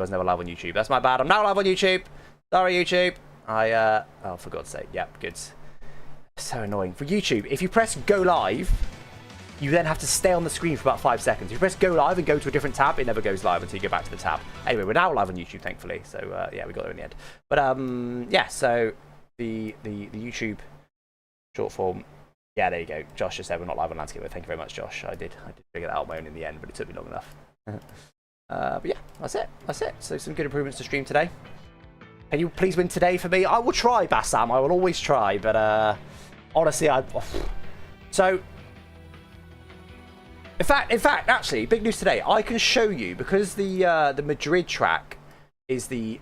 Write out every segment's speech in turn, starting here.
I was never live on YouTube. That's my bad. I'm now live on YouTube. Sorry, YouTube. Oh, for God's sake. Yep, good. So annoying. For YouTube, if you press go live, you then have to stay on the screen for about 5 seconds. If you press go live and go to a different tab, it never goes live until you go back to the tab. Anyway, we're now live on YouTube, thankfully. So, yeah, we got there in the end. But, yeah, so the YouTube short form. Yeah, there you go. Josh just said we're not live on Landscape. Thank you very much, Josh. I did figure that out on my own in the end, but it took me long enough. But yeah, that's it. That's it. So some good improvements to stream today. Can you please win today for me? I will try, Bassam. I will always try. But honestly, so in fact, actually, big news today. I can show you because the Madrid track is the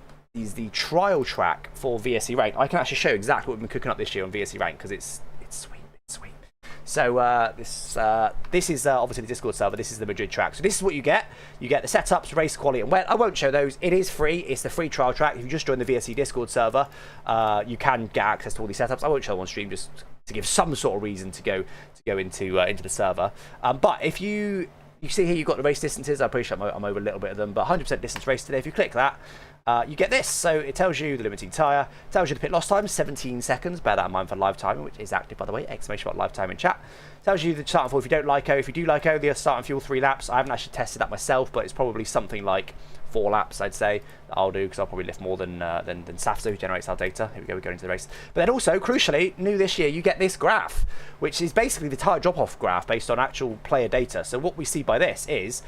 trial track for VSE Rank. I can actually show you exactly what we've been cooking up this year on VSE Rank because it's sweet. Sweet. So this is obviously the Discord server. This is the Madrid track. So this is what you get. You get the setups, race quality, and wet. I won't show those. It is free. It's the free trial track. If you just join the VSE Discord server, you can get access to all these setups. I won't show them on stream just to give some sort of reason to go into the server. But if you see here, you've got the race distances. I'm pretty sure I'm over a little bit of them, but 100% distance race today. If you click that, you get this. So it tells you the limiting tyre, tells you the pit loss time, 17 seconds. Bear that in mind for live timing, which is active, by the way. Exclamation mark live time in chat. Tells you the starting fuel if you don't like If you do like the starting fuel 3 laps. I haven't actually tested that myself, but it's probably something like 4 laps, I'd say, that I'll do, because I'll probably lift more than Safzo, who generates our data. Here we go, we're going into the race. But then also, crucially, new this year, you get this graph, which is basically the tyre drop-off graph based on actual player data. So what we see by this is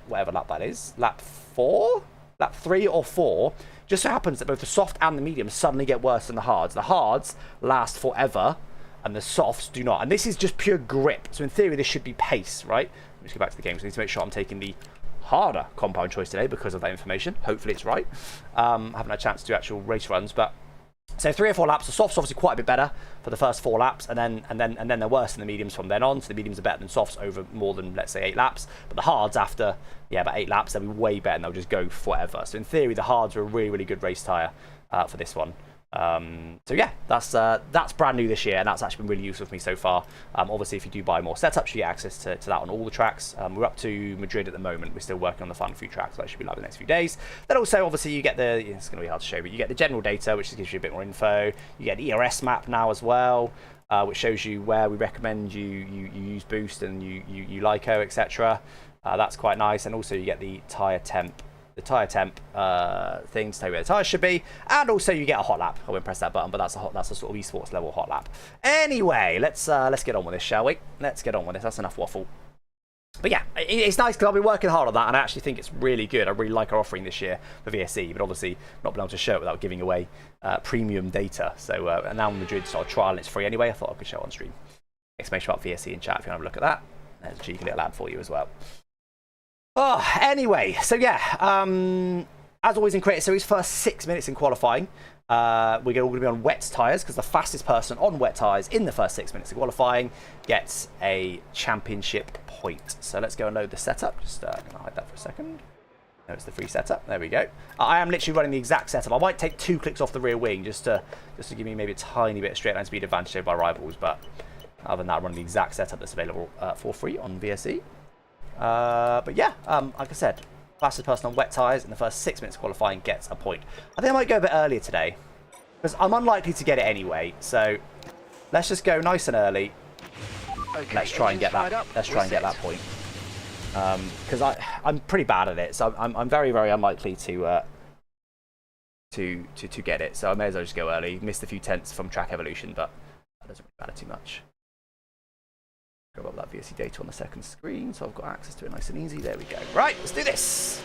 whatever lap that is, lap 3 or 4, just so happens that both the soft and the mediums suddenly get worse than the hards. The hards last forever, and the softs do not. And this is just pure grip. So in theory, this should be pace, right? Let me just go back to the game. So I need to make sure I'm taking the harder compound choice today because of that information. Hopefully it's right. I haven't had a chance to do actual race runs, but so 3 or 4 laps. The softs obviously quite a bit better for the first 4 laps, and then they're worse than the mediums from then on. So the mediums are better than softs over more than, let's say, 8 laps. But the hards after about 8 laps, they'll be way better and they'll just go forever. So in theory, the hards are a really, really good race tyre for this one. So yeah, that's brand new this year, and that's actually been really useful for me so far. Obviously, if you do buy more setups, you get access to that on all the tracks. We're up to Madrid at the moment. We're still working on the final few tracks, so that should be live in the next few days. Then also, obviously, you get it's going to be hard to show, but you get the general data, which gives you a bit more info. You get the ERS map now as well, which shows you where we recommend you use boost and you LICO, etc. That's quite nice, and also you get the tyre temp. The tyre temp thing to tell you where the tyres should be, and also you get a hot lap. I won't press that button, but that's a sort of esports level hot lap. Anyway, let's get on with this, shall we? Let's get on with this. That's enough waffle. But yeah, it's nice because I've been working hard on that, and I actually think it's really good. I really like our offering this year for VSE, but obviously not being able to show it without giving away premium data. So and now Madrid started trial and it's free anyway. I thought I could show it on stream. Exclamation mark VSE in chat if you want to have a look at that. There's a cheeky little ad for you as well. Oh, anyway, so yeah, as always in Creator Series, first 6 minutes in qualifying, we're all going to be on wet tyres because the fastest person on wet tyres in the first 6 minutes of qualifying gets a championship point. So let's go and load the setup. Just going to hide that for a second. No, it's the free setup. There we go. I am literally running the exact setup. I might take 2 clicks off the rear wing just to give me maybe a tiny bit of straight line speed advantage over my rivals, but other than that, I'm running the exact setup that's available for free on VSE. But yeah, like I said, fastest person on wet tyres in the first 6 minutes of qualifying gets a point. I think I might go a bit earlier today because I'm unlikely to get it anyway. So let's just go nice and early. Okay, let's try and get that. Let's try and get that point because I'm pretty bad at it. So I'm very, very unlikely to get it. So I may as well just go early. Missed a few tenths from track evolution, but that doesn't really matter too much. Grab up that VSE data on the second screen, so I've got access to it nice and easy. There we go. Right, let's do this.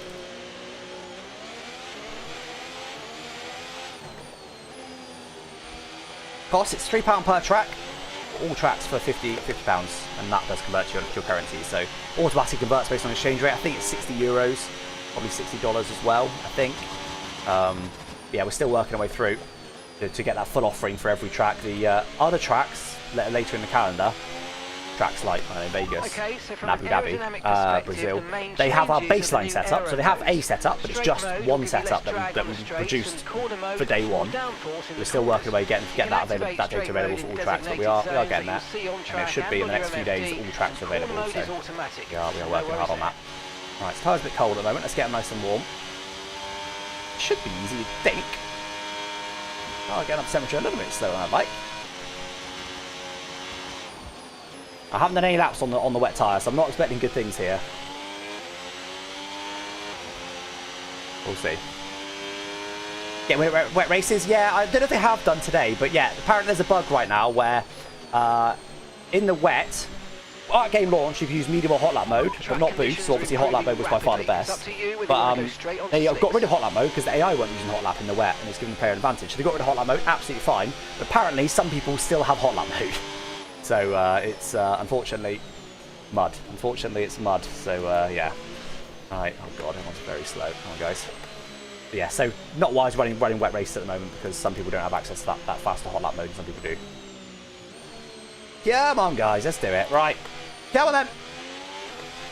Cost, it's £3 per track. All tracks for £50, and that does convert to your currency. So automatically converts based on exchange rate. I think it's €60, probably $60 as well, I think. Yeah, we're still working our way through to get that full offering for every track. The other tracks later in the calendar, tracks like Vegas and Abu Dhabi, Brazil, they have our baseline setup. So they have a setup, but it's just one setup that we produced for day one. We're still working away getting that data available for all tracks, but we are getting that. And it should be in the next few days all tracks are available. So we are working hard on that. Right, it's tyres a bit cold at the moment. Let's get them nice and warm. Should be easy, you'd think. Oh, getting up temperature a little bit slower on that bike. I haven't done any laps on the wet tyre, so I'm not expecting good things here. We'll see. Yeah, wet races? Yeah, I don't know if they have done today, but yeah, apparently there's a bug right now where in the wet, at game launch, you've used medium or hot lap mode, but not boost, so obviously hot lap mode was by far the best. But they got rid of hot lap mode because the AI weren't using hot lap in the wet, and it's giving the player an advantage. So they got rid of hot lap mode, absolutely fine. But apparently some people still have hot lap mode. So it's unfortunately mud. Unfortunately it's mud, so yeah. Alright, oh god, everyone's very slow. Come on guys. But yeah, so not wise running wet races at the moment because some people don't have access to that faster hot lap mode and some people do. Come on guys, let's do it. Right. Come on then.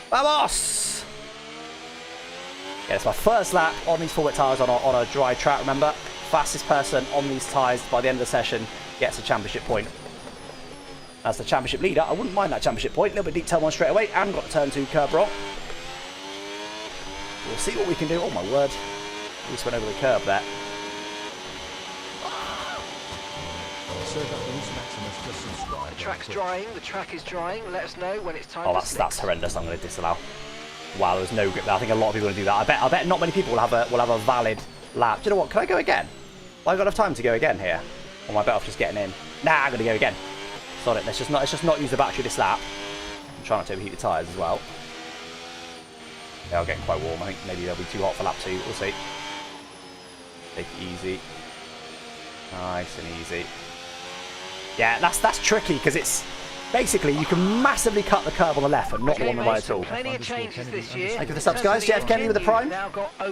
Vamos! Yeah, it's my first lap on these full wet tyres on a dry track, remember? Fastest person on these tyres by the end of the session gets a championship point. As the championship leader, I wouldn't mind that championship point. A little bit deep turn one straight away and got turn two curb rock. We'll see what we can do. Oh my word. At least went over the curb there. The track's drying, the track is drying. Let us know when it's time. Oh, that's horrendous. I'm going to disallow. Wow, there's no grip there. I think a lot of people are going to do that. I bet not many people will have a valid lap. Do you know what? Can I go again? Well, I've got enough time to go again here. Or am I better off just getting in? Nah, I'm going to go again. Sod it. Let's just not use the battery this lap. I'm trying not to overheat the tyres as well. They are getting quite warm. I think maybe they'll be too hot for lap 2. We'll see. Take it easy. Nice and easy. Yeah, that's tricky because it's basically you can massively cut the curb on the left, but not the one on the right at all. Plenty of changes this year. Thank you for the subs, guys. Jeff Kenny with the Prime,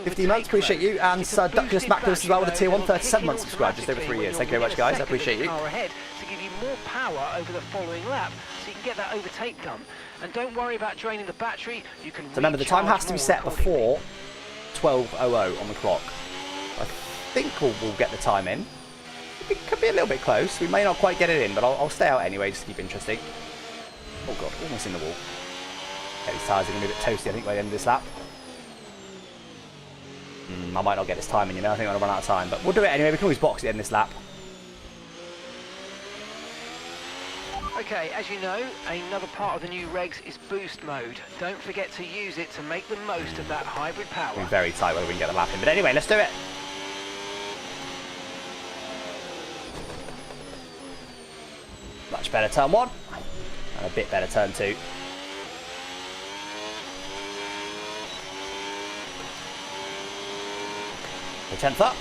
15 months. Appreciate you, and Duckless Mackless as well with a tier 1, 37 months subscribed, just over 3 years. Thank you very much, guys. I appreciate you. Ahead to give you more power over the following lap, so you can get that overtake done. And don't worry about draining the battery. You can. So remember, the time has to be set before 12:00 on the clock. I think we'll get the time in. It could be a little bit close. We may not quite get it in, but I'll stay out anyway just to keep it interesting. Oh god, almost in the wall. Okay, these tyres are going to be a bit toasty, I think, by the end of this lap. I might not get this time in, you know. I think I'm going to run out of time, but we'll do it anyway. We can always box it in this lap. Okay, as you know, another part of the new regs is boost mode. Don't forget to use it to make the most of that hybrid power. It'll be very tight whether we can get the lap in, but anyway, let's do it. Much better turn 1, and a bit better turn 2. The 10th up.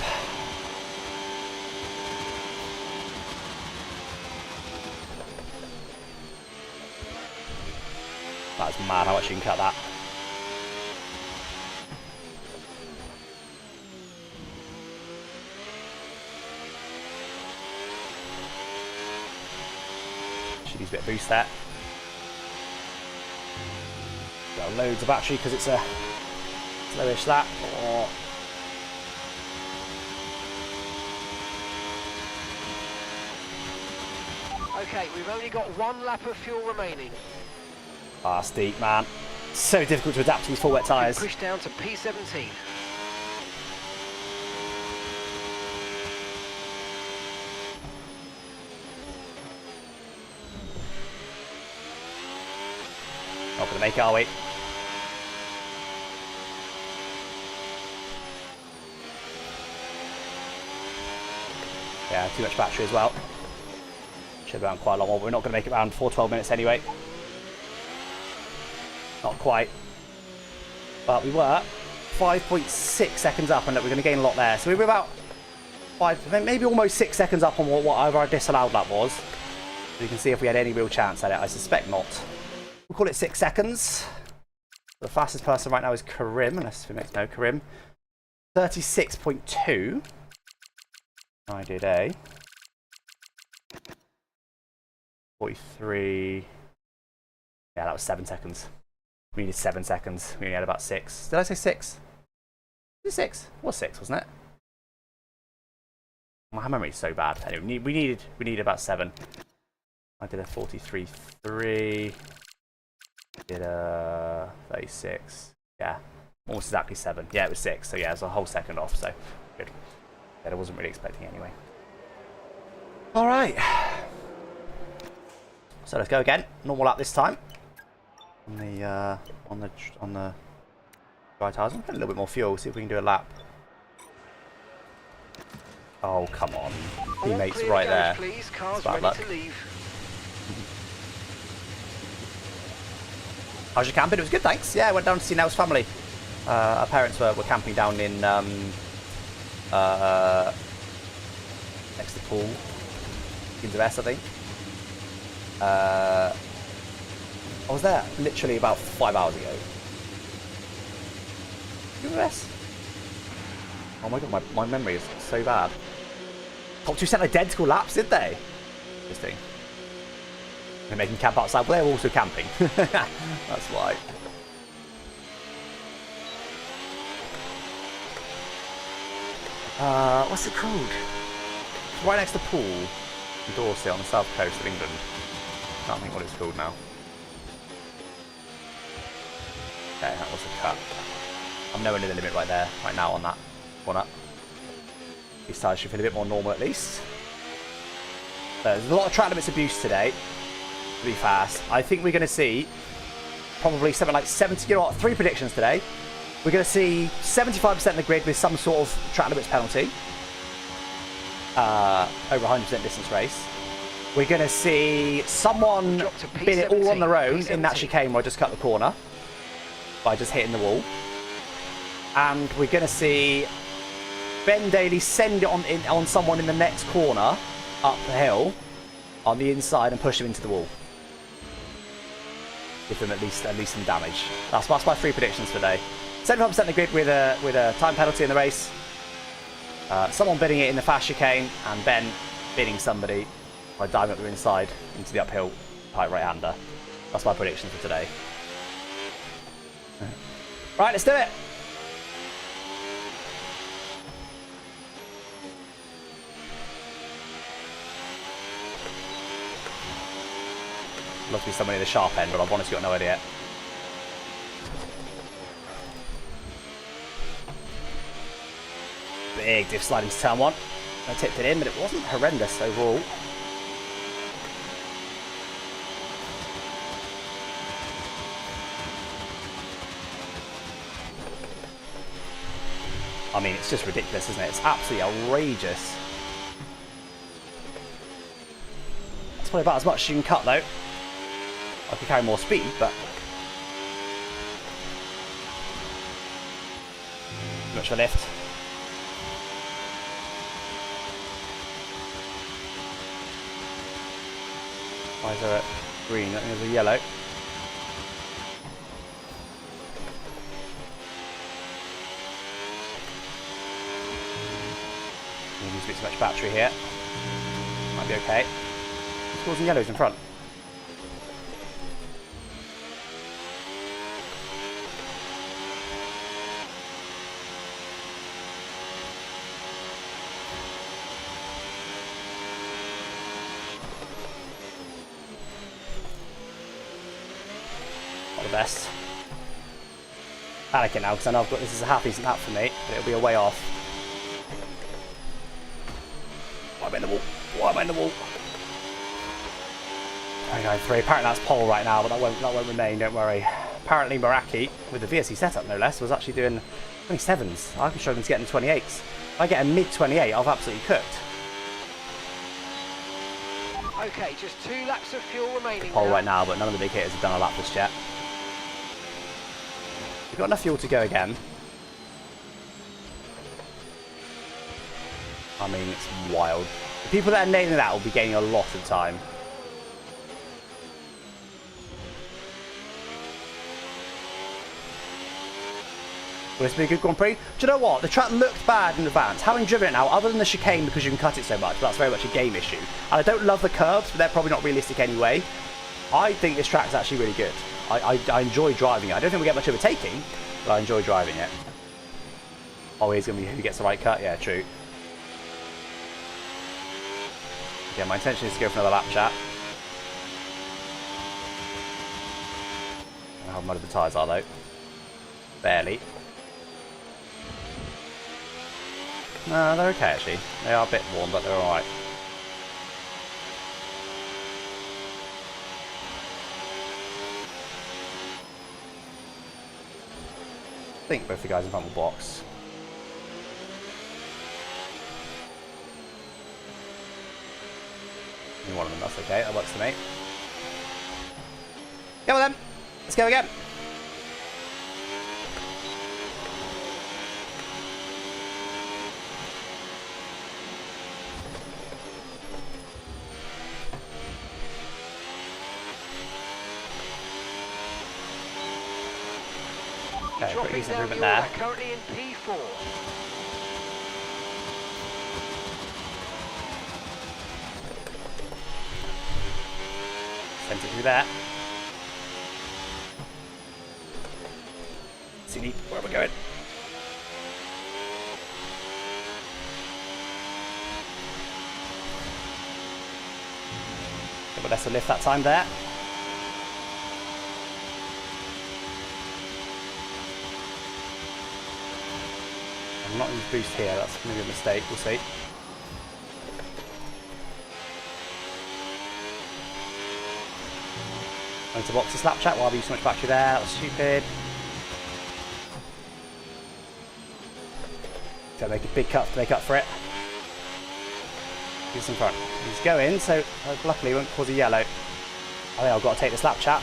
That's mad how much you can cut that. Should use a bit of boost there. Got loads of battery because it's a slowish lap. Or okay, we've only got 1 lap of fuel remaining. ah, steep, man. So difficult to adapt to these full wet tyres. Push down to P17. Not going to make it, are we? Yeah, too much battery as well. Should be around quite a lot more, but we're not going to make it around 4:12 minutes anyway. Not quite. But we were 5.6 seconds up, and look, we're going to gain a lot there. So we were about 5, maybe almost 6 seconds up on whatever our disallowed lap was. So you can see if we had any real chance at it. I suspect not. We'll call it 6 seconds. The fastest person right now is Karim, unless we make no Karim. 36.2. I did a 43. Yeah, that was 7 seconds. We needed 7 seconds. We only had about 6. Did I say 6? Was it 6? It was 6, wasn't it? My memory's so bad. Anyway, we needed about 7. I did a 43.3. Did a 36. Yeah, almost exactly 7. Yeah, it was 6. So yeah, it was a whole second off. So Good. That I wasn't really expecting anyway. All right. So let's go again. Normal lap this time. On the dry tires. I'm getting a little bit more fuel. See if we can do a lap. Oh come on, teammates right there. Please. Cars bad ready luck. to leave. How's your camping? It was good, thanks. Yeah, I went down to see Nell's family. Our parents were camping down in next to the pool, in the rest, I think. I was there literally about 5 hours ago. US? Oh my god, my memory is so bad. Top 2 sent identical laps, did they? Interesting. They're making camp outside. Well, they're also camping. That's why. What's it called? It's right next to the pool in Dorset on the south coast of England. Can't think what it's called now. Okay, that was a cut. I'm nowhere near the limit right there, right now on that corner. These tires should feel a bit more normal at least. There's a lot of track limits abuse today. Really fast. I think we're going to see probably something like 70. You know what? 3 predictions today. We're going to see 75% of the grid with some sort of track limits penalty. Over 100% distance race. We're going to see someone bin it all on their own in that chicane where I just cut the corner by just hitting the wall. And we're going to see Ben Daly send it on someone in the next corner up the hill on the inside and push him into the wall. Give them at least some damage. That's my 3 predictions today. 75% of the grid with a time penalty in the race. Someone bidding it in the fast chicane, and Ben bidding somebody by diving up the inside into the uphill tight right-hander. That's my prediction for today. Right, let's do it. Love to be somebody at the sharp end, but I've honestly got no idea. Big diff sliding to turn 1. I tipped it in, but it wasn't horrendous overall. I mean, it's just ridiculous, isn't it? It's absolutely outrageous. That's probably about as much as you can cut, though. I could carry more speed, but too much of a lift. Why is there a green? That means there's a yellow. Use a bit too much battery here. Might be okay. Scores and yellows in front. Not the best. Panicking now because I know this is a half decent lap for me, but it'll be a way off. Why am I in the wall? Why am I in the wall? 29.3. Apparently that's pole right now, but that won't remain, don't worry. Apparently Meraki, with the VSC setup no less, was actually doing 27s. I've been struggling to get in 28s. If I get a mid-28, I've absolutely cooked. Okay, just 2 laps of fuel remaining. Pole right now, but none of the big hitters have done a lap just yet. We've got enough fuel to go again. I mean, it's wild. The people that are nailing that will be gaining a lot of time. Will this be a good Grand Prix? Do you know what? The track looked bad in advance. Having driven it now, other than the chicane because you can cut it so much, but that's very much a game issue. And I don't love the curves, but they're probably not realistic anyway. I think this track's actually really good. I enjoy driving it. I don't think we get much overtaking, but I enjoy driving it. Oh, here's going to be who gets the right cut. Yeah, true. Yeah, my intention is to go for another lap chat. I don't know how muddy the tyres are though. Barely. No, they're okay actually. They are a bit warm, but they're alright. I think both the guys in front of the box. Only one of them, that's okay. That works for me. Go on then. Let's go again. Okay, pretty decent improvement there. Currently in P4. Send it through there. See where we're going. A bit less of lift that time there. I'm not use boost here, that's maybe a mistake, we'll see. Going to box the slap chat while I use so much battery there, that was stupid. Gotta make a big cut to make up for it. He's in front. He's going, so luckily he won't cause a yellow. I think I've got to take the slap chat.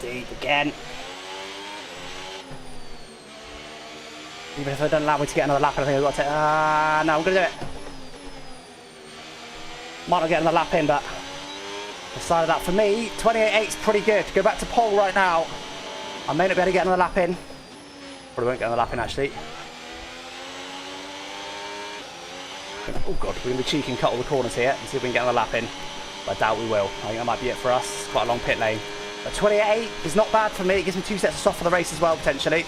Deep again. Even if I don't allow me to get another lap, I think I've got to take. No, I'm going to do it. Might not get another lap in, but decided that for me, 28.8's pretty good. Go back to pole right now. I may not be able to get another lap in. Probably won't get another lap in actually. Oh god, we're going to be cheeky and cut all the corners here and see if we can get another lap in. But I doubt we will. I think that might be it for us. It's quite a long pit lane. But 28.8 is not bad for me. It gives me 2 sets of soft for the race as well, potentially.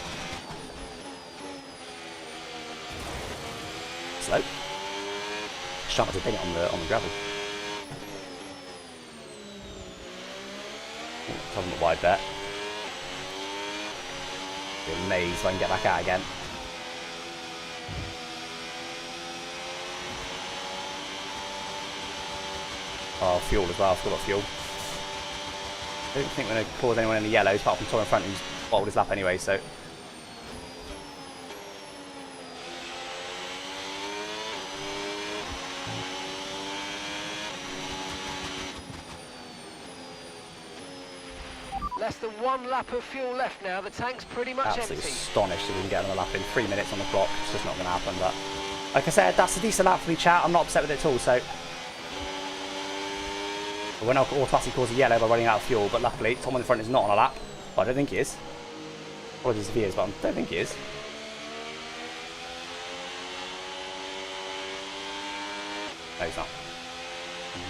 Slow. Struggle to pin it on the gravel. Top of the wide there. Be amazed if I can get back out again. Oh, fuel as well. I forgot about fuel. I don't think we're going to cause anyone in the yellows, apart from Tom in front who's bottled his lap anyway, so. Less than 1 lap of fuel left now. The tank's pretty much Absolutely empty. astonished if we can get another lap in. 3 minutes on the clock. It's just not going to happen, but like I said, that's a decent lap for me, chat. I'm not upset with it at all, so. But when I'll automatically cause a yellow by running out of fuel, but luckily Tom in front is not on a lap. Well, I don't think he is. Apologies if he is, but I don't think he is. No, he's not.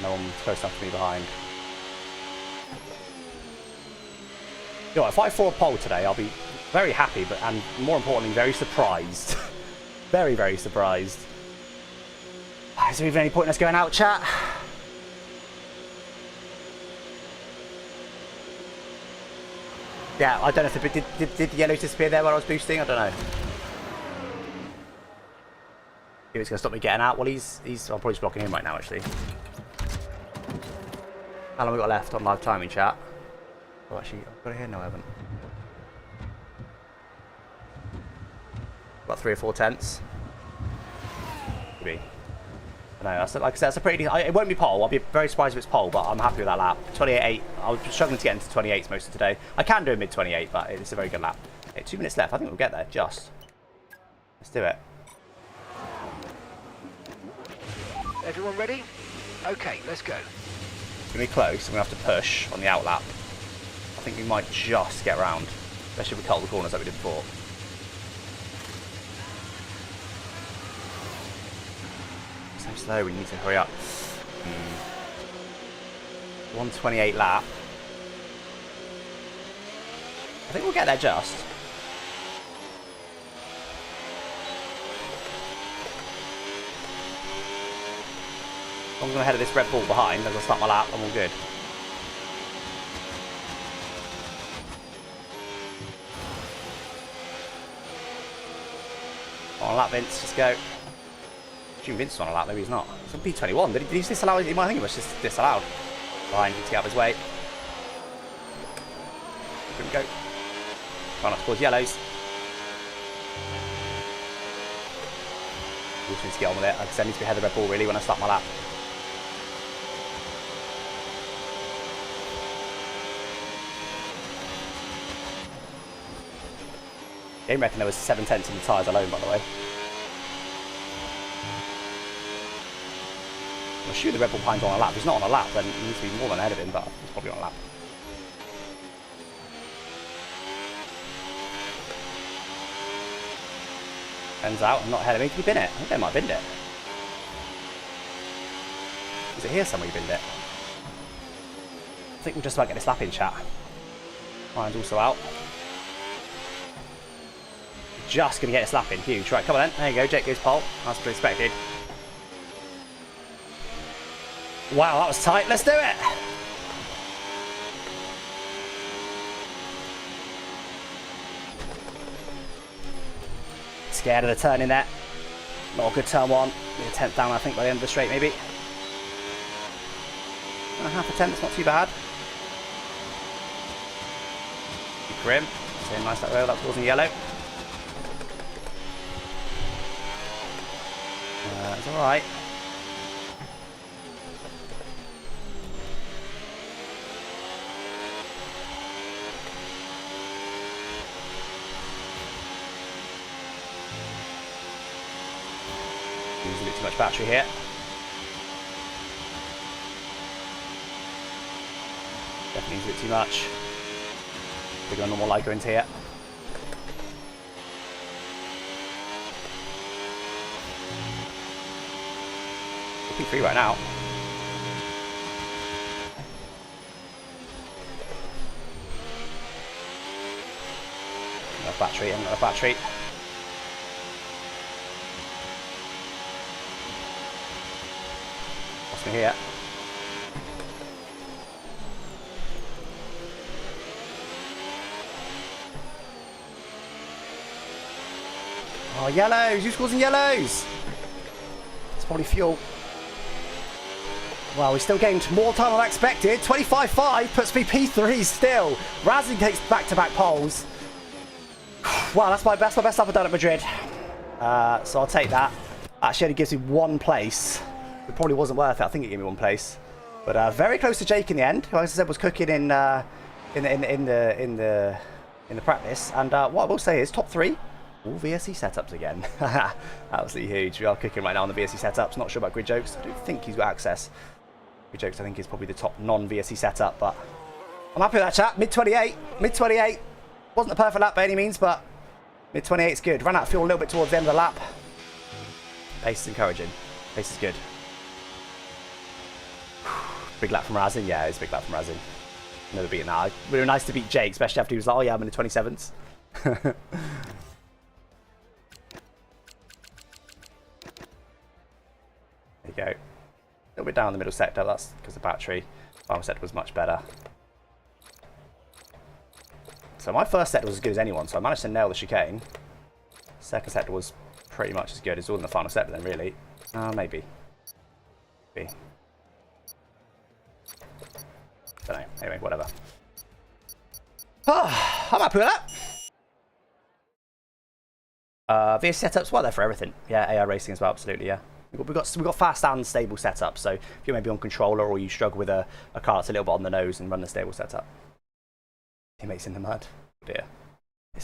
No one close enough to me behind. You know, if I fall a pole today, I'll be very happy, but and more importantly, very surprised. Very, very surprised. Is there even any point in us going out, chat? Yeah, I don't know if did the yellows disappear there while I was boosting? I don't know. If it's going to stop me getting out. Well, he's I'm probably just blocking him right now, actually. How long have we got left on live timing, chat? Oh, actually, I've got it here. No, I haven't. About 3 or 4 tenths. Maybe. I know, that's, like I said, that's a pretty decent. It won't be pole. I'll be very surprised if it's pole, but I'm happy with that lap. 28.8. I was struggling to get into 28s most of today. I can do a mid 28, but it's a very good lap. Okay, 2 minutes left. I think we'll get there. Just. Let's do it. Everyone ready? Okay, let's go. It's going to be close. I'm going to have to push on the out lap. I think we might just get round, especially if we cut all the corners like we did before. So slow, we need to hurry up. 128 lap. I think we'll get there just. I'm going to head of this Red Bull behind as I start my lap. I'm all good. On a lap, Vince. Let's go. Assume Vince is on a lap. Maybe he's not. It's on P21. Did he disallow it? I think it was just disallowed. Fine. Need to get out of his way. Here we go. Try not to cause yellows. Also need to get on with it. Like I said, I need to be ahead of the Red Bull really when I start my lap. Game reckon there was 7 tenths in the tyres alone, by the way. I'm sure the Red Bull Pine's on a lap. If he's not on a lap, then he needs to be more than ahead of him, but he's probably on a lap. Ends out, I'm not ahead of me. Did he bin it? I think they might have binned it. Is it here somewhere you binned it? I think we'll just about get this lap in, chat. Ryan's also out. Just going to get this lap in. Huge. Right, come on then. There you go. Jake goes pole. That's pretty expected. Wow, that was tight. Let's do it. Scared of the turn in there. Not a good turn one. Be a 10th down, I think, by the end of the straight, maybe. Half a 10th, it's not too bad. Keep grim. Staying nice that way. That's causing yellow. It's alright. Using a bit too much battery here. Definitely using a bit too much. Bigger normal Ligo into here. P3 right now. Enough battery, haven't got enough battery. Lost me here. Oh, yellows! Who's causing yellows? It's probably fuel. Well, we're still getting more time than I expected. 25.5 puts me P3 still. Razin takes back-to-back poles. Wow, that's my best lap I've done at Madrid. So I'll take that. Actually only gives me 1 place. It probably wasn't worth it. I think it gave me 1 place. But very close to Jake in the end, who, as I said, was cooking in the practice. And what I will say is top 3. All VSC setups again. Absolutely huge. We are cooking right now on the VSC setups. Not sure about Grid Jokes. I don't think he's got access. Grid Jokes, I think, is probably the top non-VSC setup, but I'm happy with that, chat. Mid-28. Mid-28. Wasn't the perfect lap by any means, but mid-28 is good. Ran out of fuel a little bit towards the end of the lap. Pace is encouraging. Pace is good. Big lap from Razin. Yeah, it's a big lap from Razin. Never beaten that. Really nice to beat Jake, especially after he was like, oh yeah, I'm in the 27s. There you go. A little bit down the middle sector, that's because the battery. Final sector was much better. So my first sector was as good as anyone, so I managed to nail the chicane. Second sector was pretty much as good. It's all in the final sector then, really. Maybe. Maybe. Don't know. Anyway, whatever. Oh, I'm happy with that. VS setups, well, they're for everything. Yeah, AI racing as well, absolutely, yeah. We've got fast and stable setups, so if you're maybe on controller or you struggle with a car that's a little bit on the nose and run the stable setup. Teammates in the mud. Oh dear.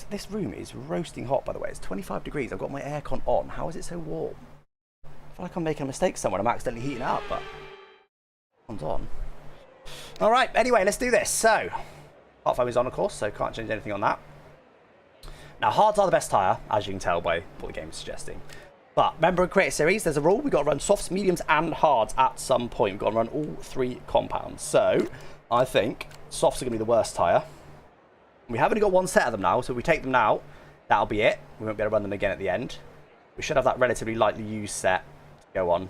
This room is roasting hot, by the way. It's 25 degrees. I've got my aircon on. How is it so warm? I feel like I'm making a mistake somewhere. I'm accidentally heating it up, but one's on. All right, anyway, let's do this. So, part 5 is on, of course, so can't change anything on that. Now, hards are the best tyre, as you can tell by what the game is suggesting. But remember, in Creator Series, there's a rule. We've got to run softs, mediums, and hards at some point. We've got to run all 3 compounds. So, I think softs are going to be the worst tyre. We have only got 1 set of them now, so if we take them now, that'll be it. We won't be able to run them again at the end. We should have that relatively lightly used set to go on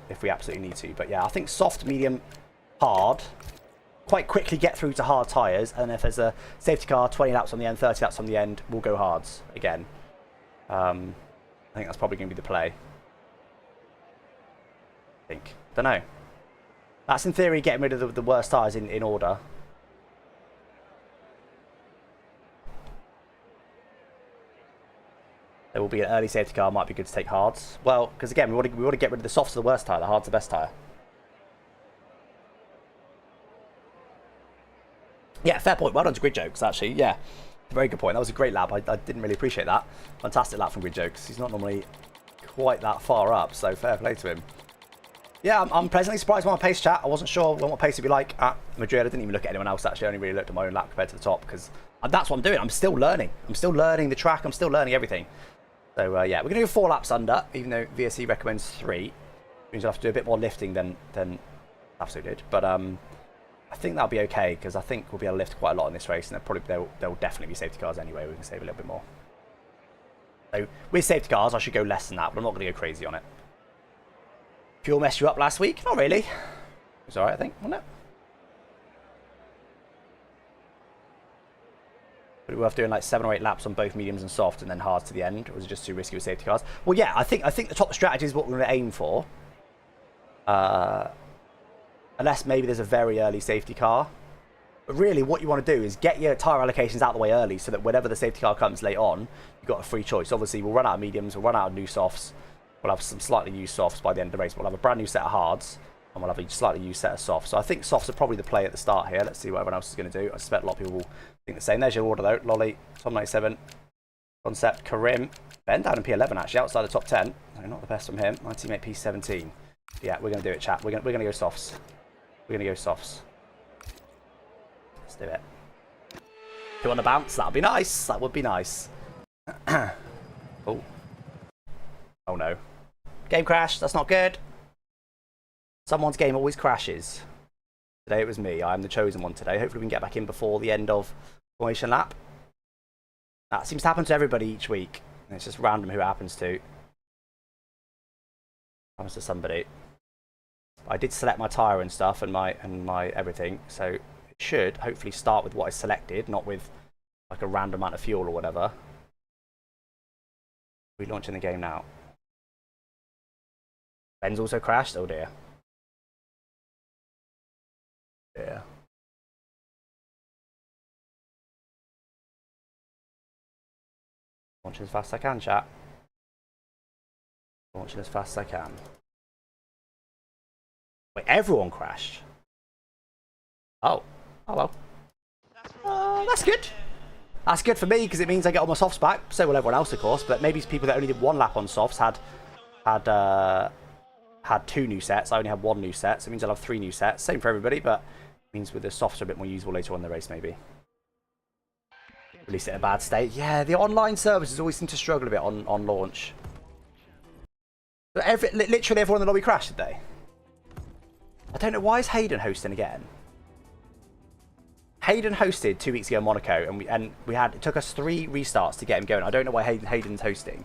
if we absolutely need to. But yeah, I think soft, medium, hard. Quite quickly get through to hard tyres, and if there's a safety car, 20 laps on the end, 30 laps on the end, we'll go hards again. I think that's probably going to be the play. I think. Don't know. That's in theory getting rid of the worst tyres in order. There will be an early safety car. Might be good to take hards. Well, because again, we want to get rid of the softs to the worst tyre. The hard's the best tyre. Yeah, fair point. Well done to Grid Jokes, actually. Yeah, very good point. That was a great lap. I didn't really appreciate that. Fantastic lap from Grid Jokes. He's not normally quite that far up, so fair play to him. Yeah, I'm pleasantly surprised by my pace, chat. I wasn't sure what pace would be like at Madrid. I didn't even look at anyone else, actually. I only really looked at my own lap compared to the top, because that's what I'm doing. I'm still learning. I'm still learning the track. I'm still learning everything. So, yeah, we're going to go 4 laps under, even though VSE recommends 3. It means I'll have to do a bit more lifting than Safso did. But I think that'll be okay, because I think we'll be able to lift quite a lot in this race, and there'll definitely be safety cars anyway. We can save a little bit more. So, with safety cars, I should go less than that, but I'm not going to go crazy on it. Fuel messed you up last week? Not really. It was alright, I think, wasn't it? But we were doing like 7 or 8 laps on both mediums and soft, and then hards to the end. Or was it just too risky with safety cars? Well, yeah, I think the top strategy is what we're going to aim for. Unless maybe there's a very early safety car. But really, what you want to do is get your tyre allocations out of the way early, so that whenever the safety car comes late on, you've got a free choice. Obviously, we'll run out of mediums, we'll run out of new softs. We'll have some slightly used softs by the end of the race. We'll have a brand new set of hards, and we'll have a slightly used set of softs. So I think softs are probably the play at the start here. Let's see what everyone else is going to do. I suspect a lot of people will think the same. There's your order though. Lolly, Tom 97, Concept, Karim, Ben down in P11 actually, outside the top 10. No, not the best from him. My teammate P17. Yeah, we're going to do it, chat. We're going to go softs. We're going to go softs. Let's do it. If you want to bounce, that'd be nice. That would be nice. Oh. Oh no. Game crash. That's not good. Someone's game always crashes. Today it was me. I am the chosen one today. Hopefully we can get back in before the end of formation lap. That seems to happen to everybody each week. It's just random who it happens to. Happens to somebody. I did select my tyre and stuff and my everything, so it should hopefully start with what I selected, not with like a random amount of fuel or whatever. We're launching the game now. Ben's also crashed. Oh dear. Yeah. Launching as fast as I can, chat. Launching as fast as I can. Wait, everyone crashed? Oh. Oh well. That's good. That's good for me, because it means I get all my softs back. So will everyone else, of course. But maybe people that only did 1 lap on softs had 2 new sets. I only had 1 new set, so it means I'll have 3 new sets. Same for everybody, but it means with the softs are a bit more usable later on in the race, maybe. Release it in a bad state. Yeah, the online services always seem to struggle a bit on launch. But literally everyone in the lobby crashed, did they? I don't know. Why is Hayden hosting again? Hayden hosted 2 weeks ago in Monaco, and it took us 3 restarts to get him going. I don't know why Hayden's hosting.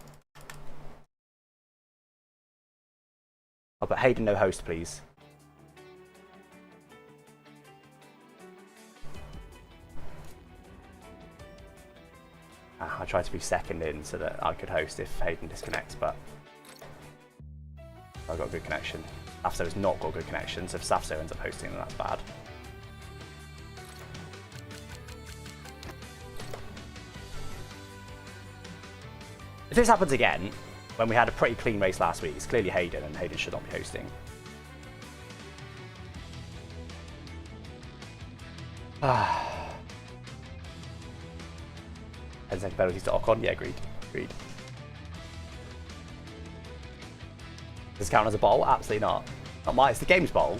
Oh, but Hayden, no host, please. I tried to be second in so that I could host if Hayden disconnects, but I've got a good connection. Safso has not got a good connection, so if Safso ends up hosting, then that's bad. If this happens again, when we had a pretty clean race last week, it's clearly Hayden, and Hayden should not be hosting. 10-second penalties to Ocon? Yeah, agreed. Agreed. Does it count as a bowl? Absolutely not. Not mine, it's the game's bowl.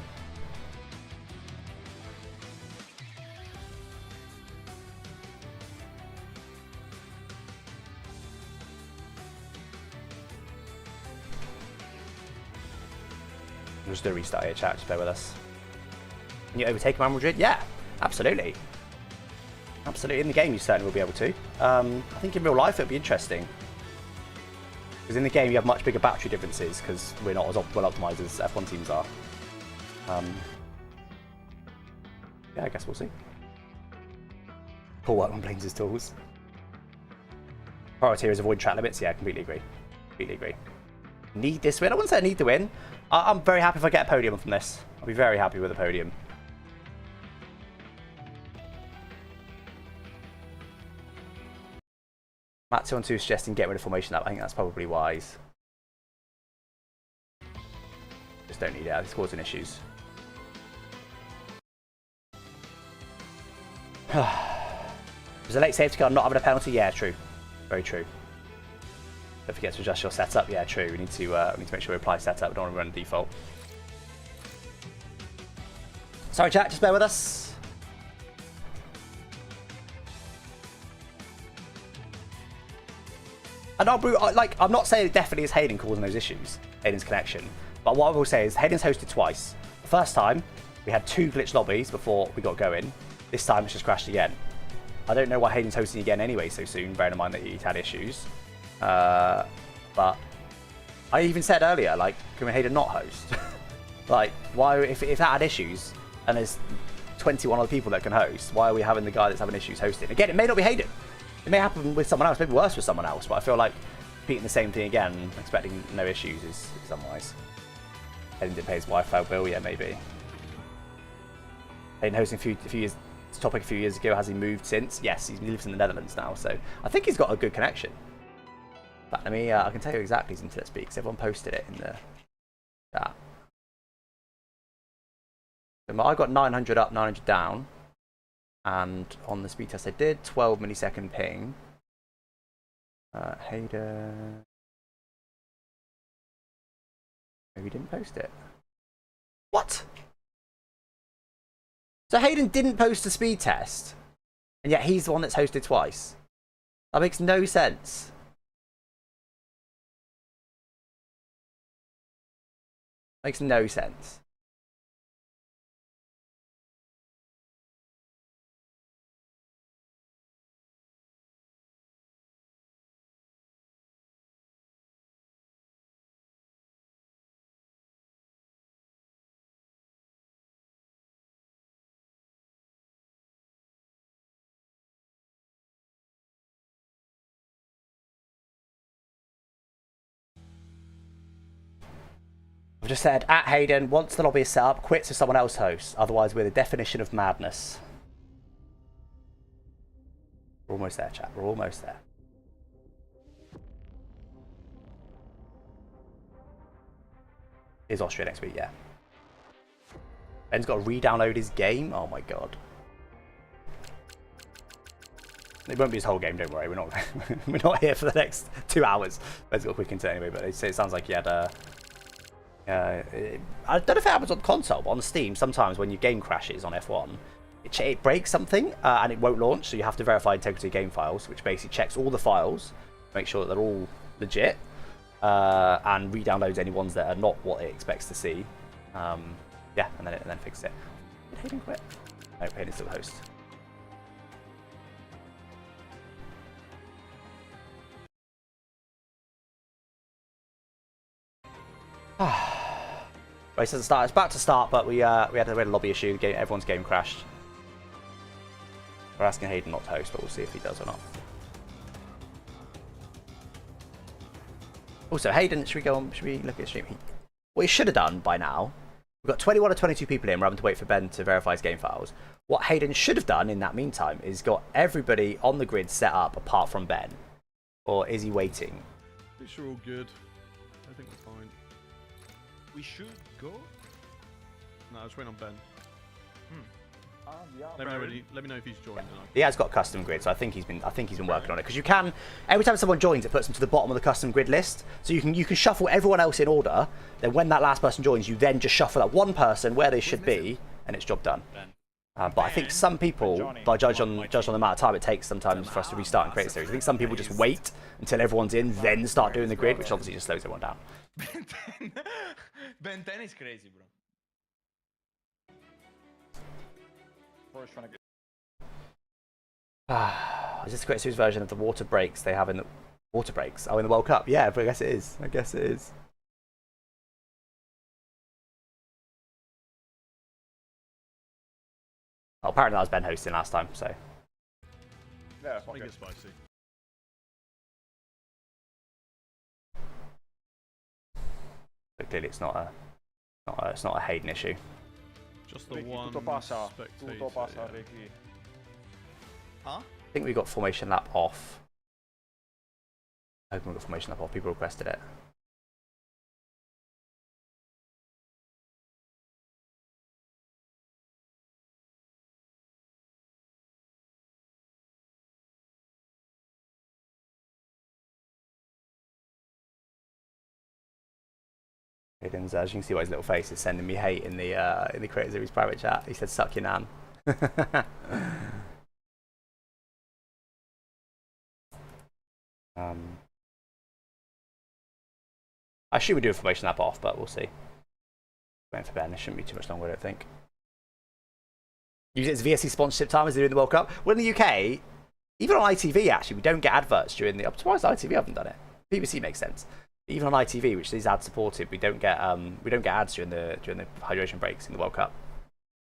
We'll just do a restart here, chat. Just bear with us. Can you overtake Real Madrid? Yeah, absolutely. Absolutely. In the game, you certainly will be able to. I think in real life, it'll be interesting. Because in the game, you have much bigger battery differences because we're not as well optimized as F1 teams are. Yeah, I guess we'll see. Paul Workman blames his tools. Priority here is avoid track limits. Yeah, completely agree. Completely agree. Need this win? I wouldn't say I need the win. I'm very happy if I get a podium from this. I'll be very happy with a podium. Matt212 suggesting get rid of formation up. I think that's probably wise. Just don't need it. It's causing issues. Was a late safety car not having a penalty? Yeah, true. Very true. Don't forget to adjust your setup. Yeah, true. We need to make sure we apply setup. We don't want to run default. Sorry, chat. Just bear with us. And I'm not saying it definitely is Hayden causing those issues, Hayden's connection. But what I will say is Hayden's hosted twice. The first time, we had 2 glitch lobbies before we got going. This time, it's just crashed again. I don't know why Hayden's hosting again anyway so soon, bearing in mind that he'd had issues. But I even said earlier, like, can Hayden not host? Like, why, if that had issues, and there's 21 other people that can host, why are we having the guy that's having issues hosting? Again, it may not be Hayden. It may happen with someone else, maybe worse with someone else, but I feel like repeating the same thing again, expecting no issues is unwise. Hayden did pay his Wi-Fi bill, yeah, maybe. Hayden hosting a few years, topic a few years ago, has he moved since? Yes, he lives in the Netherlands now, so I think he's got a good connection. But let me, I can tell you exactly his internet speed, because everyone posted it in the chat. So I got 900 up, 900 down. And on the speed test I did, 12 millisecond ping. Hayden. Maybe he didn't post it. What? So Hayden didn't post a speed test, and yet he's the one that's hosted twice. That makes no sense. Makes no sense. I've just said, at Hayden, once the lobby is set up, quit so someone else hosts. Otherwise, we're the definition of madness. We're almost there, chat. We're almost there. Is Austria next week? Yeah. Ben's got to re-download his game. Oh my god. It won't be his whole game. Don't worry. We're not here for the next 2 hours. Ben's got a quick internet anyway. But it sounds like he had a. I don't know if it happens on console, but on Steam, sometimes when your game crashes on F1, it breaks something and it won't launch. So you have to verify integrity of game files, which basically checks all the files, make sure that they're all legit, and re-downloads any ones that are not what it expects to see. Yeah, and then fix it. Did Hayden quit? No, Hayden's still the host. Race doesn't start. It's about to start, but we had a lobby issue. Everyone's game crashed. We're asking Hayden not to host, but we'll see if he does or not. Also, Hayden, should we go on? Should we look at his stream? What he should have done by now. We've got 21 or 22 people in. We're having to wait for Ben to verify his game files. What Hayden should have done in that meantime is got everybody on the grid set up apart from Ben. Or is he waiting? I think we're all good. I think we're fine. We should go? No, I was waiting on Ben. Let me know if he's joined. He has got a custom grid, so I think he's been working on it. Because you can, every time someone joins, it puts them to the bottom of the custom grid list. So you can shuffle everyone else in order. Then when that last person joins, you then just shuffle that one person where they should be, and it's job done. But I think some people, by judge on the amount of time it takes sometimes for us to restart and create a series, I think some people just wait until everyone's in, then start doing the grid, which obviously just slows everyone down. Ben 10 is crazy, bro. Is this the Great Series version of the water breaks they have in the water breaks? Oh, in the World Cup? Yeah, but I guess it is. I guess it is. Oh, apparently that was Ben hosting last time, so. Yeah, it's spicy. But clearly it's not a Hayden issue. Just the Ricky, one tutto passa. spectator. Tutto passa, Yeah. Ricky. Huh? I think we got formation lap off. I hope we got formation lap off. People requested it. Hayden's, as you can see by his little face, is sending me hate in the Creator Series private chat. He said, "Suck your nan." I assume we do a formation lap off, but we'll see. Waiting for Ben. It shouldn't be too much longer, I don't think. Use it as VSC sponsorship time as they do in the World Cup. Well, in the UK, even on ITV, actually, we don't get adverts during the. I'm surprised ITV haven't done it. BBC makes sense. Even on ITV, which is ad supported, we don't get ads during the hydration breaks in the World Cup.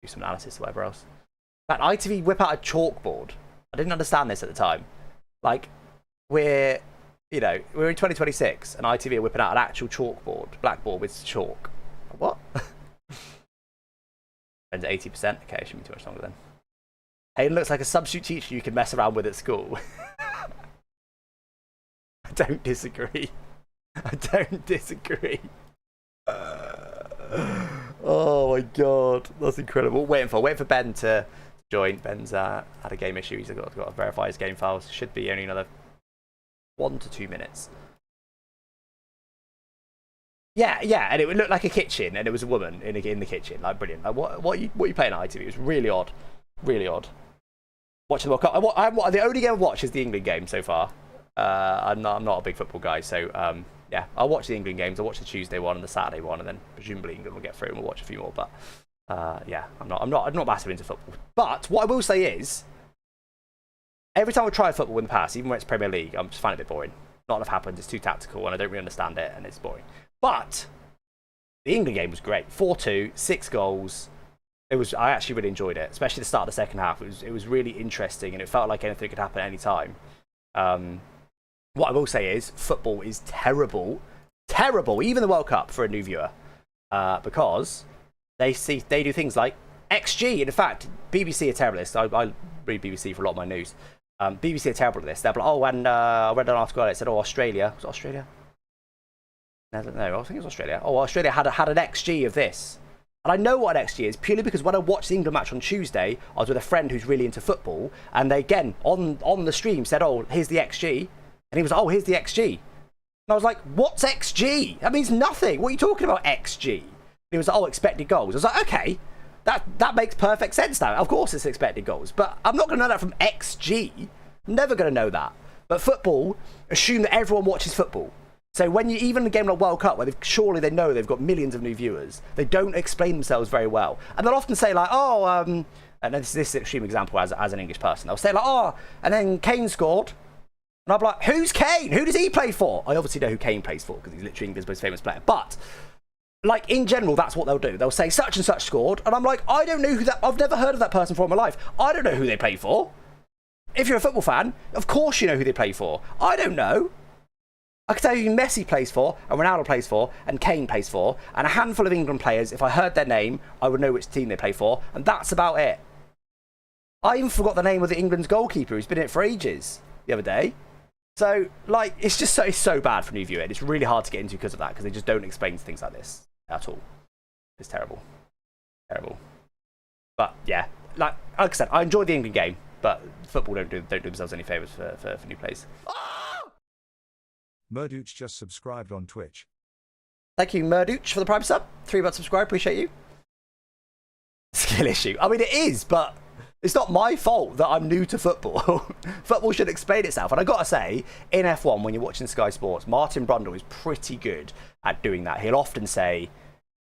Do some analysis or whatever else. In fact, ITV whip out a chalkboard. I didn't understand this at the time. Like, we're in 2026, and ITV are whipping out an actual chalkboard, blackboard with chalk. What? Ben's at 80%. Okay, it shouldn't be too much longer then. Hayden looks like a substitute teacher you can mess around with at school. I don't disagree. I don't disagree. Oh my god, that's incredible. Waiting for Ben to join. Ben's had a game issue. He's got to verify his game files. Should be only another 1 to 2 minutes. Yeah, and it would look like a kitchen, and it was a woman in the kitchen. Like, brilliant. Like, what are you playing at ITV? It was really odd, really odd. Watching the World Cup. The only game I've watched is the England game so far. I'm not a big football guy, so yeah, I'll watch the England games. I'll watch the Tuesday one and the Saturday one, and then presumably England will get through and we'll watch a few more. But yeah, I'm not massive into football. But what I will say is, every time I try football in the past, even when it's Premier League, I'm just finding it a bit boring. Not enough happens. It's too tactical, and I don't really understand it, and it's boring. But the England game was great. 4-2, 6 goals. I actually really enjoyed it, especially the start of the second half. It was really interesting, and it felt like anything could happen at any time. What I will say is, football is terrible, even the World Cup for a new viewer, because they do things like XG. And in fact, BBC are terrible at this. I read BBC for a lot of my news. BBC are terrible at this. They're like, oh, and I read an article that said, oh, Australia. Was it Australia? No, I think it was Australia. Oh, Australia had an XG of this. And I know what an XG is purely because when I watched the England match on Tuesday, I was with a friend who's really into football, and they again on the stream said, "Oh, here's the XG," and he was, "Oh, here's the XG," and I was like, "What's XG? That means nothing. What are you talking about XG?" And he was like, "Oh, expected goals." I was like, "Okay, that makes perfect sense now. Of course, it's expected goals, but I'm not going to know that from XG. I'm never going to know that." But football assume that everyone watches football. So when you, even in a game like World Cup, where surely they know they've got millions of new viewers, they don't explain themselves very well. And they'll often say like, oh, and this is an extreme example as an English person. They'll say like, oh, and then Kane scored. And I'm like, who's Kane? Who does he play for? I obviously know who Kane plays for because he's literally England's most famous player. But like in general, that's what they'll do. They'll say such and such scored. And I'm like, I don't know who that, I've never heard of that person before in my life. I don't know who they play for. If you're a football fan, of course you know who they play for. I don't know. I can tell you who Messi plays for, and Ronaldo plays for, and Kane plays for, and a handful of England players, if I heard their name, I would know which team they play for, and that's about it. I even forgot the name of the England's goalkeeper who's been in it for ages the other day. So, like, it's so bad for new viewer. It's really hard to get into because of that, because they just don't explain things like this at all. It's terrible. Terrible. But, yeah, like I said, I enjoyed the England game, but football don't do themselves any favours for new players. Merdooch just subscribed on Twitch. Thank you, Merdooch, for the Prime sub. 3 months subscribe, appreciate you. Skill issue. I mean, it is, but it's not my fault that I'm new to football. Football should explain itself. And I got to say, in F1, when you're watching Sky Sports, Martin Brundle is pretty good at doing that. He'll often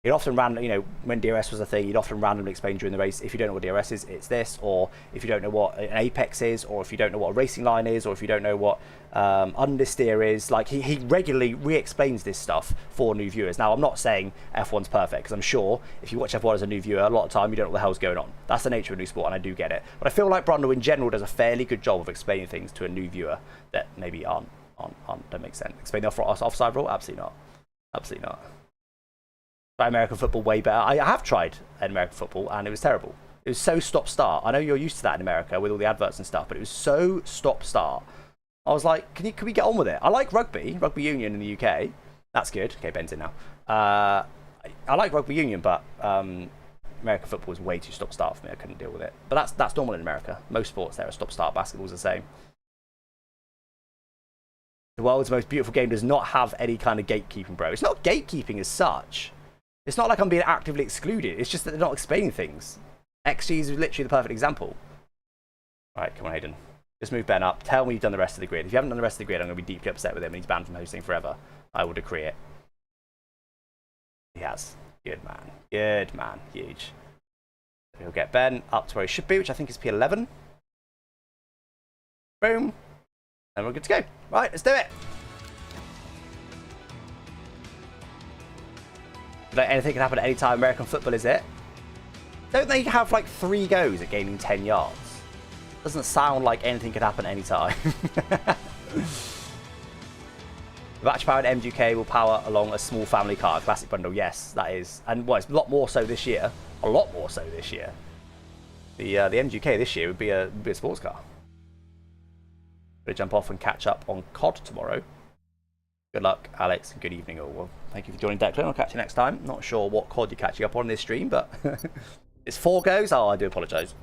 when DRS was a thing, he'd often randomly explain during the race, if you don't know what DRS is, it's this, or if you don't know what an apex is, or if you don't know what a racing line is, or if you don't know what understeer is. Like, he regularly re-explains this stuff for new viewers. Now, I'm not saying F1's perfect, because I'm sure if you watch F1 as a new viewer, a lot of time you don't know what the hell's going on. That's the nature of a new sport, and I do get it. But I feel like Brundle in general does a fairly good job of explaining things to a new viewer that maybe don't make sense. Explain the offside rule? Absolutely not. Absolutely not. Try American football way better. I have tried American football and it was terrible. It was so stop-start. I know you're used to that in America with all the adverts and stuff, but it was so stop-start. I was like, can we get on with it? I like rugby union in the UK. That's good. Okay, Ben's in now. I like rugby union, but American football was way too stop-start for me. I couldn't deal with it. But that's normal in America. Most sports there are stop-start. Basketball's the same. The world's most beautiful game does not have any kind of gatekeeping, bro. It's not gatekeeping as such. It's not like I'm being actively excluded. It's just that they're not explaining things. XG is literally the perfect example. Right, come on, Hayden. Just move Ben up. Tell me you've done the rest of the grid. If you haven't done the rest of the grid, I'm going to be deeply upset with him and he's banned from hosting forever. I will decree it. He has. Good man. Good man. Huge. He'll get Ben up to where he should be, which I think is P11. Boom. And we're good to go. Right, let's do it. Like anything can happen at any time. American football is it. Don't they have like 3 goes at gaining 10 yards? Doesn't sound like anything could happen at any time. The batch powered MGK will power along a small family car, a classic bundle. Yes, that is. And well, it's a lot more so this year. A lot more so this year. The MGK this year would be a sports car. Gonna jump off and catch up on COD tomorrow. Good luck, Alex, and good evening all. Well, thank you for joining, Declan. I'll catch you next time. Not sure what COD you're catching up on this stream, but it's 4 goes. Oh, I do apologise.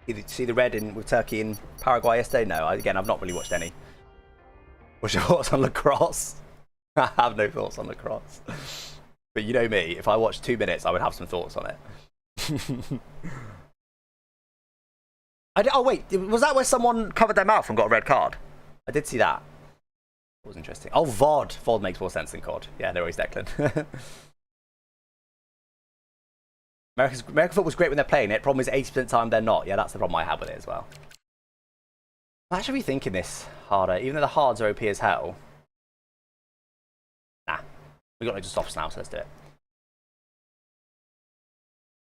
Did you see the red with Turkey and Paraguay yesterday? No, again, I've not really watched any. What's your thoughts on lacrosse? I have no thoughts on lacrosse. But you know me, if I watched 2 minutes, I would have some thoughts on it. Oh, wait, was that where someone covered their mouth and got a red card? I did see that. It was interesting. Oh, VOD. VOD makes more sense than COD. Yeah, no worries, Declan. American football was great when they're playing it. Problem is 80% of the time they're not. Yeah, that's the problem I have with it as well. I'm actually rethinking this harder. Even though the hards are OP as hell. Nah. We got loads of softs now, so let's do it.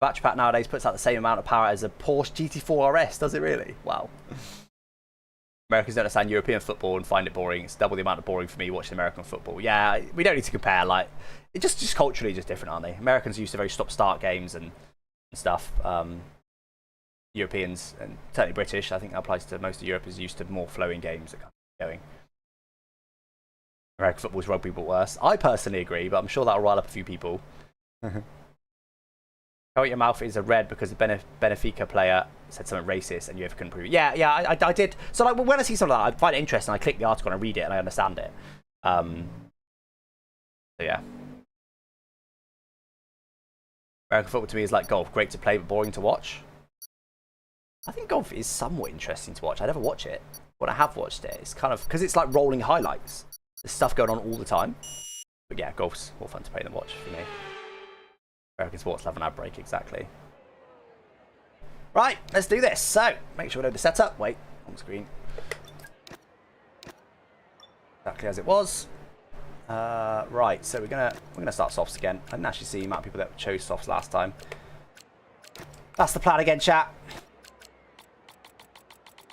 Batch pack nowadays puts out the same amount of power as a Porsche GT4 RS. Does it really? Wow. Americans don't understand European football and find it boring. It's double the amount of boring for me watching American football. Yeah, we don't need to compare. Like, it's just culturally just different, aren't they? Americans are used to very stop-start games and stuff. Europeans and certainly British, I think that applies to most of Europe, is used to more flowing games that kind of going. American football is rugby but worse. I personally agree, but I'm sure that'll rile up a few people. Cover your mouth is a red because the Benfica player said something racist and you couldn't prove it. Yeah, I did. So like when I see something like that, I find it interesting. I click the article and I read it and I understand it. So yeah. American football to me is like golf. Great to play but boring to watch. I think golf is somewhat interesting to watch. I never watch it. When I have watched it, it's kind of... Because it's like rolling highlights. There's stuff going on all the time. But yeah, golf's more fun to play than watch for me. American sports love an ad break, exactly. Right, let's do this. So, make sure we load the setup. Wait, on screen. Exactly as it was. Right, so we're gonna start softs again. I didn't actually see the amount of people that chose softs last time. That's the plan again, chat.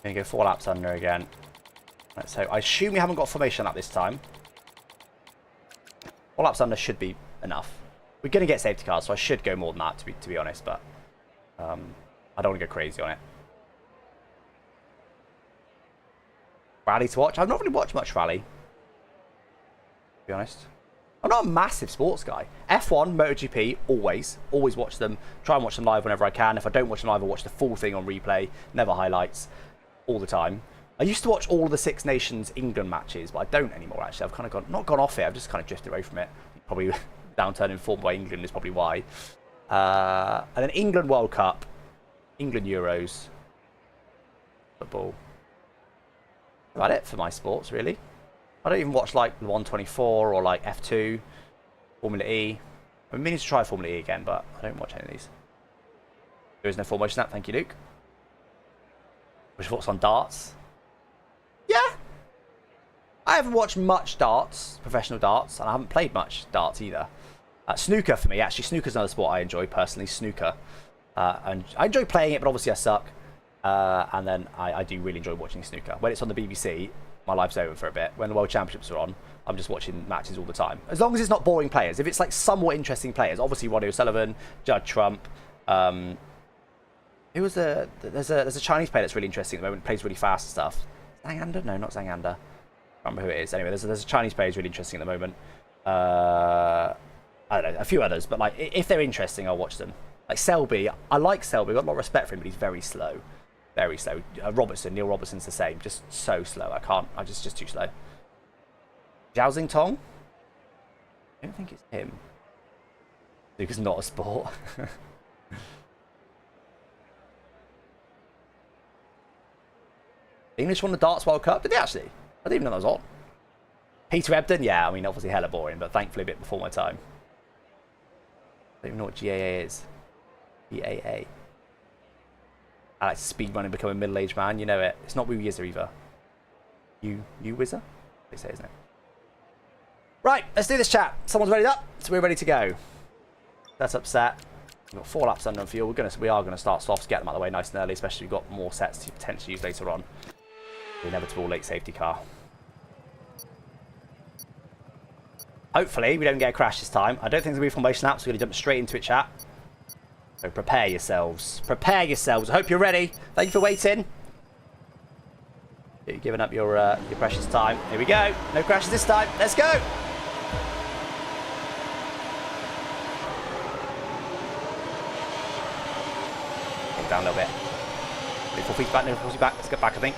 Gonna go 4 laps under again. Right, so I assume we haven't got formation up this time. 4 laps under should be enough. We're going to get safety cars, so I should go more than that, to be honest, but I don't want to go crazy on it. Rally to watch? I've not really watched much rally, to be honest. I'm not a massive sports guy. F1, MotoGP, always watch them. Try and watch them live whenever I can. If I don't watch them live, I watch the full thing on replay, never highlights, all the time. I used to watch all the Six Nations England matches, but I don't anymore, actually. I've kind of not gone off it, I've just kind of drifted away from it. Probably... downturn in form by England is probably why. And then England World Cup, England Euros, football. That's about it for my sports, really. I don't even watch like the 124 or like F2, Formula E. I'm meaning to try Formula E again, but I don't watch any of these. There is no formation snap, thank you, Luke. What's your thoughts on darts? Yeah. I haven't watched much darts, professional darts, and I haven't played much darts either. Snooker for me, actually, snooker's another sport I enjoy personally, snooker. And I enjoy playing it, but obviously I suck. And then I do really enjoy watching snooker. When it's on the BBC, my life's over for a bit. When the World Championships are on, I'm just watching matches all the time. As long as it's not boring players. If it's like somewhat interesting players, obviously Roddy O'Sullivan, Judd Trump. Who was there's a Chinese player that's really interesting at the moment. Plays really fast and stuff. Zangander? No, not Zangander. I can't remember who it is. Anyway, there's a Chinese player who's really interesting at the moment. I don't know, a few others, but like if they're interesting, I'll watch them. Like Selby, I like Selby. I've got a lot of respect for him, but he's very slow. Very slow. Neil Robertson's the same. Just so slow. I'm just too slow. Zhao Xingtong? I don't think it's him. Luke is not a sport. English won the Darts World Cup? Did they actually? I didn't even know that was on. Peter Ebdon? Yeah, I mean, obviously hella boring, but thankfully a bit before my time. I don't even know what GAA is. GAA. I like speedrunning, become a middle-aged man. You know it. It's not Wu Yizzer either. You Wizzer? They say, isn't it? Right, let's do this, chat. Someone's ready up, so we're ready to go. That's upset. We've got 4 laps under on fuel. We are gonna start softs, get them out of the way nice and early, especially we've got more sets to potentially use later on. The inevitable late safety car. Hopefully, we don't get a crash this time. I don't think there's going to be formation laps. We're going to jump straight into it, chat. So prepare yourselves. Prepare yourselves. I hope you're ready. Thank you for waiting. You're giving up your precious time. Here we go. No crashes this time. Let's go. Take down a little bit. 4 feet back, no 4 feet back. Let's get back, I think.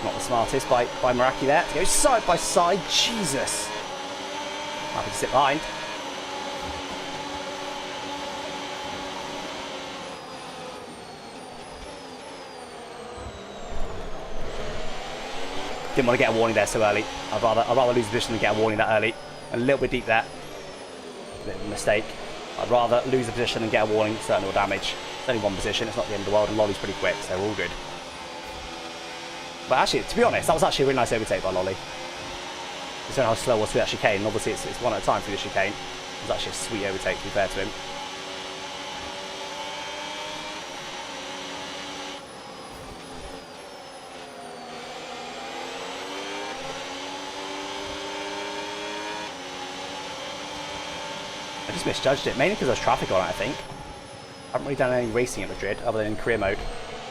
Not the smartest by Meraki there. To go side by side. Jesus. Happy to sit behind. Didn't want to get a warning there so early. I'd rather lose the position than get a warning that early. A little bit deep there. A bit of a mistake. I'd rather lose the position than get a warning. Certainly will damage. It's only one position. It's not the end of the world. And Lolly's pretty quick, so we're all good. But actually, to be honest, that was actually a really nice overtake by Lolly. Just don't know how slow it was through that chicane. And obviously, it's one at a time through the chicane. It was actually a sweet overtake, to be fair to him. I just misjudged it, mainly because there was traffic on it, I think. I haven't really done any racing at Madrid, other than in career mode.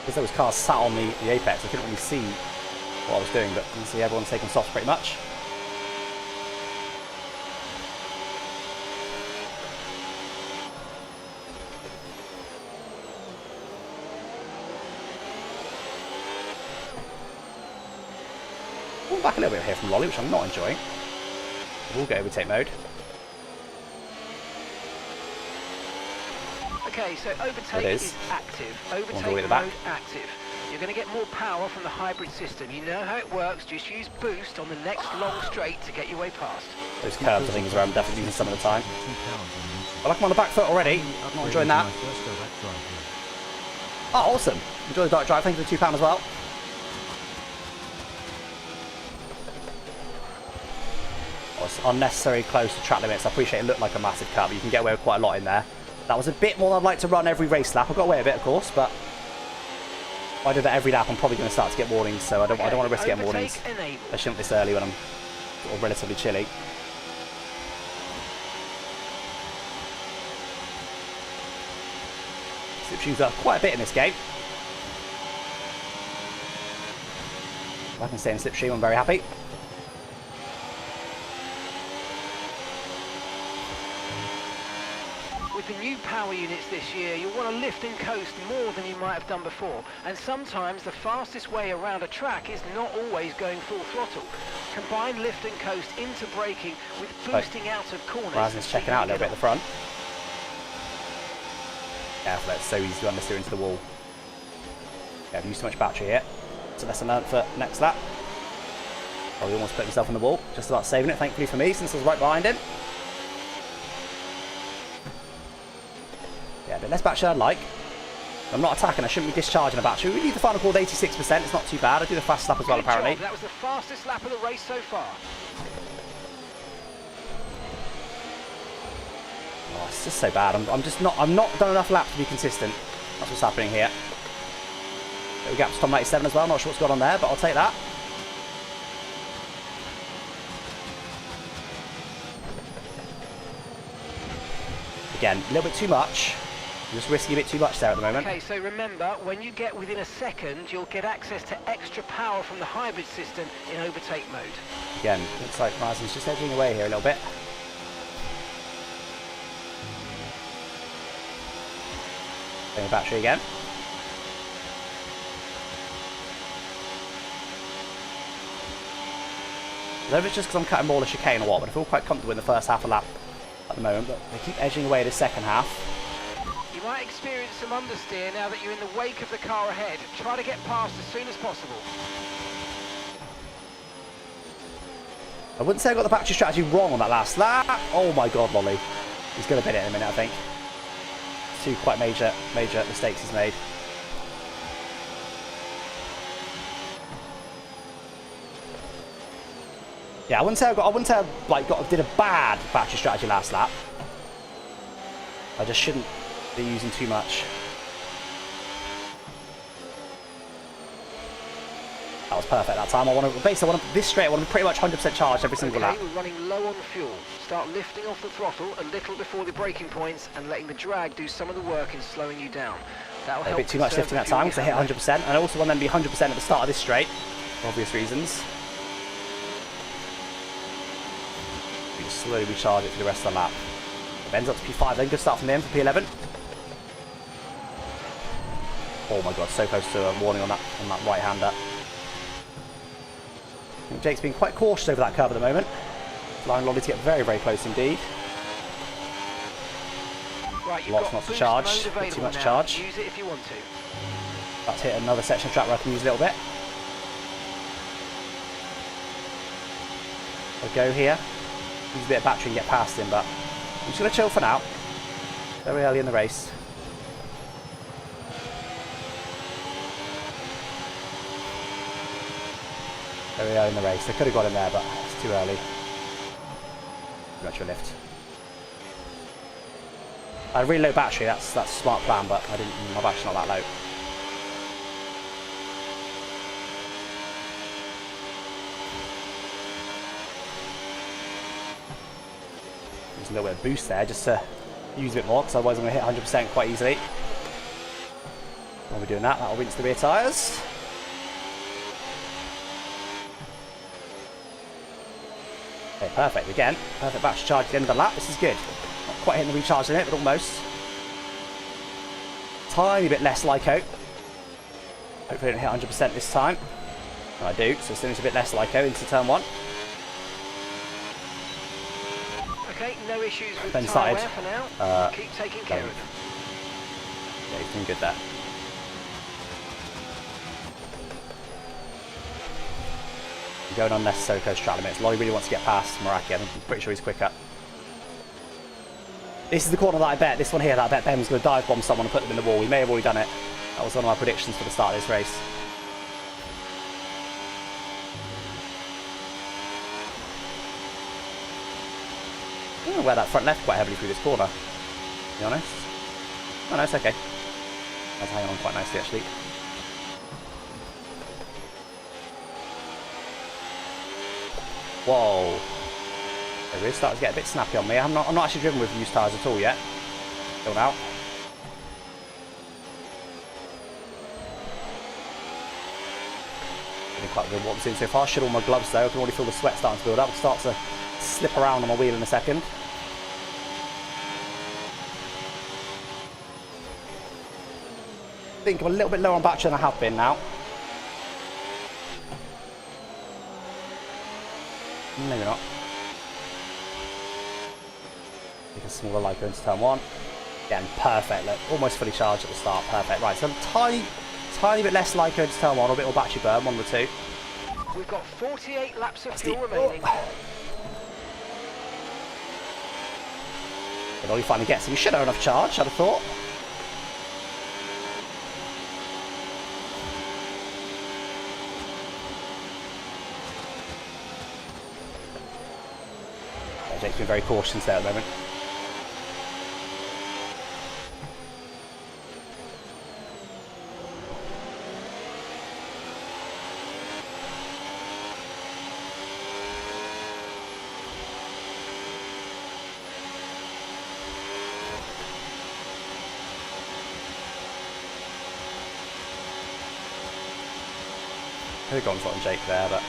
Because there was cars sat on the apex, I couldn't really see what I was doing, but you can see everyone's taking softs pretty much. Pull back a little bit here from Lolly, which I'm not enjoying. We'll go overtake mode. Okay, so overtake is active. Overtake mode active. You're going to get more power from the hybrid system. You know how it works. Just use boost on the next long straight to get your way past. Those curves, I think, is where I'm definitely using some of the time. I like them on the back foot already. I'm not enjoying that. Oh, awesome. Enjoy the dark drive. Thank you for the £2 as well. Oh, it's unnecessarily close to track limits. I appreciate it looked like a massive cut, but you can get away with quite a lot in there. That was a bit more than I'd like to run every race lap. I got away a bit, of course, but if I do that every lap, I'm probably going to start to get warnings, so I don't want to risk getting warnings. Especially not this early when I'm sort of relatively chilly. Slipstreams up quite a bit in this game. If I can stay in slipstream, I'm very happy. With the new power units this year, you'll want to lift and coast more than you might have done before. And sometimes the fastest way around a track is not always going full throttle. Combine lift and coast into braking with boosting out of corners. Horizon's checking out a little bit at the front. Careful, it's so easy to understeer into the wall. Yeah, I've used too much battery here. So lesson learned for next lap. Probably almost put himself on the wall. Just about saving it, thankfully for me, since I was right behind him. Yeah, a bit less battery than I'd like. I'm not attacking, I shouldn't be discharging a battery. We leave the final call at 86%, it's not too bad. I do the fast lap as well, apparently. That was the fastest lap of the race so far. Oh, it's just so bad. I'm not done enough laps to be consistent. That's what's happening here. Little gap to Tom 97 as well. Not sure what's going on there, but I'll take that. Again, a little bit too much. Just risking a bit too much there at the moment. Okay, so remember, when you get within a second, you'll get access to extra power from the hybrid system in overtake mode. Again, looks like Marsden's just edging away here a little bit. Playing the battery again. I don't know if it's just because I'm cutting more of the chicane or what, but I feel quite comfortable in the first half of lap at the moment, but they keep edging away the second half. You might experience some understeer now that you're in the wake of the car ahead. Try to get past as soon as possible. I wouldn't say I got the battery strategy wrong on that last lap. Oh my god, Lolly. He's going to bin it in a minute, I think. Two quite major mistakes he's made. Yeah, I wouldn't say I did a bad battery strategy last lap. I just shouldn't be using too much. That was perfect that time. This straight, I want to be pretty much 100% charged every single lap. Okay, we're running low on fuel. Start lifting off the throttle a little before the braking points and letting the drag do some of the work in slowing you down. That'll help. A bit too much lifting that time because I hit 100%, and I also want them to be 100% at the start of this straight, for obvious reasons. You just slowly recharge it for the rest of the lap. It ends up to P5, then good start from the end for P11. Oh my god, so close to a warning on that right-hander. I think Jake's been quite cautious over that curve at the moment. Allowing Lolly to get very, very close indeed. Right, you've Lots got not to boost charge, mode bit too available much now. charge. Use it if you want to. About to hit another section of track where I can use a little bit. I'll go here. Use a bit of battery and get past him, but I'm just going to chill for now. Very early in the race. Very early in the race. They could have got him there, but it's too early. Too much of a lift. I had a really low battery, that's a smart plan, but my battery's not that low. There's a little bit of boost there just to use a bit more, because otherwise I'm going to hit 100% quite easily. While we're doing that, that'll rinse the rear tyres. Okay, perfect. Again, perfect battery charge at the end of the lap. This is good. Not quite hitting the recharge limit, but almost. Tiny bit less LICO. Hopefully I don't hit 100% this time. And I do, so as soon as a bit less LICO into turn one. Okay, no issues with Then tyre started, wear for now. Keep taking care of them. Yeah, he's doing good there. Going unnecessary close track limits. Lolly really wants to get past Meraki. I'm pretty sure he's quicker. This is the corner that I bet, this one here, that I bet Ben's going to dive bomb someone and put them in the wall. We may have already done it. That was one of my predictions for the start of this race. I'm going to wear that front left quite heavily through this corner, to be honest. Oh no, it's okay. That's hanging on quite nicely actually. Whoa. They really started to get a bit snappy on me. I'm not actually driven with used tyres at all yet. Still out. Really quite good what I'm seeing so far. Shed all my gloves though. I can already feel the sweat starting to build up. I'll start to slip around on my wheel in a second. I think I'm a little bit low on battery than I have been now. Maybe not. Take a smaller LICO into turn one. Again, perfect. Look, almost fully charged at the start. Perfect. Right, so a tiny bit less LICO into turn one, or a bit more battery burn, one or two. We've got 48 laps of fuel remaining. But all he finally gets him. He should have enough charge, I'd have thought. Jake's been very cautious there at the moment. Could have gone for it on Jake there, but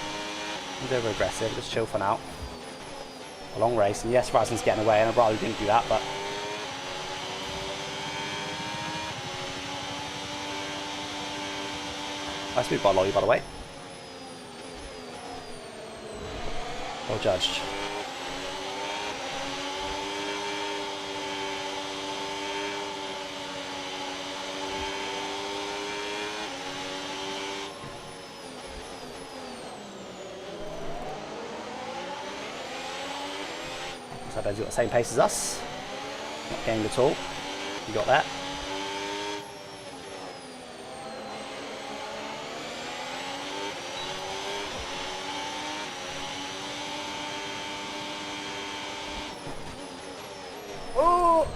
he's over aggressive. Just chill for now. A long race, and yes, Rasen's getting away, and I'd rather he didn't do that, but nice move by Lolly, by the way. Well judged. So Ben's got the same pace as us. Not gained at all. You got that. Oh!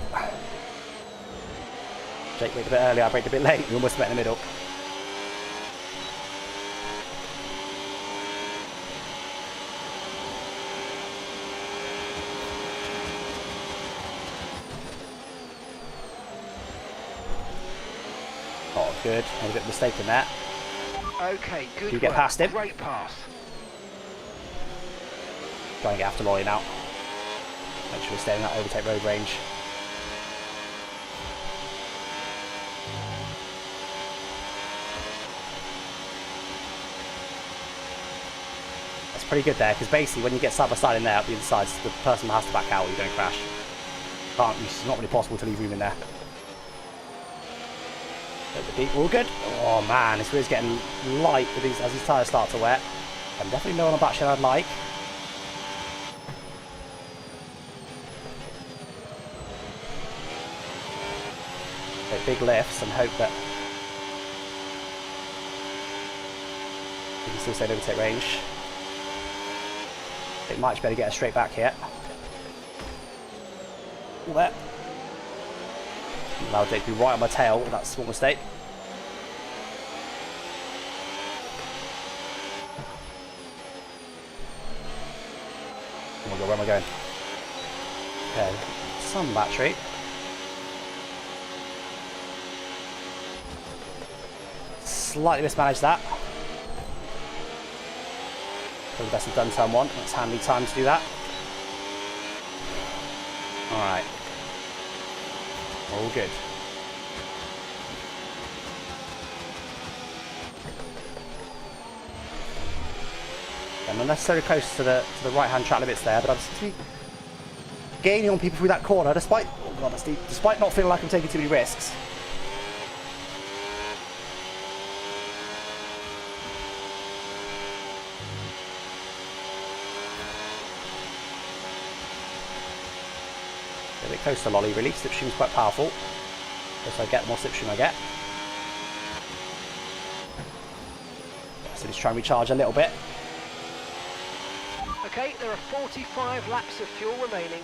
Jake braked a bit early, I braked a bit late. We almost met in the middle. Oh, good. Made a bit of a mistake in that. Okay, good. You get work. past him. Great pass. Try and get after Lolly now. Make sure we stay in that overtake road range. That's pretty good there, because basically when you get side by side in there, up the inside, the person has to back out or you don't crash. It's not really possible to leave room in there. All good. Oh man, this wheel's getting light with these, as these tyres start to wet. I'm definitely low on a battery than I'd like. Take big lifts and hope that we can still stay in overtake range. It might better get us straight back here. All there. Allow Jake to be right on my tail with that small mistake. Where am I going? Okay, some battery. Slightly mismanaged that. Probably best have done turn one. That's handy time to do that. Alright. All good. I'm not necessarily close to the right hand track limits there, but I'm still gaining on people through that corner despite, oh god, that's deep, despite not feeling like I'm taking too many risks. A bit close to Lolly really. Slipstream's quite powerful. As I get, the more slipstream I get. So just try and recharge a little bit. Okay, there are 45 laps of fuel remaining.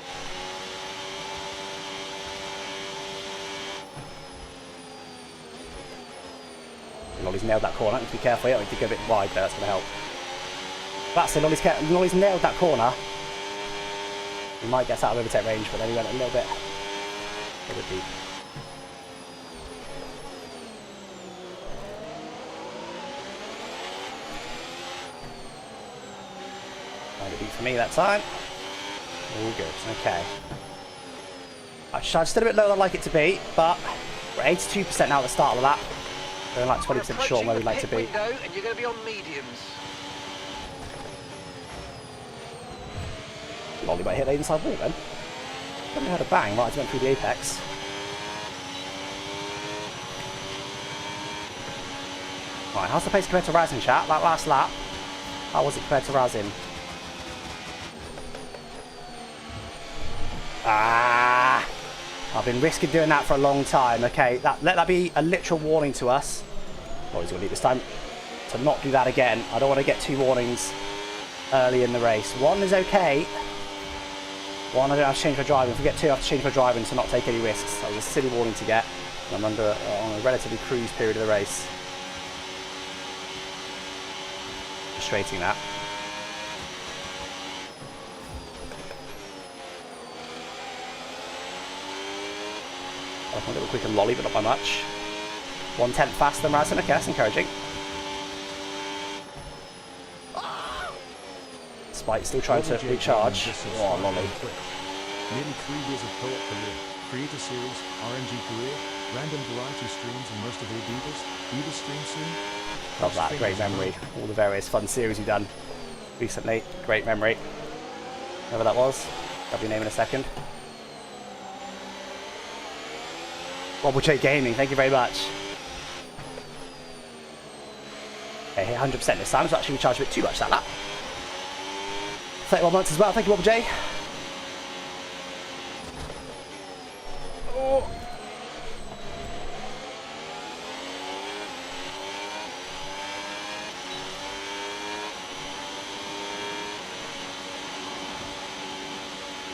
Lolly's nailed that corner. I need to be careful here. I need to go a bit wide there. That's going to help. That's it. Lolly's nailed that corner. He might get out of overtake range, but then he went a little bit deep. Might beat for me that time. All good. Okay. I'm still a bit lower than I'd like it to be, but we're 82% now at the start of that. We're like 20% short where we'd like to be. And you're going to be on mediums. Lolly might hit the inside wall then. I haven't heard a bang right as it went through the apex. Right, how's the pace compared to Razin, chat? That last lap, how was it compared to Razin? Ah! I've been risking doing that for a long time. Okay, let that be a literal warning to us. Lolly's going to leave this time to not do that again. I don't want to get 2 warnings early in the race. 1 is okay. 1, I don't have to change my driving. If we get 2, I have to change my driving to not take any risks. That was a silly warning to get. I'm on a relatively cruise period of the race. Frustrating that. I'm a little quicker than Lolly, but not by much. 1/10 faster than Razin. Okay, that's encouraging. Despite still trying to recharge. Oh, lolly. Nearly 3 years of co-op career, creator series, RNG career, random variety streams, and most of all Beavers stream soon. Love that, great memory. All the various fun series you've done recently. Great memory. Whoever that was, I'll be naming in a second. Wobble J Gaming, thank you very much. Okay, hit 100% this time, so actually we charged a bit too much that lap. 31 months as well, thank you Wobble J. Oh.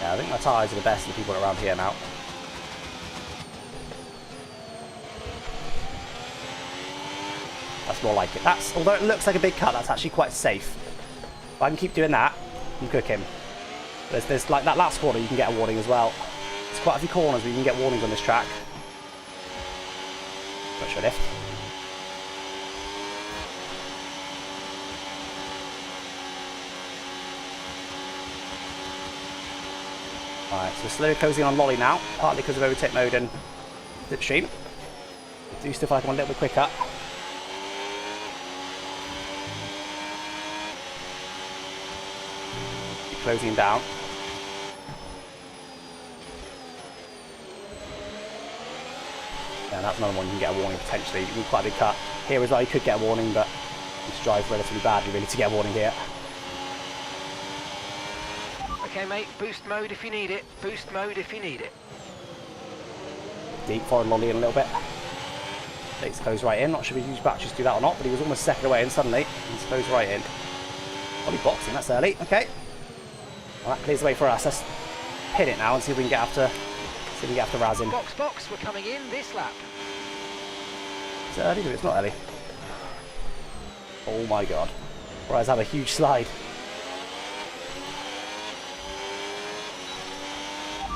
Yeah, I think my tyres are the best of the people around here now. That's more like it. That's, although it looks like a big cut, that's actually quite safe. If I can keep doing that, I'm cooking. There's like that last corner, you can get a warning as well. There's quite a few corners where you can get warnings on this track. Not sure lift. Alright, so we're slowly closing on Lolly now, partly because of overtake mode and slipstream. I do still feel like I'm a little bit quicker. Keep closing down. Yeah, that's another one you can get a warning potentially. You can quite a big cut. Here as well, you could get a warning, but you just drive relatively badly really to get a warning here. Okay, mate, boost mode if you need it. Boost mode if you need it. Deep forward Lolly in a little bit. Let's close right in. Not sure if he used batteries to do that or not, but he was almost a second away and suddenly he's closed right in. Lolly boxing, that's early. Okay. Well, that clears the way for us. Let's hit it now and see if we can get after Razin. Box, we're coming in this lap. Is it early? No, it's not early. Oh my god. Raz have a huge slide.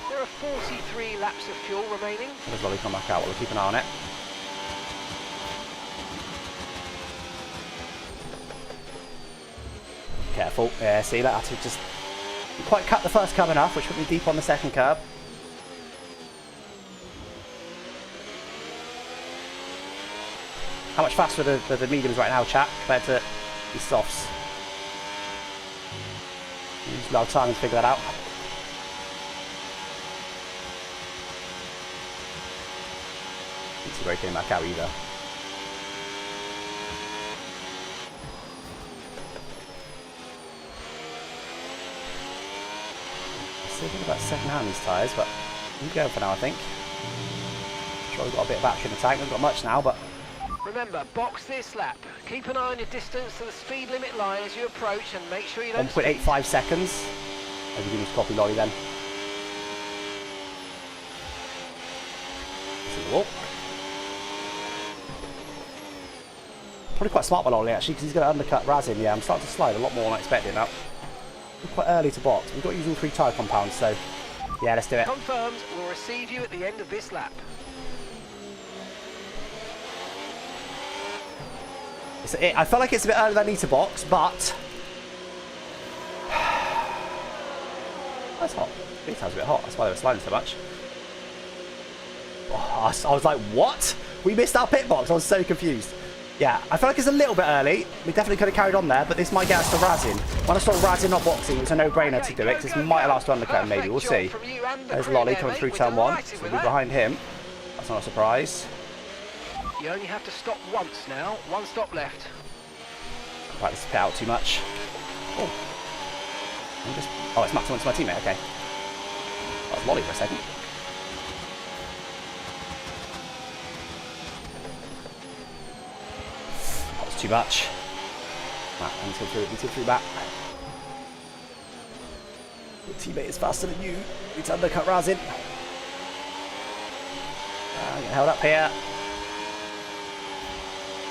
There are 43 laps of fuel remaining. There's Lolly come back out. We'll keep an eye on it. Careful. Yeah, see, that had to just quite cut the first curb enough, which put me deep on the second curb. How much faster are the mediums right now, chat, compared to the softs? Use a lot of time to figure that out. Didn't see where he came back out either. Still think about second hand these tyres, but we'll go for now, I think. Sure, we've got a bit of battery in the tank. We've got much now, but. Remember, box this lap. Keep an eye on your distance to the speed limit line as you approach and make sure you don't 1.85 seconds. Maybe we need to copy Lolly then. See the wall. Probably quite smart by Lolly actually, because he's going to undercut Razin. Yeah, I'm starting to slide a lot more than I expected now. We're quite early to box. We've got to use all 3 tyre compounds, so yeah, let's do it. Confirmed, we'll receive you at the end of this lap. I feel like it's a bit earlier than I need to box, but that's hot. These times a bit hot. That's why they were sliding so much. Oh, I was like, what? We missed our pit box. I was so confused. Yeah, I feel like it's a little bit early. We definitely could have carried on there, but this might get us to Razin. When I saw Razin not boxing, it was a no-brainer to do it, because this might allow us to undercut him, maybe. We'll see. There's Lolly coming through turn 1, so we'll be behind him. That's not a surprise. You only have to stop once now. 1 stop left. Right, let's pit out too much. Oh. Oh, it's maximum to my teammate, okay. That was Lolly for a second. That was too much. Right, I need to go through, back. Your teammate is faster than you. Need to undercut Razin. Get held up here.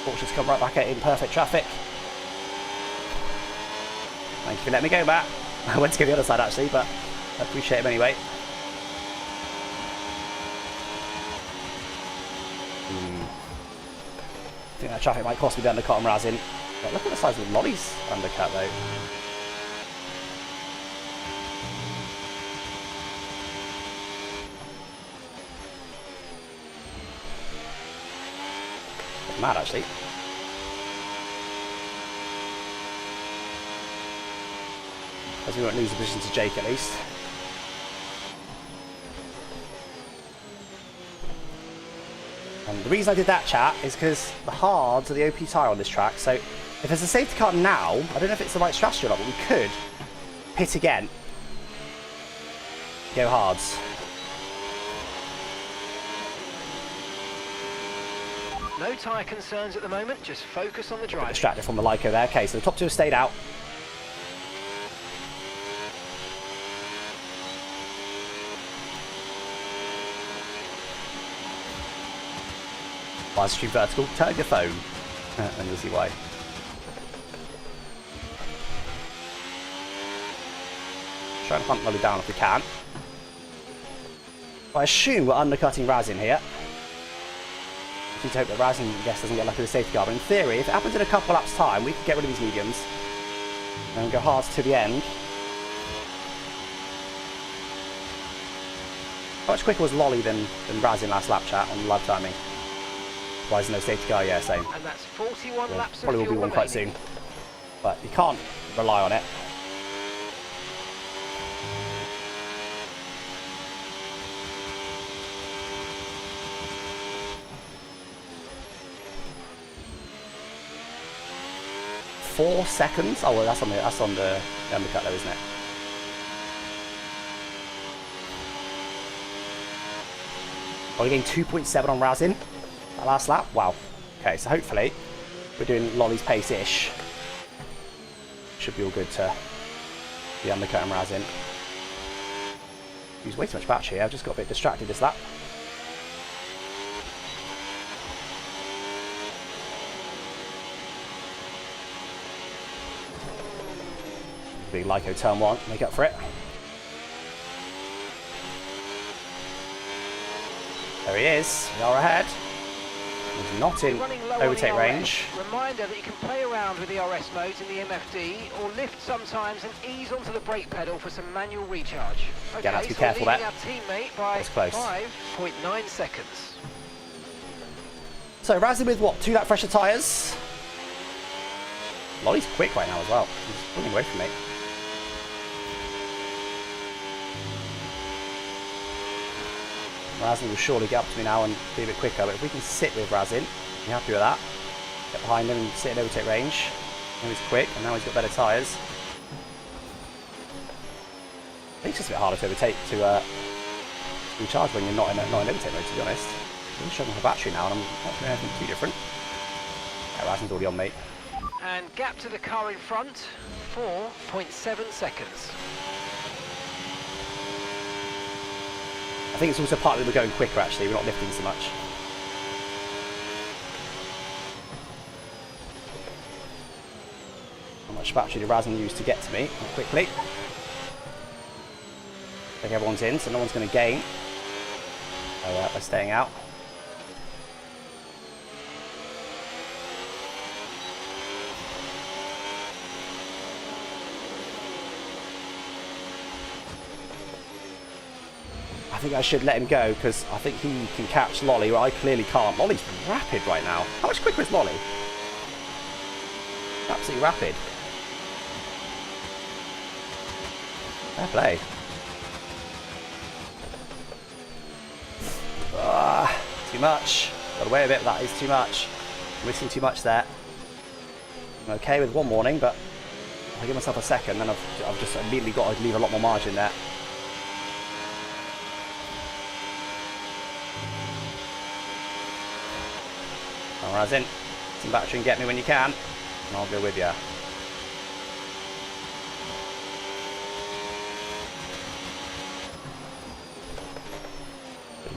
Fortune's come right back at in perfect traffic. Thank you for letting me go back. I went to go the other side actually, but I appreciate him anyway. I think that traffic might cost me the undercut on Razin. But look at the size of Lolly's undercut though. Mad, actually. As we won't lose the position to Jake, at least. And the reason I did that, chat, is because the hards are the OP tyre on this track. So if there's a safety car now, I don't know if it's the right strategy or not, but we could pit again. Go hards. No tyre concerns at the moment, just focus on the drive. Distracted from the Lyco there. Okay, so the top two have stayed out. Live stream vertical, turn your phone, and you'll see why. Try and hunt Lolly down if we can. I assume we're undercutting Razin here. I need to hope that Razin, I guess, doesn't get lucky with the safety car. But in theory, if it happens in a couple laps' time, we can get rid of these mediums and go hard to the end. How much quicker was Lolly than Razin last lap, chat, on live timing? Why is there no safety car? Yeah, same. And that's 41 laps of Probably will be one quite soon. But you can't rely on it. Four seconds? Oh well, that's on the undercut though, isn't it? Only getting 2.7 on Razin that last lap. Wow. Okay, so hopefully we're doing Lolly's pace-ish. Should be all good to the undercut and Razin. Use way too much battery here. I've just got a bit distracted this lap. Big Lyco turn one, make up for it. There he is, we are ahead. He's not in overtake range. Reminder that you can play around with the RS modes in the MFD or lift sometimes and ease onto the brake pedal for some manual recharge. Okay, Yeah, have to be so careful leading there. our teammate by That's close. 5.9 seconds. So Razin with what, 2 lap fresher tyres? Lolly's quick right now as well. He's pulling away from me. Razin will surely get up to me now and be a bit quicker, but if we can sit with Razin, be happy with that. Get behind him and sit in overtake range. Now he's quick, and now he's got better tyres. I think it's just a bit harder to overtake to recharge when you're not in overtake mode, to be honest. I'm really struggling for battery now, and I'm not doing anything too different. Yeah, Razin's already on me. And gap to the car in front, 4.7 seconds. I think it's also partly we're going quicker actually, we're not lifting so much. How much battery did Razin use to get to me quickly? I think everyone's in, so no one's going to gain. So they're staying out. I think I should let him go because I think he can catch Lolly where I clearly can't. Lolly's rapid right now. How much quicker is Lolly? Absolutely rapid. Fair play. Too much. Got away a bit, that is too much. Missing too much there. I'm okay with one warning, but if I give myself a second, then I've just immediately got to leave a lot more margin there. Razin, some battery and get me when you can, and I'll go with you.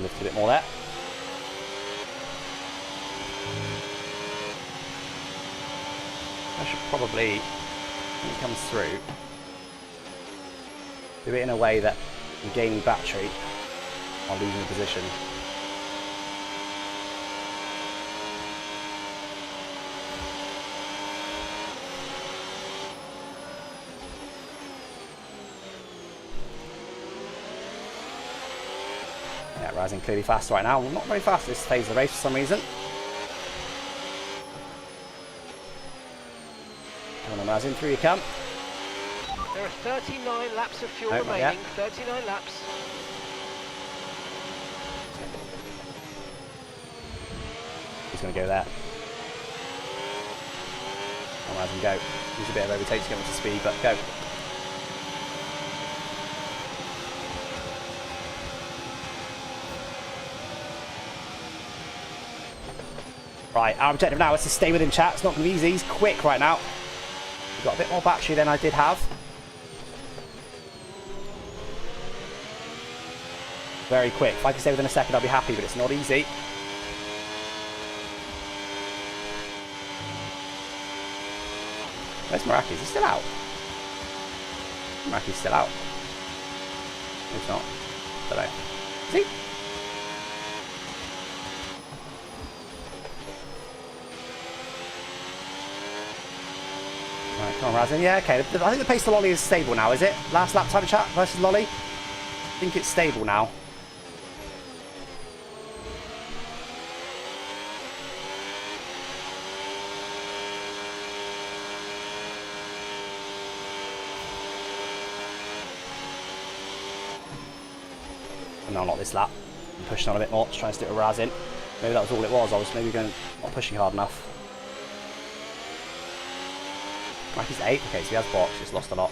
Lift a bit more there. I should probably, when he comes through, do it in a way that I'm gaining battery while losing the position. Yeah, Razin clearly fast right now. Well, not very fast this phase of the race for some reason. Come on, Razin, through you come. There are 39 laps of fuel No, not yet. remaining. 39 laps. He's going to go there. Come on, Razin, go. Use a bit of overtake to get him up to speed, but go. Right, our objective now is to stay within chat. It's not going to be easy. He's quick right now. We've got a bit more battery than I did have. Very quick. If I can stay within a second, I'll be happy, but it's not easy. Where's Maraki? Is he still out? Maraki's still out. No, he's not. Don't know. Is he? Right, come on, Razin. Yeah, okay. I think the pace to Lolly is stable now, is it? Last lap time chat versus Lolly? I think it's stable now. No, not this lap. I'm pushing on a bit more to try and stick with Razin. Maybe that was all it was. I was maybe not pushing hard enough. He's 8. Okay, so he has box. Just lost a lot.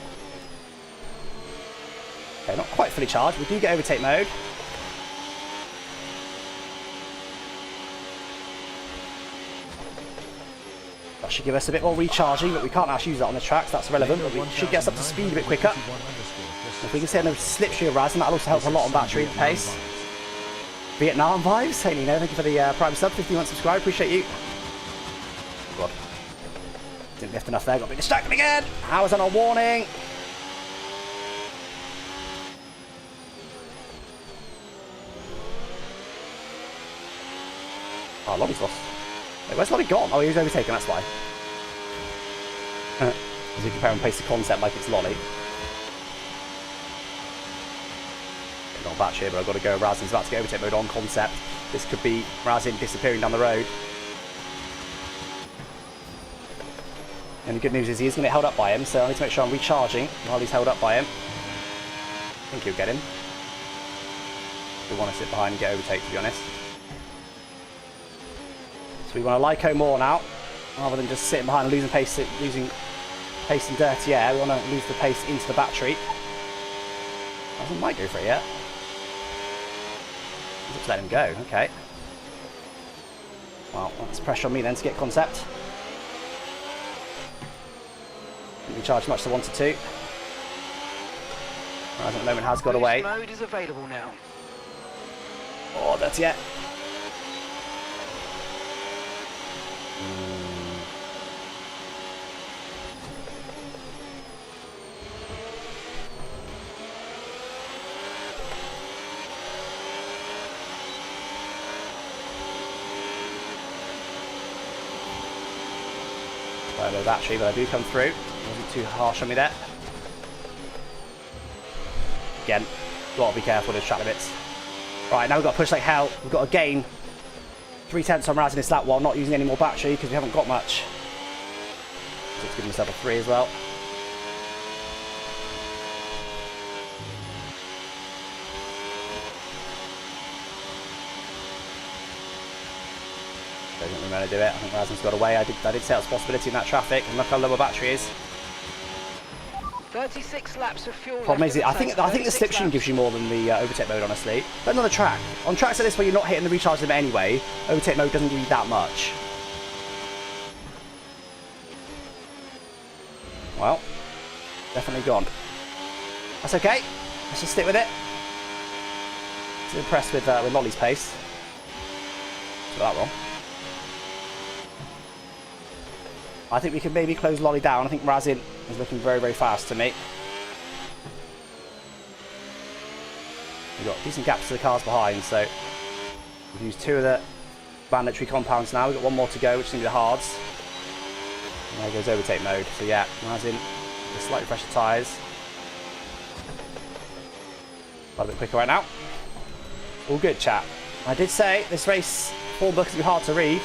Okay, not quite fully charged. We do get overtake mode. That should give us a bit more recharging, but we can't actually use that on the tracks. That's irrelevant, but we should get us up to speed a bit quicker. If we can stay on the slipstream of Razin, that'll also help a lot on battery and pace. Vietnam vibes. Hey, Nino, thank you for the Prime sub. 51 subscribe. Appreciate you. God. Didn't lift enough there. Got a bit distracted again. How is that on warning? Oh, Lolly's lost. Wait, where's Lolly gone? Oh, he was overtaken, that's why. As we compare and pace the concept like it's Lolly. Not batch here, but I've got to go. Razin's about to get overtake mode on concept. This could be Razin disappearing down the road. And the good news is he is going to get held up by him, so I need to make sure I'm recharging while he's held up by him. I think he'll get him. We want to sit behind and get overtake, to be honest. So we want to Lyco more now, rather than just sitting behind and losing pace in dirty air. We want to lose the pace into the battery. Razin might go for it yet. Just let him go, okay. Well, that's pressure on me then to get concept. Didn't recharge much to 1 to 2. Razin at the moment has got away. Boost mode is available now. Oh, that's yet. Quite a low battery, but I do come through. Wasn't too harsh on me there. Again, got to be careful with those track limits. Right, now we've got to push like hell. We've got to gain 3/10 on Razin this lap while not using any more battery because we haven't got much. Just give myself a 3 as well. I don't think we're going to do it. I think Razin's got away. I did say that's a possibility in that traffic, and look how low my battery is. 36 laps of fuel. Problem is, I think the slipstream gives you more than the overtake mode, honestly. But on the track, on tracks like this where you're not hitting the recharge limit anyway, overtake mode doesn't give you that much. Well, definitely gone. That's okay. Let's just stick with it. I'm impressed with Lolly's pace. Got that wrong. I think we can maybe close Lolly down. I think Razin is looking very, very fast to me. We've got decent gaps to the cars behind, so we've used 2 of the mandatory compounds now. We've got 1 more to go, which is going to be the hards. And there goes overtake mode. So yeah, Razin with slightly fresher tyres. A bit quicker right now. All good, chat. I did say this race form book is going to be hard to read.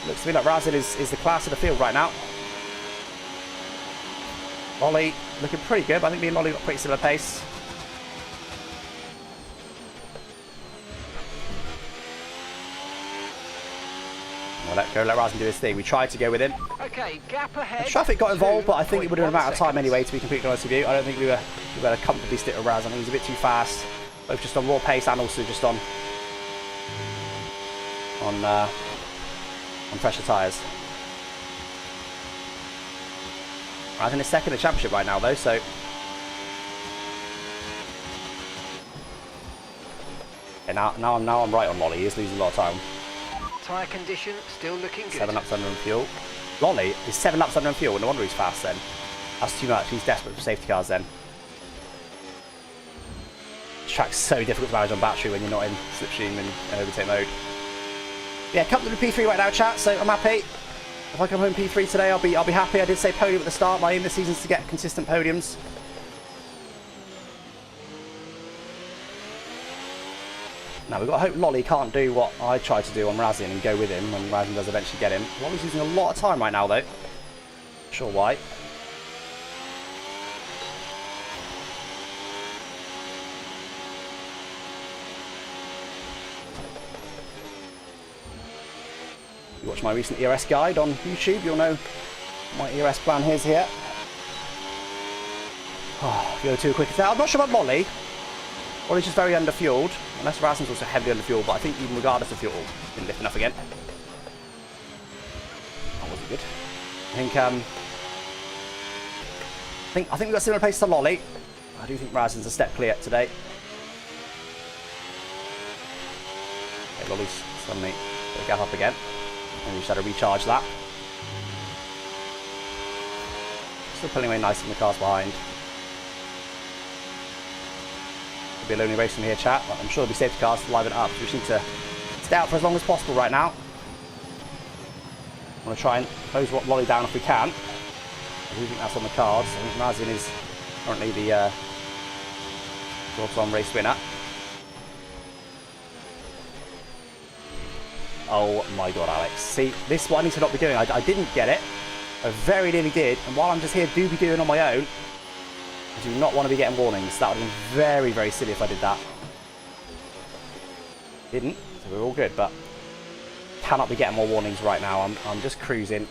Looks to me like Razin is the class of the field right now. Lolly looking pretty good, but I think me and Lolly got pretty similar pace. We'll let Razin do his thing. We tried to go with him. Okay, gap ahead. The traffic got involved, but I think it would have been a matter of time anyway, to be completely honest with you. I don't think we were able to comfortably stick with Razin. I think he's a bit too fast, both just on raw pace and also just on fresher tyres. Razin is second in the championship right now though, so okay, now I'm right on Lolly. He is losing a lot of time. Tyre condition still looking good. 7 laps under on fuel. Lolly is 7 laps under on fuel. No wonder he's fast then. That's too much. He's desperate for safety cars then. This track's so difficult to manage on battery when you're not in slipstream and overtake mode. Yeah, comfortably P3 right now, chat. So I'm happy. If I come home P3 today, I'll be happy. I did say podium at the start. My aim this season is to get consistent podiums. Now we've got to hope Lolly can't do what I tried to do on Razin and go with him when Razin does eventually get him. Lolly's using a lot of time right now though. Not sure why. If you watch my recent ERS guide on YouTube, you'll know my ERS plan is here. Oh, if you go too quick. I'm not sure about Lolly. Lolly's just very underfueled. Unless Razin's also heavily underfueled, but I think even regardless of fuel, didn't lift enough again. That wasn't good. I think we've got similar pace to Lolly. I do think Razin's a step clear today. Okay, Lolly's suddenly got a gap up again. And we just had to recharge that. Still pulling away nice from the cars behind. Be a lonely race from here, chat. But I'm sure there'll be safety cars to liven it up. So we just need to stay out for as long as possible right now. I'm going to try and close Lolly down if we can. I do think that's on the cards. I think Razin is currently the short-term race winner. Oh my god, Alex. See, this is what I need to not be doing. I didn't get it. I very nearly did. And while I'm just here doing on my own, I do not want to be getting warnings. That would have been very, very silly if I did that. Didn't, so we're all good, but cannot be getting more warnings right now. I'm just cruising.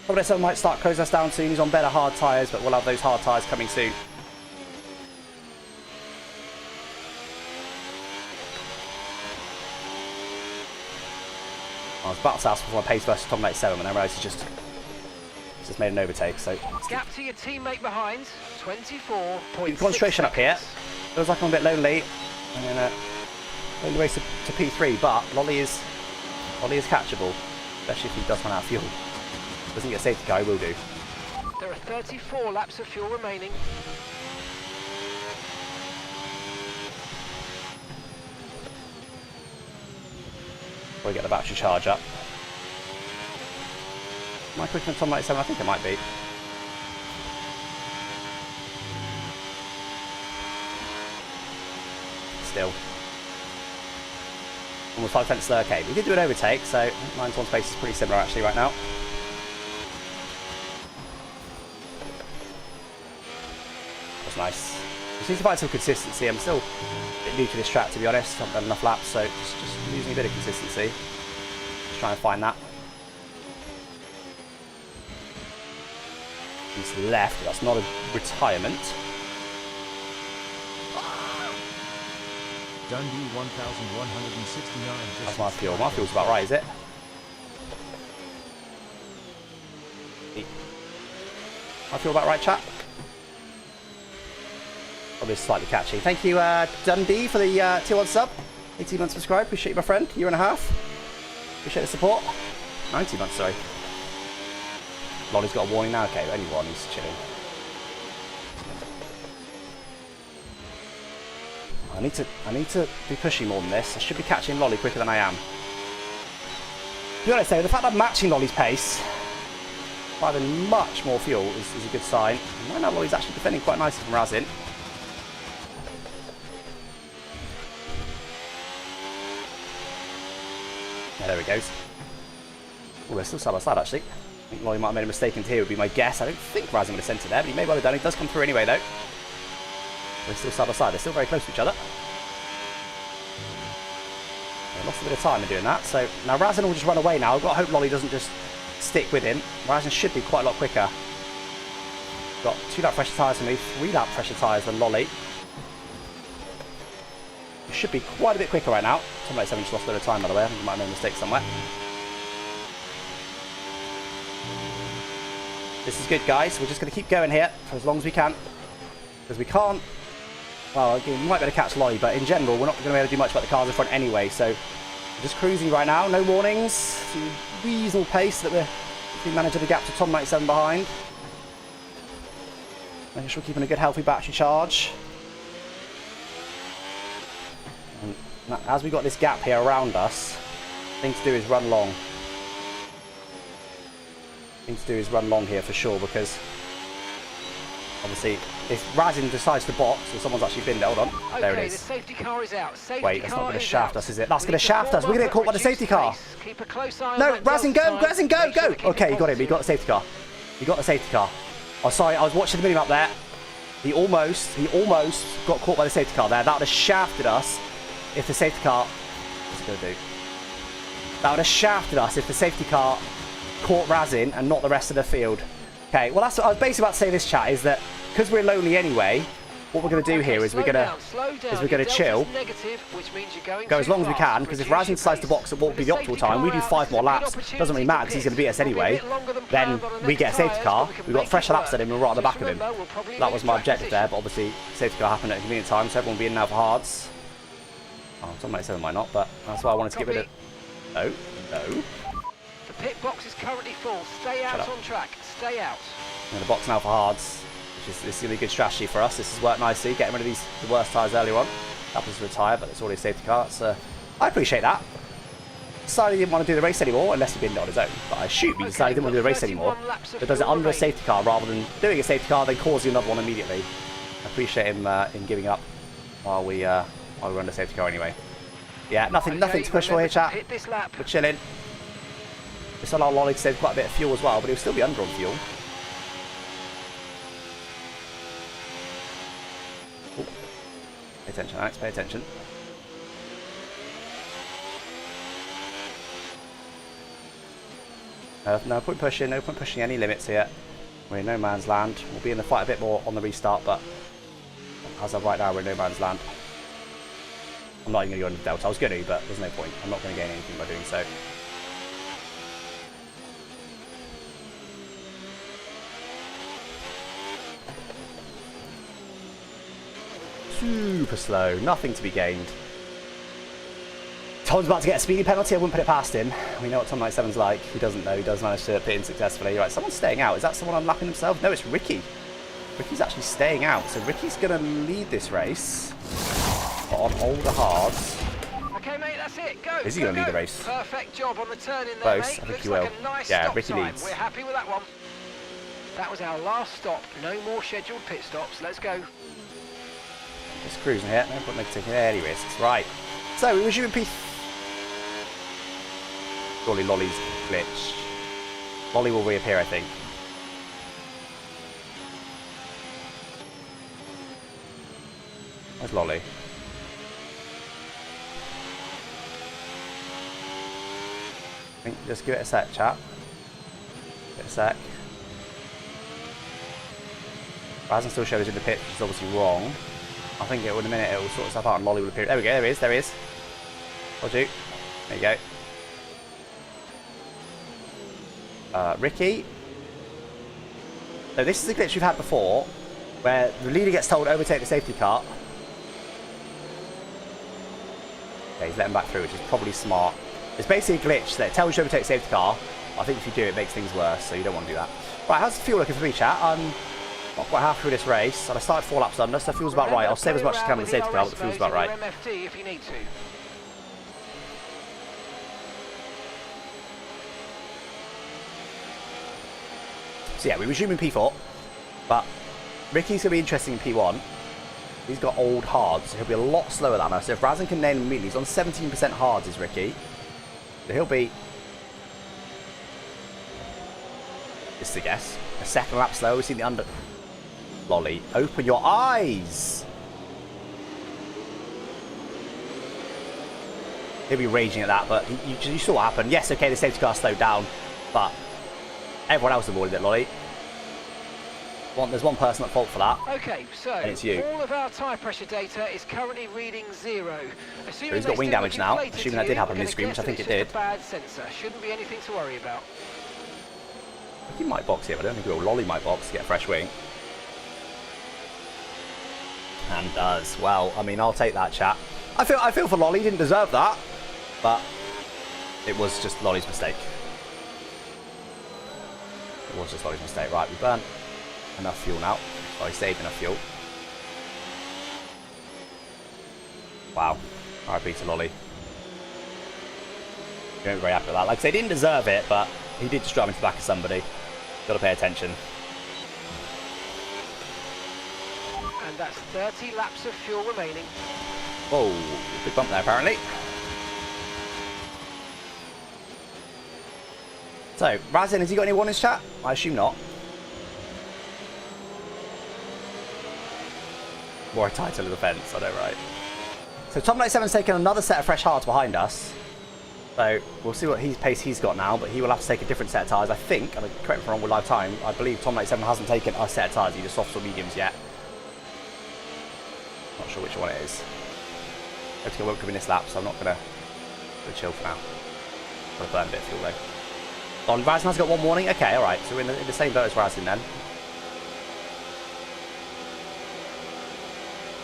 Probably someone might start closing us down soon. He's on better hard tyres, but we'll have those hard tyres coming soon. I was about to ask for my pace versus Tom 87, and I realised he's just made an overtake, so... Gap to your teammate behind, 24.6 concentration up here. Feels like I'm a bit lonely. And then lonely race to P3, but Lolly is catchable, especially if he does run out of fuel. Doesn't get a safety car, he will do. There are 34 laps of fuel remaining. Before we get the battery charge up. Am I quicker than Tom 97? I think it might be. Still. Almost 5 tenths there. Okay, we did do an overtake, so 9's pace is pretty similar actually right now. That's nice. Just need to find some consistency. I'm still a bit new to this track, to be honest. I haven't done enough laps, so just losing a bit of consistency. Just try and find that. He's left, that's not a retirement. Dundee 1169. That's my fuel. My fuel's about right, is it? I feel about right, chat. Probably slightly catchy. Thank you, Dundee, for the tier 1 sub. 18 months subscribed. Appreciate you, my friend. Year and a half. Appreciate the support. 19 months, sorry. Lolly's got a warning now. Okay, only one. He's chilling. I need to be pushing more than this. I should be catching Lolly quicker than I am. To be honest though, the fact that I'm matching Lolly's pace by having much more fuel is a good sign. And right now Lolly's actually defending quite nicely from Razin. Yeah, there he goes. Oh, they're still side by side actually. I think Lolly might have made a mistake into here would be my guess. I don't think Razin would have sent it there, but he may well have done. He does come through anyway, though. They're still side by side. They're still very close to each other. They lost a bit of time in doing that. So now Razin will just run away now. I've got to hope Lolly doesn't just stick with him. Razin should be quite a lot quicker. Got 2-lap pressure tyres for me, 3-lap pressure tyres than Lolly. He should be quite a bit quicker right now. Tom 7 just lost a bit of time, by the way. I think he might have made a mistake somewhere. This is good, guys. We're just going to keep going here for as long as we can. Because we can't... Well, again, we might be able to catch Lolly, but in general, we're not going to be able to do much about the cars in front anyway. So, we're just cruising right now. No warnings. Reasonable pace that we're managing the gap to Tom 97 behind. Making sure we're keeping a good, healthy battery charge. And as we've got this gap here around us, the thing to do is run long. The thing to do is run long here for sure, because obviously if Razin decides to box, or someone's actually been there, hold on, okay, there it is. The safety car is out. Safety Wait, that's not going to shaft out. us, is it? That's going to shaft us. We're going to get caught by the safety car. Keep a close eye on No, that Razin, go! delta Razin, time. go! Make sure Go! Okay, he got him. He got the safety car. He got the safety car. Oh, sorry, I was watching the mini map there. He almost got caught by the safety car there. That would have shafted us if the safety car... What's it going to do? That would have shafted us if the safety car caught Razin and not the rest of the field. Okay, well, that's what I was basically about to say in this chat, is that because we're lonely anyway, what we're going to do here is we're going to chill, go as long as we can, because if Razin decides to box at what would be the optimal time, we do 5 more laps. Doesn't really matter because he's going to beat us anyway. Then we get a safety car, we've got fresher laps at him and we're right on the back of him. That was my objective there, but obviously safety car happened at a convenient time, so everyone will be in now for hards. Oh, some might say they might not, but that's why I wanted to get rid of... No, no. The pit box is currently full. Stay out on track. Stay out. And the box now for hards. This is going to be a good strategy for us. This has worked nicely, getting rid of the worst tyres earlier on. Happens to retire, but it's already a safety car. So I appreciate that. Decided he didn't want to do the race anymore, unless he'd been on his own. But I assume he decided he didn't want to do the race anymore. But does it under a safety car rather than doing a safety car, then causing another one immediately. I appreciate him giving up while we run the safety car anyway. Yeah, nothing to push for here, chat. We're chilling. It's allowed Lolly to save quite a bit of fuel as well, but he'll still be under on fuel. Ooh. Pay attention, Alex, pay attention. No point pushing any limits here. We're in no man's land. We'll be in the fight a bit more on the restart, but as of right now, we're in no man's land. I'm not even going to go into Delta. I was going to, but there's no point. I'm not going to gain anything by doing so. Super slow, nothing to be gained. Tom's about to get a speeding penalty, I wouldn't put it past him. We know what Tom 97's like. He doesn't know, he does manage to pit in successfully. Right, someone's staying out. Is that someone unlapping themselves? No, it's Ricky. Ricky's actually staying out, so Ricky's going to lead this race on older hards. Okay, mate, that's it. Go. Is he going to lead the race? Perfect job on the turn in there, Close, mate. I think Looks he will. like a nice Yeah, stop Ricky time. leads. We're happy with that one. That was our last stop. No more scheduled pit stops. Let's go. Just cruising here. No point in taking any risks. Right. So we resume P. Surely Lolly's glitched. Lolly will reappear, I think. Where's Lolly? I think just give it a sec, chat. Give it a sec. Razin still shows in the pit, which is obviously wrong. I think in a minute it will sort itself out and Lolly will appear. There we go, there he is, there he is. Told you. There you go. Ricky. So this is a glitch we've had before, where the leader gets told to overtake the safety car. Okay, he's letting back through, which is probably smart. It's basically a glitch that tells you to overtake the safety car. I think if you do, it makes things worse, so you don't want to do that. Right, how's the fuel looking for me, chat? I'm not quite half through this race, and I started 4 laps under, so it feels about right. I'll save as much as I can with the safety car, but it feels about right. MFT if you need to. So yeah, we resume in P4, but Ricky's going to be interesting in P1. He's got old hards, so he'll be a lot slower than us. So if Razin can nail him immediately, he's on 17% hards is Ricky. So he'll be Just a guess. A second lap slow. We've seen the under... Lolly, open your eyes! He'll be raging at that, but you saw what happened. Yes, okay, the safety car slowed down, but everyone else avoided it, Lolly. There's one person at fault for that. Okay, so and it's you. all of our tyre pressure data is currently reading 0. So he's got wing damage now, assuming that did happen on this screen, which I think it did. A bad sensor. Shouldn't be anything to worry about. He might box here, but I don't think he will. Lolly might box to get a fresh wing. And does. Well, I mean, I'll take that, chat. I feel for Lolly. He didn't deserve that, but it was just Lolly's mistake. It was just Lolly's mistake. Right, we burnt enough fuel now. So I saved enough fuel. Wow. RIP to Lolly. You don't be very happy with that. Like I say, he didn't deserve it, but he did just drive into the back of somebody. Got to pay attention. And that's 30 laps of fuel remaining. Whoa, big bump there apparently. So, Razin, has he got any warnings, chat? I assume not. More tied to the fence, I know, right? So Tom 97's taken another set of fresh hards behind us. So we'll see what pace he's got now, but he will have to take a different set of tyres. I think, and correct me if I'm wrong with live time, I believe Tom 97 hasn't taken a set of tyres, either softs or mediums yet. Not sure which one it is. Hopefully I won't come in this lap, so I'm not going to chill for now. I'm going to burn a bit of fuel though. On Razin has got one warning. Okay, alright, so we're in the same boat as Razin then.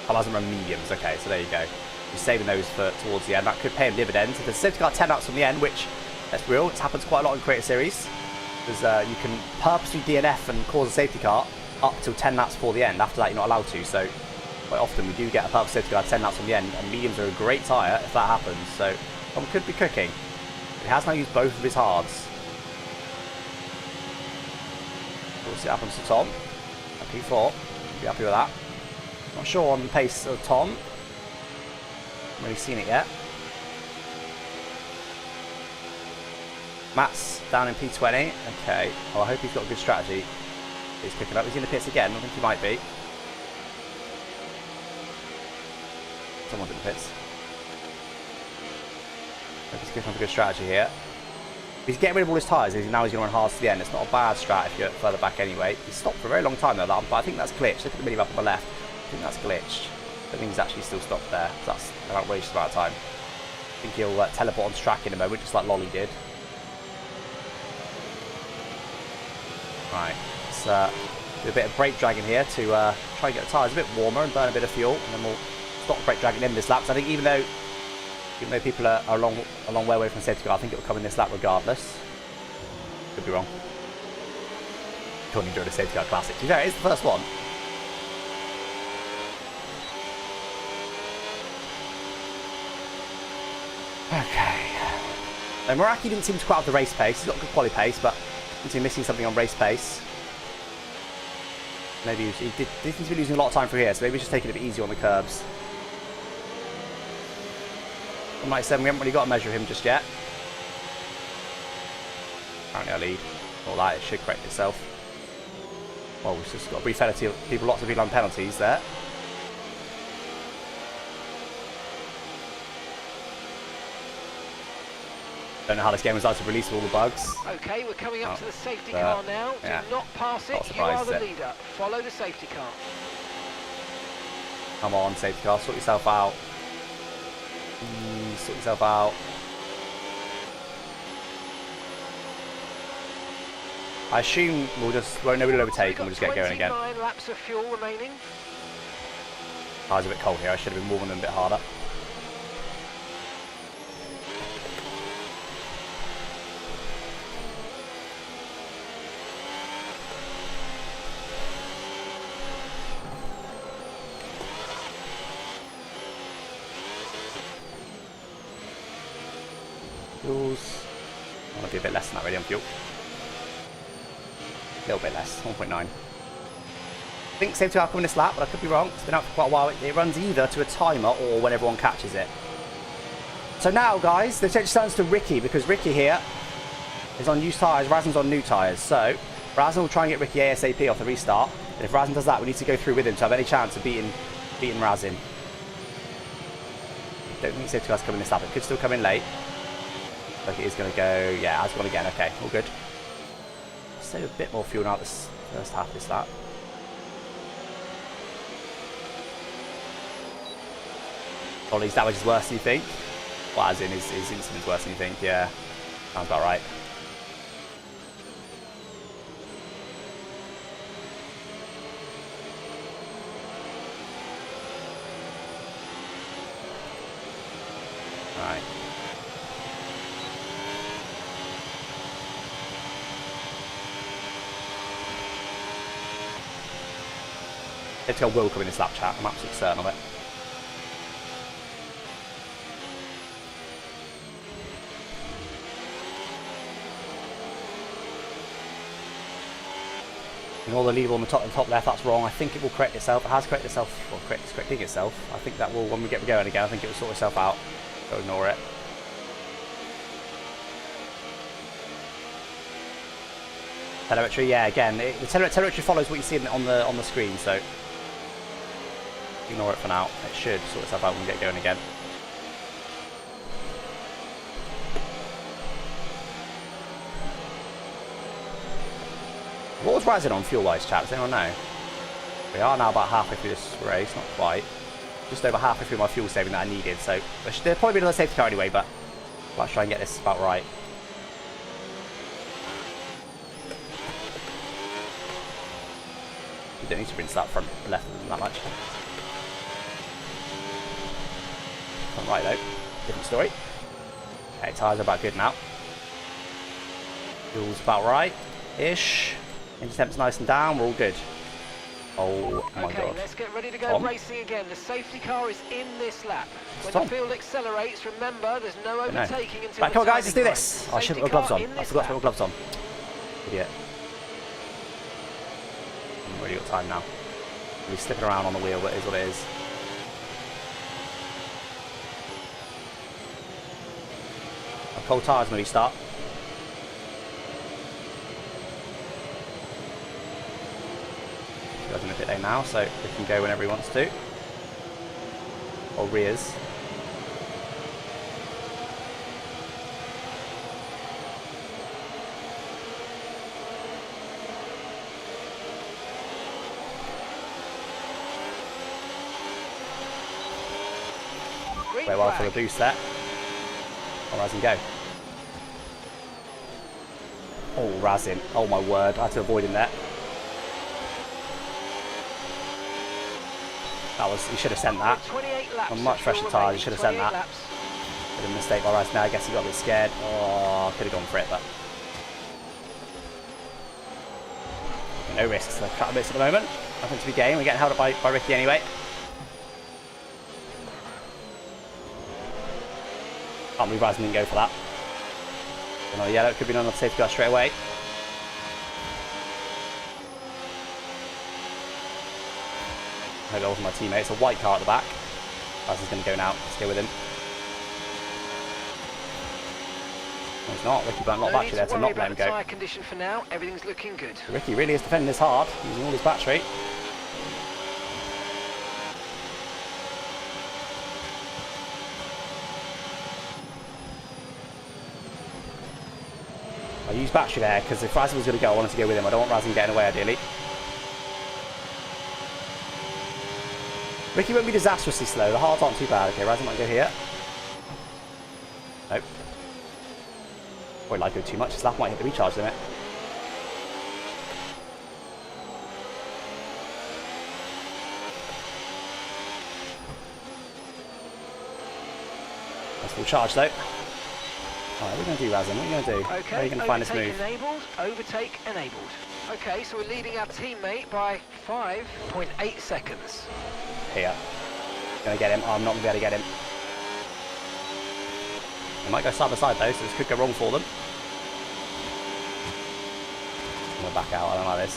Oh, hasn't run mediums. Okay, so there you go. He's saving those for towards the end. That could pay him dividends. If the safety car 10 laps from the end, which, let's be real, it happens quite a lot in Creator Series. Because you can purposely DNF and cause a safety car up till 10 laps before the end. After that, you're not allowed to. So quite often we do get a purpose safety car 10 laps from the end, and mediums are a great tyre if that happens. So Tom could be cooking. He has now used both of his hards. We'll see what happens to Tom. P4. Be happy with that. Not sure on the pace of Tom. Haven't really seen it yet. Matt's down in P20. Okay. Well, I hope he's got a good strategy. He's kicking up. He's in the pits again. I think he might be. Someone's in the pits. I hope he's kicking up a good strategy here. He's getting rid of all his tyres. Now he's going to run hard to the end. It's not a bad strat if you're further back anyway. He's stopped for a very long time though, but I think that's glitched. Look at the mini map on the left. I think that's glitched. I think he's actually still stopped there. So that's an outrageous amount of time. I think he'll teleport onto track in a moment, just like Lolly did. Right, let's do a bit of brake dragging here to try and get the tyres a bit warmer and burn a bit of fuel, and then we'll stop brake dragging in this lap. So I think even though people are a long way away from the safety car, I think it will come in this lap regardless. Could be wrong. Couldn't enjoy the safety car classic. To be fair, it is the first one. Okay. So Meraki didn't seem to quite have the race pace. He's got good quality pace, but seems to be missing something on race pace. Maybe he seems to be losing a lot of time through here, so maybe he's just taking it a bit easier on the curbs. On 97, we haven't really got a measure of him just yet. Apparently I lead. All that, it should correct itself. Well, we've just got a brief penalty. Lots of people on penalties there. Don't know how this game was like to release all the bugs. Okay, we're coming up to the safety car now. Yeah. Do not pass it. You are the leader. Follow the safety car. Come on, safety car, sort yourself out. Sort yourself out. I assume won't nobody overtake and we'll just get going again. 29 laps of fuel remaining. I was a bit cold here. I should have been warming them a bit harder. Fuels. I want to be a bit less than that really on fuel. A little bit less, 1.9. I think safety car coming this lap, but I could be wrong. It's been out for quite a while. It runs either to a timer or when everyone catches it. So now, guys, the attention turns to Ricky, because Ricky here is on used tyres, Razin's on new tyres. So Razin will try and get Ricky ASAP off the restart. And if Razin does that, we need to go through with him to have any chance of beating Razin. Don't think safety car's coming this lap. It could still come in late. Like it is going to go. Yeah, it's gone again. Okay, all good. Save a bit more fuel now this first half of this lap. Ollie's damage is worse than you think. Well, as in his incident's worse than you think. Yeah, sounds about right. Right. It's got Will come in this lap chat. I'm absolutely certain of it. And all the lever on the top left, that's wrong. I think it will correct itself. It has corrected itself, or it's correcting itself. I think that will, when we get going again, I think it will sort itself out. Don't ignore it. Telemetry, yeah, again, the telemetry follows what you see on the screen, so ignore it for now. It should sort itself out when we get going again. What was Razin on fuel-wise, chat? Does anyone know? We are now about halfway through this race, not quite. Just over halfway through my fuel saving that I needed, so there'll probably be another safety car anyway, but let's try and get this about right. You don't need to rinse that front left that much. Front right though, different story. Okay, tyres are about good now. Fuel's about right-ish. Engine temp's nice and down, we're all good. Oh my god. Okay, let's get ready to go racing again. The safety car is in this lap. When the field accelerates, remember there's no overtaking until right, come on guys, let's do this. Oh, I should have got my gloves on. I forgot to put my gloves on. Idiot. I've already got time now. We're slipping around on the wheel, but it is what it is. Our cold tyres when we start. He goes in a pit lane now, so he can go whenever he wants to. Or rears. Wait a while for the boost there. Oh, Razin, go. Oh, Razin. Oh my word, I had to avoid him there. That was, he should have sent that. On much fresher tyres, he should have sent that. Bit of a mistake by Razin there, I guess he got a bit scared. Oh, could have gone for it, but no risks. The cut bits at the moment. Nothing to be gained. We're getting held up by Ricky anyway. Can't believe Razin didn't go for that. Another yellow, it could be another safety car straight away. I hope that wasn't my teammate. It's a white car at the back. Razin's going to go now. Let's go with him. No, it's not. Ricky burnt a lot of battery there to not let him go. Condition for now. Everything's looking good. Ricky really is defending this hard, using all his battery. I use battery there because if Razin was going to go, I wanted to go with him. I don't want Razin getting away, ideally. Ricky won't be disastrously slow. The hards aren't too bad. Okay, Razin might go here. Nope. Probably like go too much. This lap might hit the recharge limit. That's full charge though. Alright, what are we going to do, Razin? What are you going to do? Okay, how are you going to find this move? Enabled, overtake enabled. Okay, so we're leading our teammate by 5.8 seconds. Here. Going to get him. Oh, I'm not going to be able to get him. They might go side by side though, so this could go wrong for them. I'm going to back out. I don't like this.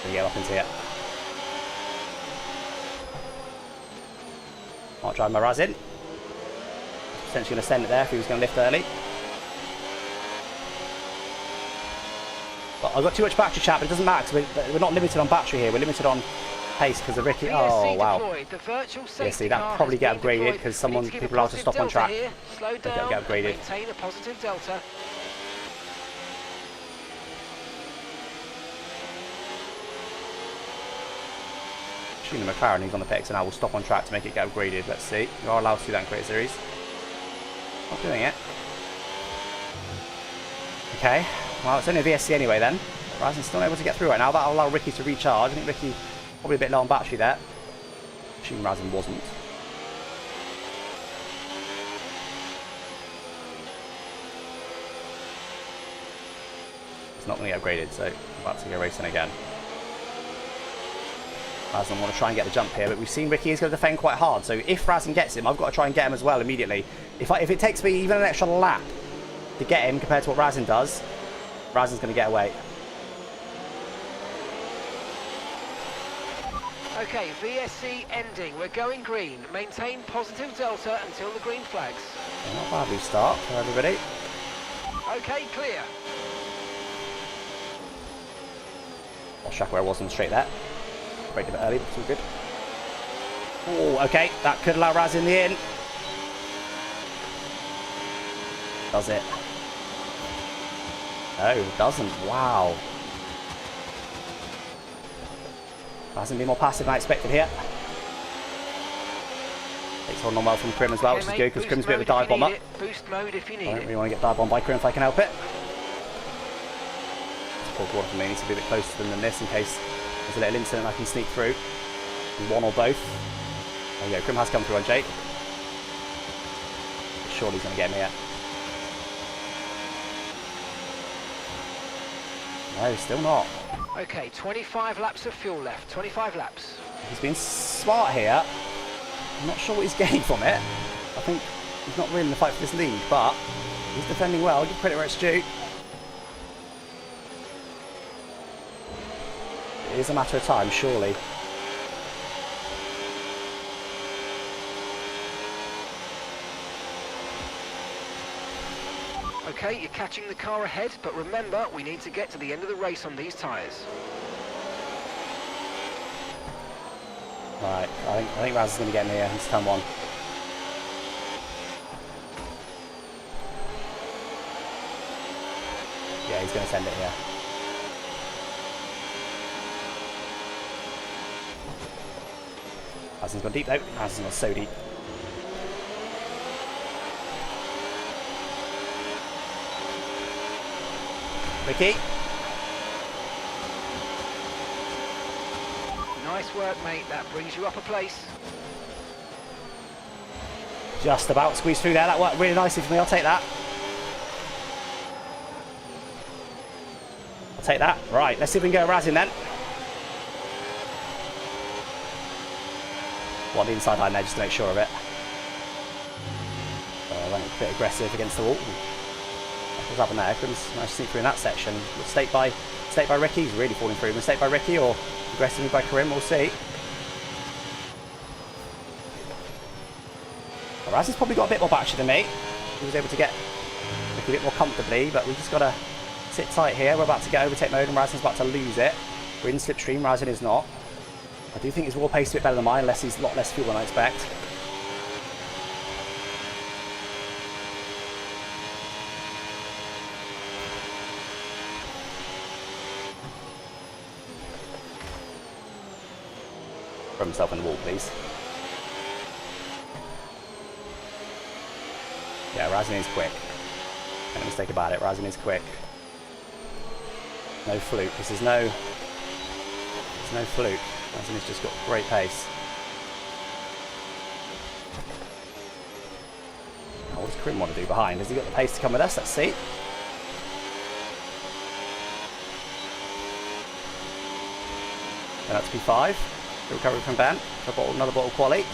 Going to get up into it. Might drive my Razin. Potentially going to send it there if he was going to lift early. But I've got too much battery, chat, but it doesn't matter, 'cause we're not limited on battery here. We're limited on pace because of Ricky. Oh, wow. Yeah, see, that probably get upgraded because people are allowed to stop on track. Slow down, get upgraded. maintain a positive delta. Shooting the McLaren, he's on the picks, and I will stop on track to make it get upgraded. Let's see. You are allowed to do that in Create Series. Not doing it. Okay. Well, it's only a VSC anyway then. Ryzen's still not able to get through right now. That'll allow Ricky to recharge. I think Ricky probably a bit low on battery there. Assuming Ryzen wasn't. It's not going to get upgraded, so I'm about to go racing again. Razin want to try and get the jump here, but we've seen Ricky is going to defend quite hard, so if Razin gets him, I've got to try and get him as well immediately. If it takes me even an extra lap to get him compared to what Razin does, Razin's going to get away. Okay, VSC ending. We're going green. Maintain positive delta until the green flags. Not bad restart for everybody. Okay, clear. Lost track where I was on the straight there. Braked a bit early, but it's all good. Oh, okay, that could allow Raz in the in. Does it? No, it doesn't. Wow. Raz can be more passive than I expected here. Takes holding on well from Krim as well, which is good because Krim's a bit of a dive bomber. Boost mode if you need I don't really want to get dive bombed by Krim if I can help it. It's poor quarter for me. Needs to be a bit closer to them than this in case there's a little incident I can sneak through. One or both. There you go, Krim has come through on Jake. Surely he's going to get me here. No, still not. Okay, 25 laps of fuel left. 25 laps. He's been smart here. I'm not sure what he's getting from it. I think he's not really in the fight for this lead, but he's defending well. I'll give credit where it's due. It is a matter of time, surely. Okay, you're catching the car ahead, but remember, we need to get to the end of the race on these tyres. Right, I think Raz is going to get me here. He's turn one. Yeah, he's going to send it here. Raz's gone deep though. Raz's gone so deep. Ricky. Nice work, mate. That brings you up a place. Just about squeezed through there. That worked really nicely for me. I'll take that. I'll take that. Right, let's see if we can go Raz in then. On the inside line there just to make sure of it. I went a bit aggressive against the wall. What's happened there? Couldn't manage to sneak through in that section. Mistake by Ricky. He's really falling through. Mistake by Ricky or aggressively by Karim. We'll see. Well, Raz has probably got a bit more battery than me. He was able to get a bit more comfortably, but we've just got to sit tight here. We're about to get overtake mode and Raz's about to lose it. We're in slipstream. Razin is not. I do think his raw pace is a bit better than mine, unless he's a lot less fuel than I expect. Throw himself in the wall, please. Yeah, Razin is quick. Make no mistake about it, Razin is quick. No fluke. This is no fluke. Razin has just got great pace. Now, what does Krim want to do behind? Has he got the pace to come with us? Let's see. And that's P5. Recovery from Ben. Another bottle of quality.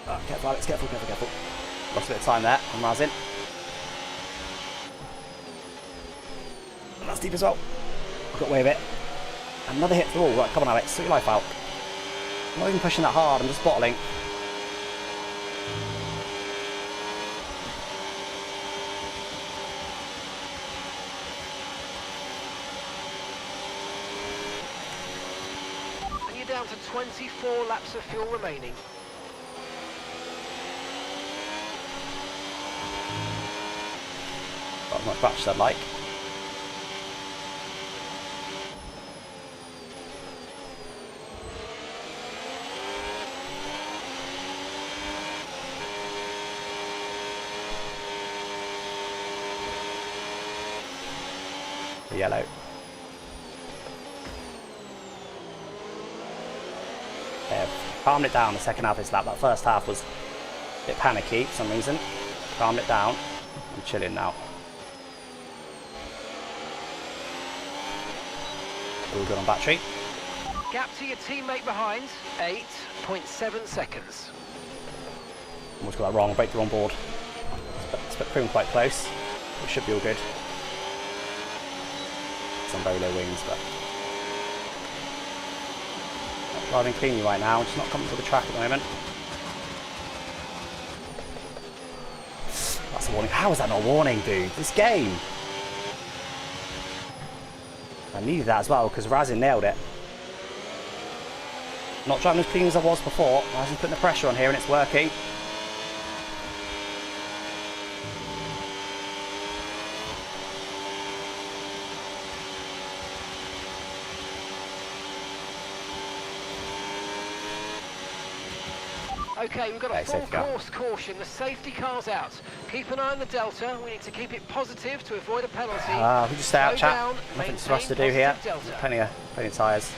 Oh, careful, Alex. Careful. Lost a bit of time there from Razin. That's deep as well. Got away with it. Another hit to the wall. Right, come on, Alex. Sort your life out. I'm not even pushing that hard. I'm just bottling. 24 laps of fuel remaining. Not as much batch as I'd like. The yellow. Yeah, calmed it down the second half of this lap. That first half was a bit panicky for some reason. Calmed it down. I'm chilling now. All good on battery. Gap to your teammate behind, 8.7 seconds. Almost got that wrong. Break the wrong board. It's proven quite close. It should be all good. Some very low wings, but not driving cleanly right now. Just not coming to the track at the moment. That's a warning. How is that not a warning, dude? This game. I needed that as well because Razin nailed it. Not driving as clean as I was before. Razin's putting the pressure on here and it's working. Okay, we've got a full course caution. The safety car's out. Keep an eye on the delta. We need to keep it positive to avoid a penalty. We just stay out, chat. Down, Nothing for us to do here. Plenty of tyres.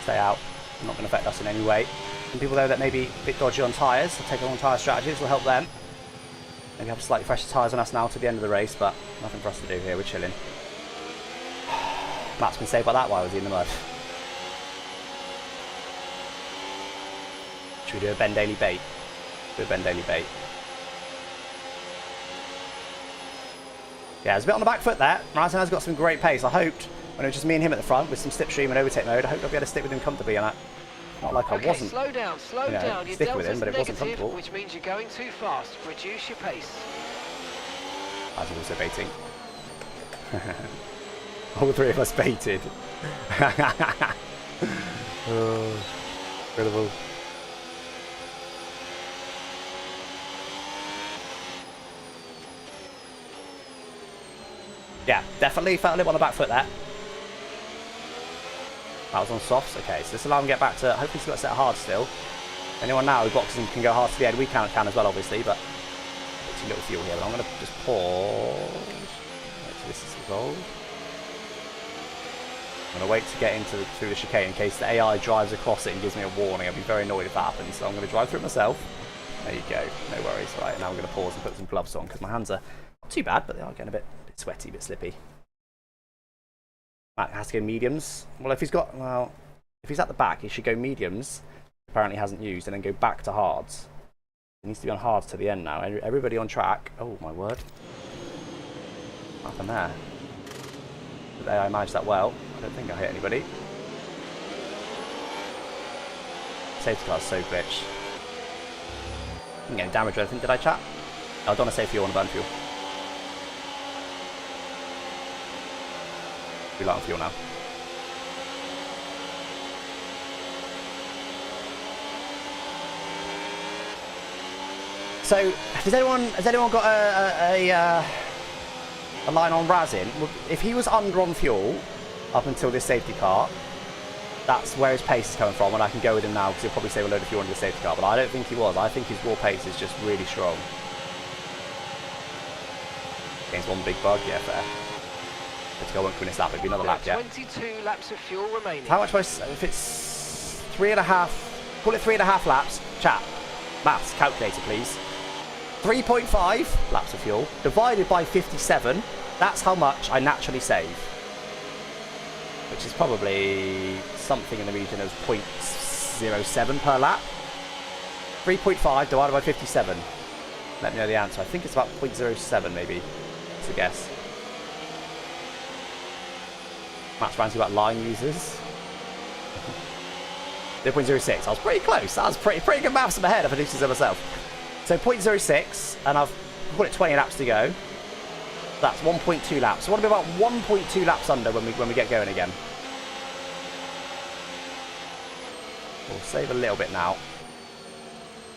Stay out. Not going to affect us in any way. Some people though that may be a bit dodgy on tyres, will take a long tyre strategy. This will help them. Maybe have slightly fresher tyres on us now to the end of the race, but nothing for us to do here. We're chilling. Matt's been saved by that while I was in the mud. Should we do a Ben Daly bait? Do a Ben Daly bait. Yeah, there's a bit on the back foot there. Razin has got some great pace. I hoped when it was just me and him at the front with some slipstream and overtake mode, I hoped I'd be able to stick with him comfortably on that. Not like I wasn't. Slow down, slow down. Your stick with him, but it wasn't negative, comfortable. which means you're going too fast. Reduce your pace. Razin also baiting. All three of us baited. Oh, incredible. Yeah, definitely felt a little on the back foot there. That was on softs. Okay, so this will allow him to get back to... Hopefully he's got a set hard still. Anyone now who boxes and can go hard to the end, we can as well, obviously, but... It's a little fuel here, but I'm going to just pause. Wait till this is resolved. I'm going to wait to get through the chicane in case the AI drives across it and gives me a warning. I'd be very annoyed if that happens, so I'm going to drive through it myself. There you go. No worries. Right, now I'm going to pause and put some gloves on because my hands are not too bad, but they are getting a bit sweaty, a bit slippy. Matt has to go mediums. Well, if he's at the back, he should go mediums. Apparently hasn't used, and then go back to hards. He needs to be on hards to the end now. Everybody on track. Oh my word! What happened there? Did AI manage that well? I don't think I hit anybody. Safety car's so glitched. Didn't get any damage or anything, did I, chat? I don't want to save fuel on burn fuel. Be light on fuel now. So, has anyone got a line on Razin? If he was under on fuel up until this safety car, that's where his pace is coming from, and I can go with him now because he'll probably save a load of fuel under the safety car. But I don't think he was. I think his raw pace is just really strong. Against one big bug, yeah, fair. Let's go, I won't win this lap, it'll be another lap, yeah. 22 laps of fuel remaining. How much was, if it's 3.5, call it 3.5 laps, chat, maths, calculator please. 3.5 laps of fuel, divided by 57, that's how much I naturally save. Which is probably something in the region of 0.07 per lap. 3.5 divided by 57. Let me know the answer. I think it's about 0.07 maybe, that's a guess. Matt's ranting about line users. 0.06. I was pretty close. That was pretty good maths in my head if I do this myself. So 0.06, and I've got it 20 laps to go. That's 1.2 laps. So I want to be about 1.2 laps under when we get going again. We'll save a little bit now.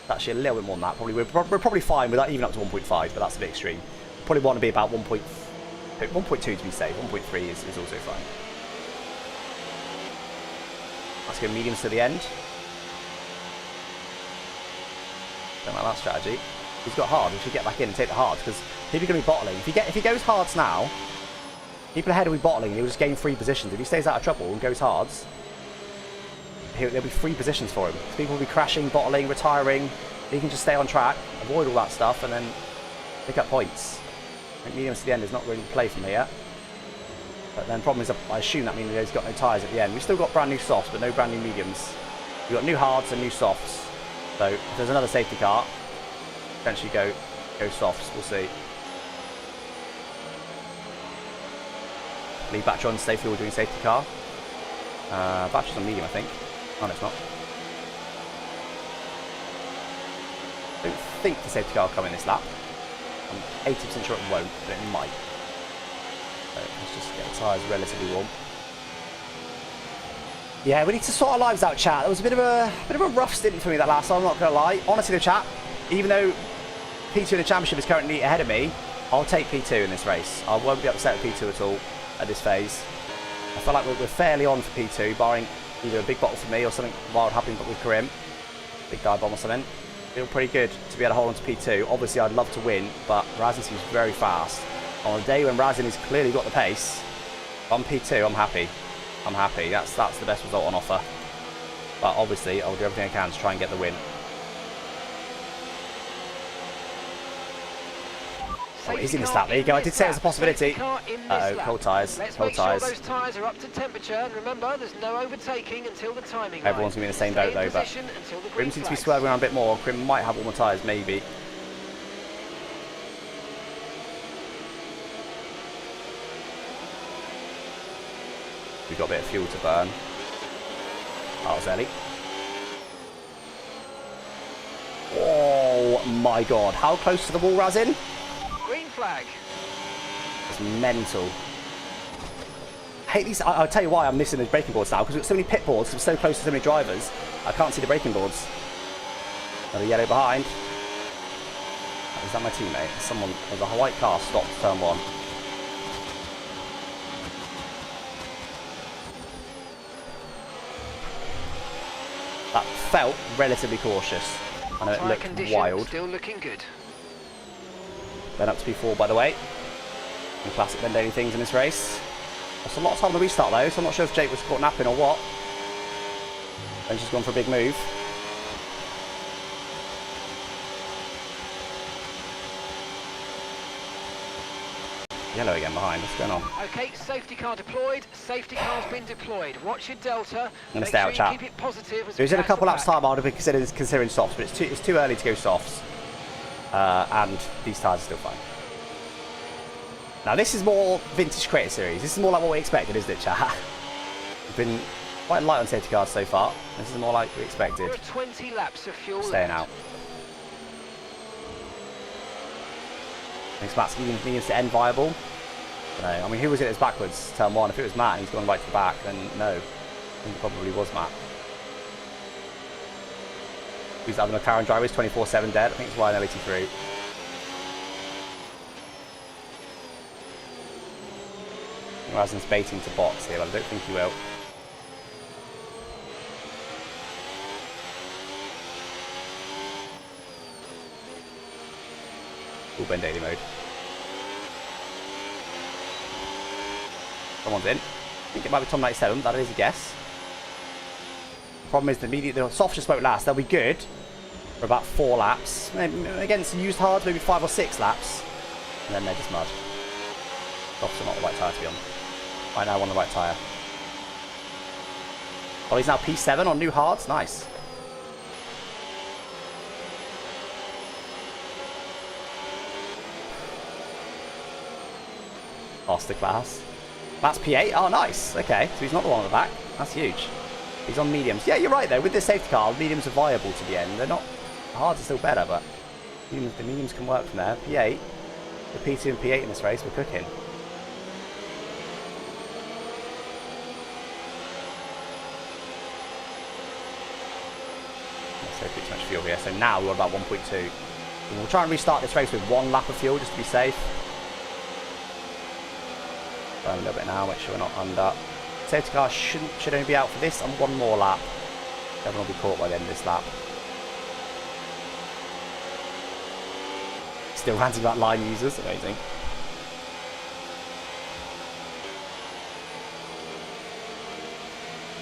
Actually, a little bit more than that. Probably we're probably fine with that, even up to 1.5, but that's a bit extreme. Probably want to be about 1.2 to be safe. 1.3 is also fine. Let's go mediums to the end. Don't like that strategy. He's got hard. We should get back in and take the hards because people are going to be bottling. If he goes hards now, people ahead will be bottling. He'll just gain 3 positions. If he stays out of trouble and goes hards, there'll be 3 positions for him. So people will be crashing, bottling, retiring. He can just stay on track, avoid all that stuff, and then pick up points. I think mediums to the end is not really play from here. But then the problem is, I assume that means he's got no tyres at the end. We've still got brand new softs, but no brand new mediums. We've got new hards and new softs. So if there's another safety car, potentially go softs. We'll see. Leave battery on, stay fuel doing safety car. Battery's on medium, I think. Oh, no, it's not. I don't think the safety car will come in this lap. I'm 80% sure it won't, but it might. So let's just get the tyres relatively warm. Yeah, we need to sort our lives out, chat. That was a bit of a rough stint for me that last time, I'm not going to lie. Honestly, the chat, even though P2 in the championship is currently ahead of me, I'll take P2 in this race. I won't be upset with P2 at all at this phase. I feel like we're fairly on for P2, barring either a big bottle for me or something wild happening but with Karim. Big dive bomb or something. Feel pretty good to be able to hold on to P2. Obviously, I'd love to win, but Razin seems very fast. On a day when Razin has clearly got the pace, on P2, I'm happy. I'm happy. That's the best result on offer. But obviously, I'll do everything I can to try and get the win. Oh, he's in this lap. There you go. I did say it was a possibility. Uh-oh, cold tyres. Cold tyres. Those tyres are up to temperature, and remember, there's no overtaking until the timing line. Everyone's going to be in the same boat, though, but Grim seems to be swerving around a bit more. Grim might have warmer tyres, maybe. We've got a bit of fuel to burn. That was early. Oh, my God. How close to the wall, Razin? Green flag. It's mental. I hate these. I'll tell you why I'm missing the braking boards now, because we've got so many pit boards, we're so close to so many drivers, I can't see the braking boards. Another yellow behind. Is that my teammate? There's a white car stopped turn 1. That felt relatively cautious. I know it looked wild. Still looking good. Then up to P4, by the way. The classic bend daily things in this race. That's a lot of time on the restart though, so I'm not sure if Jake was caught napping or what. Then she's gone for a big move. Yellow again behind. What's going on? Okay, safety car deployed. Safety car's been deployed. Watch your delta. I'm going to stay out, chat. Keep it positive as There's in a couple laps time I would have been considering softs, but it's too early to go softs. And these tyres are still fine. Now this is more vintage Creator Series. This is more like what we expected, isn't it, chat? We've been quite light on safety cars so far. This is more like we expected. There are 20 laps of fuel Staying left. out. Thanks, Matt's needs to end viable. I mean, who was it that's backwards? Turn 1. If it was Matt and he's gone right to the back, then no. I think it probably was Matt. Who's the other McLaren driver? Is 24/7 dead. I think it's YN83. Razin's baiting to box here, but I don't think he will. Full bend daily mode. Someone's in. I think it might be Tom 97, that is a guess. The problem is the soft just won't last. They'll be good for about 4 laps. Maybe against used hards, maybe 5 or 6 laps. And then they're just mud. Softs are not the right tyre to be on. Right now, on the right tyre. Oh, he's now P7 on new hards. Nice. Masterclass. That's P8. Oh, nice. Okay, so he's not the one on the back. That's huge. He's on mediums. Yeah, you're right, though. With this safety car, mediums are viable to the end. They're not... The hards are still better, but the mediums can work from there. P8. The P2 and P8 in this race, we're cooking. So too much fuel here. So now we're about 1.2. And we'll try and restart this race with 1 lap of fuel just to be safe. Burn a little bit now, make sure we're not under. Safety car should only be out for this and 1 more lap. Everyone will be caught by the end of this lap. Still ranting about line users, amazing.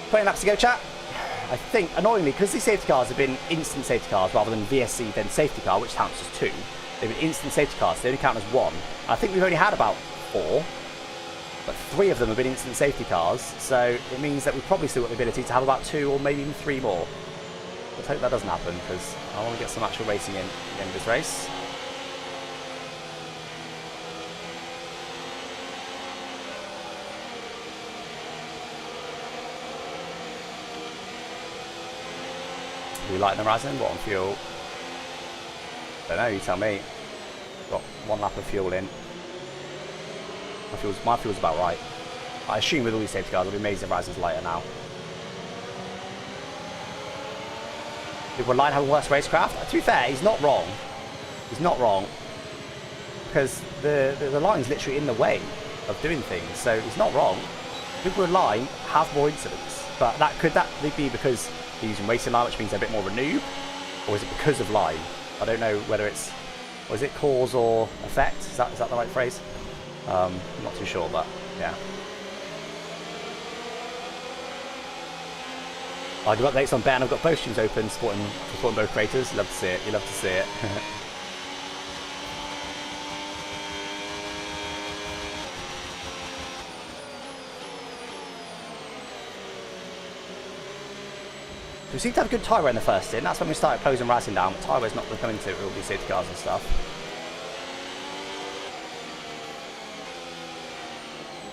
20 laps to go, chat. I think, annoyingly, because these safety cars have been instant safety cars rather than VSC then safety car, which counts as 2. They've been instant safety cars, so they only count as 1. I think we've only had about 4, but 3 of them have been instant safety cars, so it means that we've probably still got the ability to have about 2 or maybe even 3 more. Let's hope that doesn't happen, because I want to get some actual racing in at the end of this race. Do we lighten the Razin? What on fuel? Don't know, you tell me. Got 1 lap of fuel in. My fuel's about right. I assume with all these safety cars, I'll be amazed if Razin's lighter now. Did Line have a worse racecraft? To be fair, he's not wrong. He's not wrong. Because the line's literally in the way of doing things, so he's not wrong. People with Line have more incidents, but could that be because they're using racing line, which means they're a bit more of a noob, or is it because of line? I don't know whether it's, or is it cause or effect? Is that the right phrase? I'm not too sure, but yeah. I'll do updates on Ben. I've got both streams open, supporting both creators. Love to see it. You love to see it. We seem to have a good tyre in the first in. That's when we started closing Razin down, but tyre's not coming to it with all these safety cars and stuff.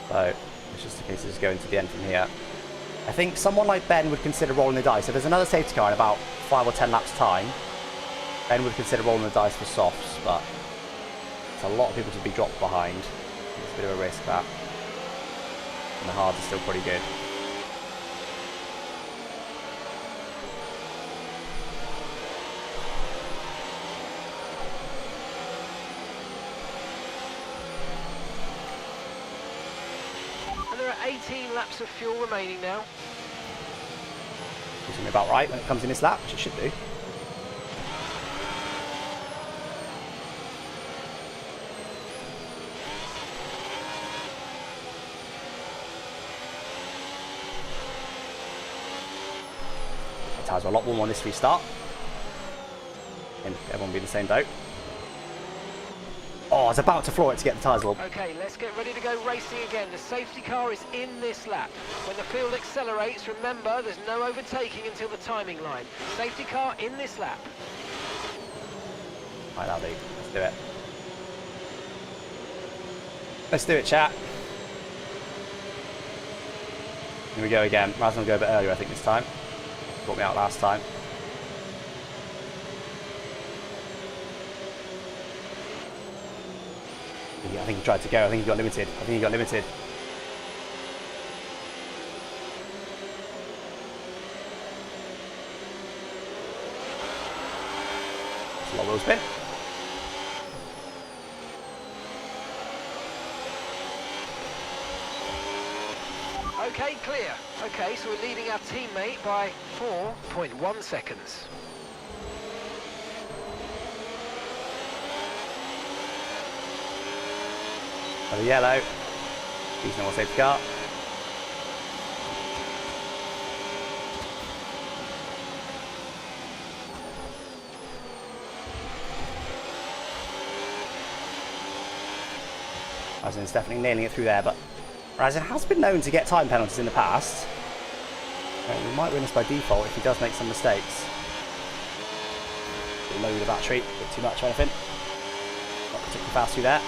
So it's just a case of just going to the end from here. I think someone like Ben would consider rolling the dice. If there's another safety car in about 5 or 10 laps time, Ben would consider rolling the dice for softs, but it's a lot of people to be dropped behind. It's a bit of a risk, that. And the hards are still pretty good. There are 18 laps of fuel remaining now. It's going to be about right when it comes in this lap, which it should do. The tyres are a lot warmer on this restart. And everyone will be in the same boat. Oh, I was about to floor it to get the tyres warm. Okay, let's get ready to go racing again. The safety car is in this lap. When the field accelerates, remember there's no overtaking until the timing line. Safety car in this lap. Right, that'll do. Let's do it. Let's do it, chat. Here we go again. Razin will go a bit earlier, I think, this time. Brought me out last time. I think he tried to go. I think he got limited. It's a lot of wheel spin. Okay, clear. Okay, so we're leading our teammate by 4.1 seconds. Another yellow. He's no more safety car. Razin's definitely nailing it through there, but Razin has been known to get time penalties in the past. We might win this by default if he does make some mistakes. Load the battery, a bit too much or anything. Not particularly fast through there.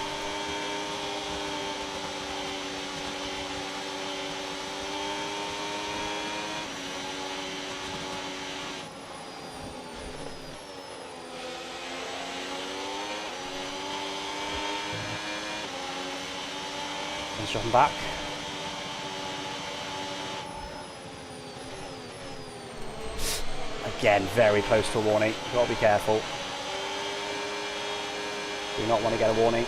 Let's drop him back. Again, very close to a warning. You've got to be careful. Do not want to get a warning.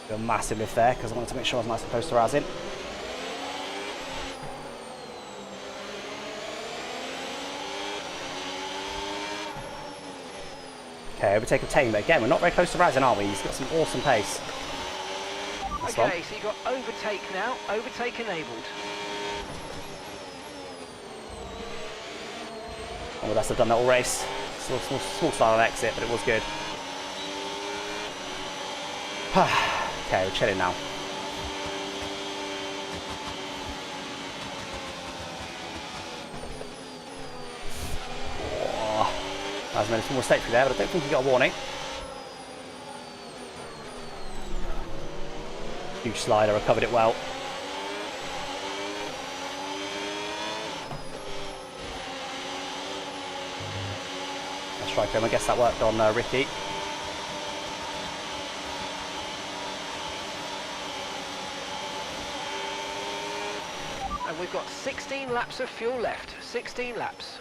Do a massive lift there because I wanted to make sure I was nice and close to Razin. Okay, overtake obtained, but again, we're not very close to Razin, are we? He's got some awesome pace. That's Okay, so you've got overtake now, overtake enabled. One of the best I've done that all race. Small style on exit, but it was good. Okay, we're chilling now. Oh, that was made a small mistake through there, but I don't think he got a warning. Huge slider, recovered it well. Let's try him. I guess that worked on Ricky. And we've got 16 laps of fuel left. 16 laps.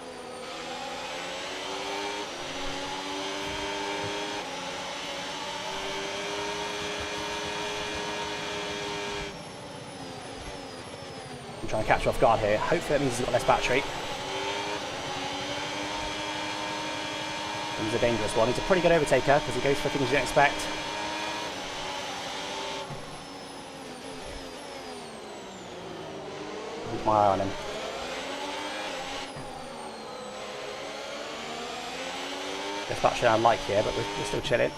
I'm trying to catch you off guard here. Hopefully that means he's got less battery. He's a dangerous one. He's a pretty good overtaker because he goes for things you don't expect. Keep my eye on him. Less battery I like here, but we're still chilling.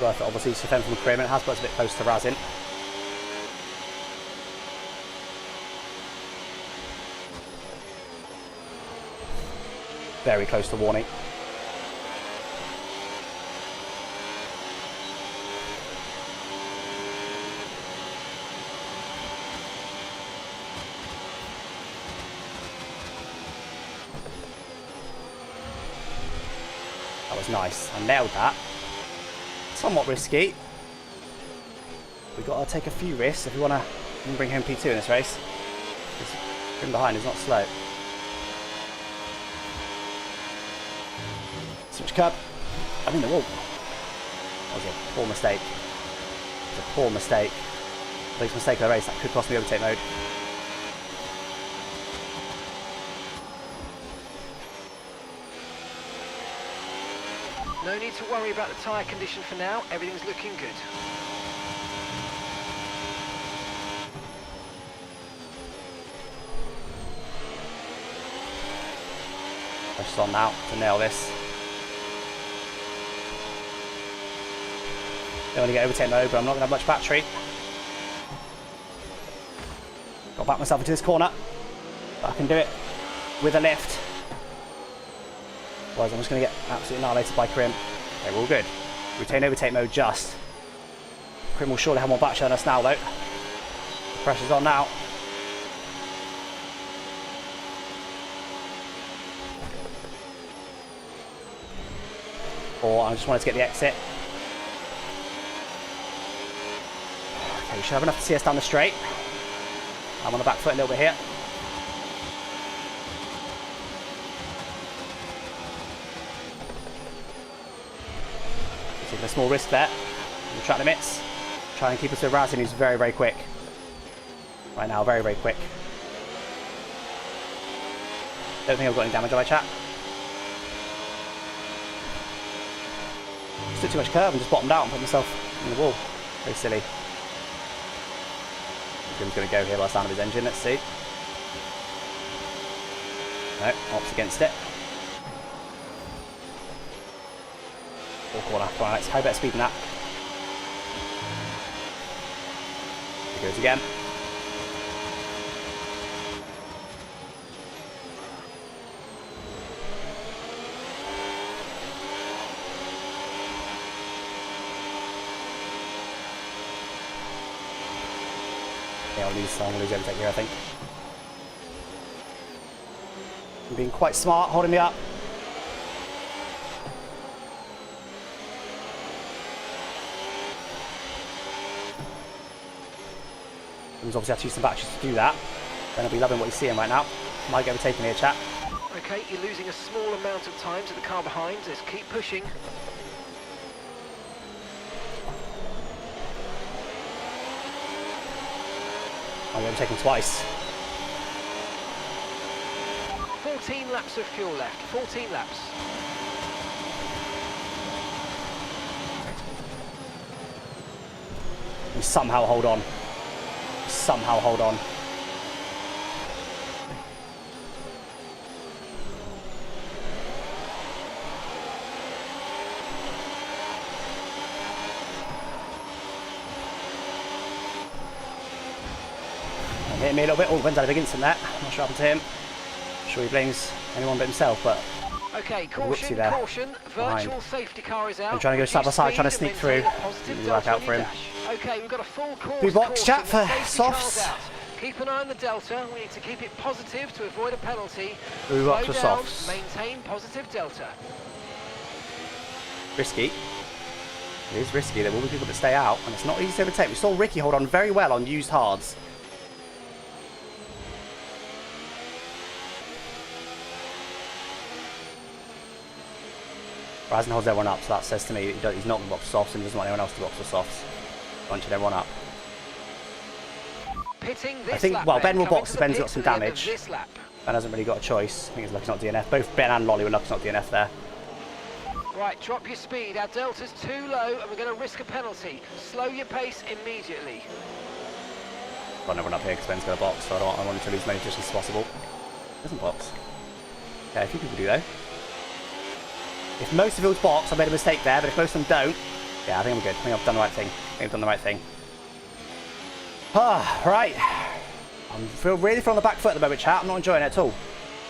Worth it, obviously, to defend from the Krim. It has put us a bit close to Razin. Very close to warning. That was nice. I nailed that. Somewhat risky. We've got to take a few risks if we want to bring home P2 in this race. From behind is not slow. Switch curb. I'm in the wall. That was a poor mistake. It was a poor mistake. Biggest mistake of the race. That could cost me overtake mode. No need to worry about the tyre condition for now. Everything's looking good. Pressure's on now to nail this. Don't want to get overtake mode, but I'm not going to have much battery. Got to back myself into this corner. But I can do it with a lift. Otherwise I'm just going to get absolutely annihilated by Krim. Okay, we're all good. Retain overtake mode just. Krim will surely have more battery than us now though. The pressure's on now. Or I just wanted to get the exit. Okay, we should have enough to see us down the straight. I'm on the back foot a little bit here. Taking a small risk there. The track limits. Try and keep us to Razin, who's very, very quick. Right now, very, very quick. Don't think I've got any damage on my chat. Just took too much curve and just bottomed out and put myself in the wall. Very silly. Jim's going to go here by the sound of his engine. Let's see. No, ops against it. Four corner. Come on, Alex. How better speed than that? Here goes again. Yeah, I'm going to lose overtake here, I think. I'm being quite smart, holding me up. He's obviously had to use some batteries to do that. Ben will be loving what he's seeing right now. Might get overtaken here, chat. Okay, you're losing a small amount of time to the car behind. Let's keep pushing. Might get overtaken twice. 14 laps of fuel left. 14 laps. We somehow hold on. Somehow hold on. Hit me a little bit. Oh, Ben's had a big incident there. I'm not sure what happened to him. I'm sure he blames anyone but himself, but Okay, whoopsie caution, there. caution. Virtual safety car is out. I'm trying to go side by side, trying to sneak through. Didn't work out for him. Okay, we've got a full course. Blue box caution chat with for safety cars softs. out. Keep an eye on the delta. We need to keep it positive to avoid a penalty. Blue box Slow for down, softs. maintain positive delta. Risky. It is risky. There will be people that stay out, and it's not easy to overtake. We saw Ricky hold on very well on used hards. Razen holds everyone up, so that says to me that he's not going to box the softs and he doesn't want anyone else to box the softs. Bunching everyone up. Pitting this I think, lap, well, Ben will coming box to if the Ben's got pits some at the end of damage. this lap. Ben hasn't really got a choice. I think he's lucky it's not DNF. Both Ben and Lolly were lucky it's not DNF there. Right, drop your speed. Our delta's too low and we're going to risk a penalty. Slow your pace immediately. Run everyone up here because Ben's going to box, so I want him to lose as many positions as possible. Doesn't box. Okay, a few people do though. If most of those box, I made a mistake there, but if most of them don't, yeah, I think I'm good. I think I've done the right thing. I think I've done the right thing. Ah, right. I feel really on the back foot at the moment, chat. I'm not enjoying it at all.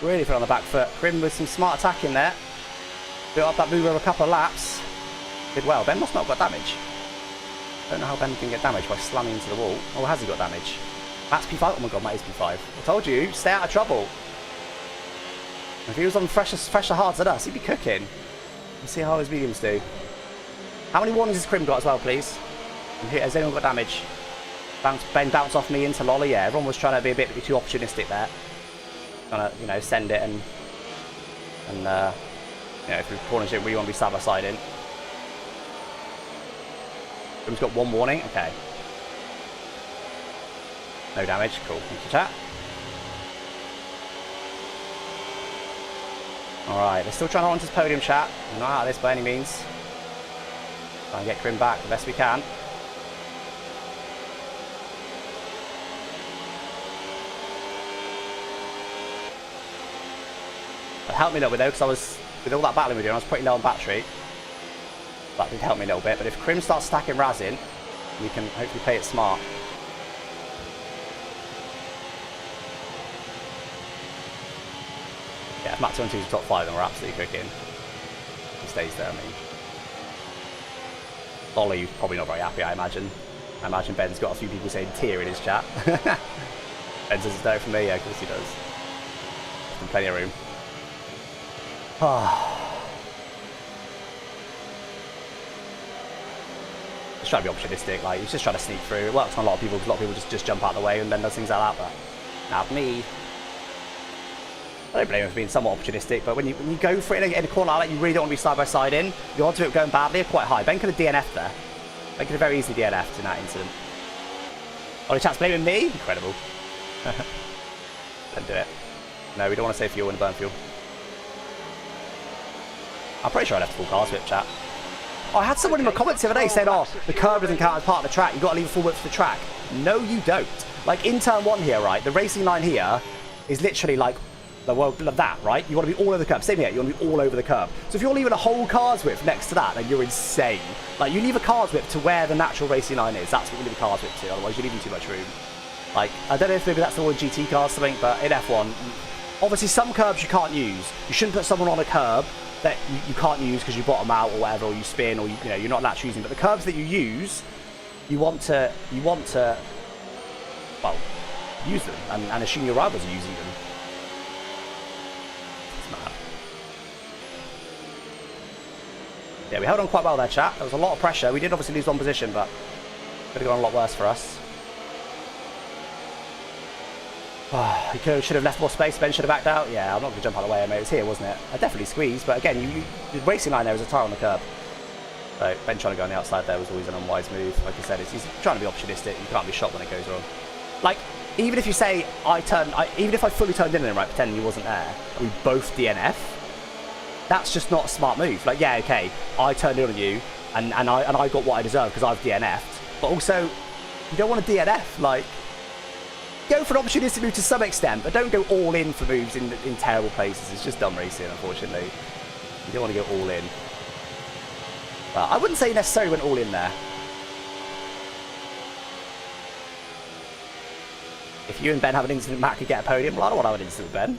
Really feel on the back foot. Grim with some smart attack in there. Built up that move over a couple of laps. Did well. Ben must not have got damage. Don't know how Ben can get damage by slamming into the wall. Or has he got damage? That's P5. Oh my god, Matt is P5. I told you, stay out of trouble. If he was on fresher hards than us, he'd be cooking. Let's see how his mediums do. How many warnings has Crim got as well, please? And has anyone got damage? Ben bounced off me into Lolly. Yeah, everyone was trying to be a bit too opportunistic there. Trying to, you know, send it and you know, if the corners didn't really want to be side by side in. Crim's got one warning. Okay. No damage. Cool. Thank you, chat. Alright, they're still trying to hold on to this podium, chat. We're not out of this by any means. Try and get Grim back the best we can. It helped me a little bit though, because I was, with all that battling we were doing, I was pretty low on battery. That did help me a little bit, but if Crim starts stacking Razin, we can hopefully play it smart. Yeah, if Matt 22 is top 5, then we're absolutely cooking. He stays there, I mean. Ollie's probably not very happy, I imagine. I imagine Ben's got a few people saying tear in his chat. Ben says it's no from me, yeah, of course he does. There's plenty of room. Just trying to be opportunistic, like, he's just trying to sneak through. It works on a lot of people, because a lot of people just jump out of the way and then does things like that, but not me. I don't blame him for being somewhat opportunistic, but when you go for it in a corner like that, you really don't want to be side by side in. The odds of it going badly are quite high. Ben could have DNF'd there. Ben could have very easily DNF'd in that incident. Oh, the chat's blaming me? Incredible. Don't do it. No, we don't want to save fuel and burn fuel. I'm pretty sure I left a full car swip, chat. Oh, I had someone in the comments the other day saying, oh, the curb doesn't count as part of the track. You've got to leave a full width for the track. No, you don't. Like, in turn 1 here, right, the racing line here is literally like, well, that, right? You want to be all over the curb. Same here, you want to be all over the curb. So if you're leaving a whole car's width next to that, then you're insane. Like, you leave a car's width to where the natural racing line is. That's what you leave a car's width to, otherwise you're leaving too much room. Like, I don't know if maybe that's the one GT cars or something, but in F1, obviously some curbs you can't use. You shouldn't put someone on a curb that you can't use because you bottom out or whatever, or you spin, or you know, you're not naturally using. But the curbs that you use, you want to, well, use them, and assume your rivals are using them. Yeah, we held on quite well there, chat. There was a lot of pressure. We did obviously lose one position, but could have gone a lot worse for us. He should have left more space. Ben should have backed out. Yeah, I'm not going to jump out of the way, mate. It was here, wasn't it? I definitely squeezed, but again, the racing line there was a tyre on the curb. So Ben trying to go on the outside there was always an unwise move. Like I said, he's trying to be opportunistic. You can't be shot when it goes wrong. Like, even if you say even if I fully turned in right, pretending he wasn't there, and we both DNF, that's just not a smart move. Like, yeah, okay, I turned in on you, and I got what I deserved because I've DNF'd. But also, you don't want to DNF. Like, go for an opportunistic move to some extent, but don't go all in for moves in terrible places. It's just dumb racing, unfortunately. You don't want to go all in. But I wouldn't say necessarily went all in there. If you and Ben have an incident, Matt could get a podium. Well, I don't want to have an incident with Ben.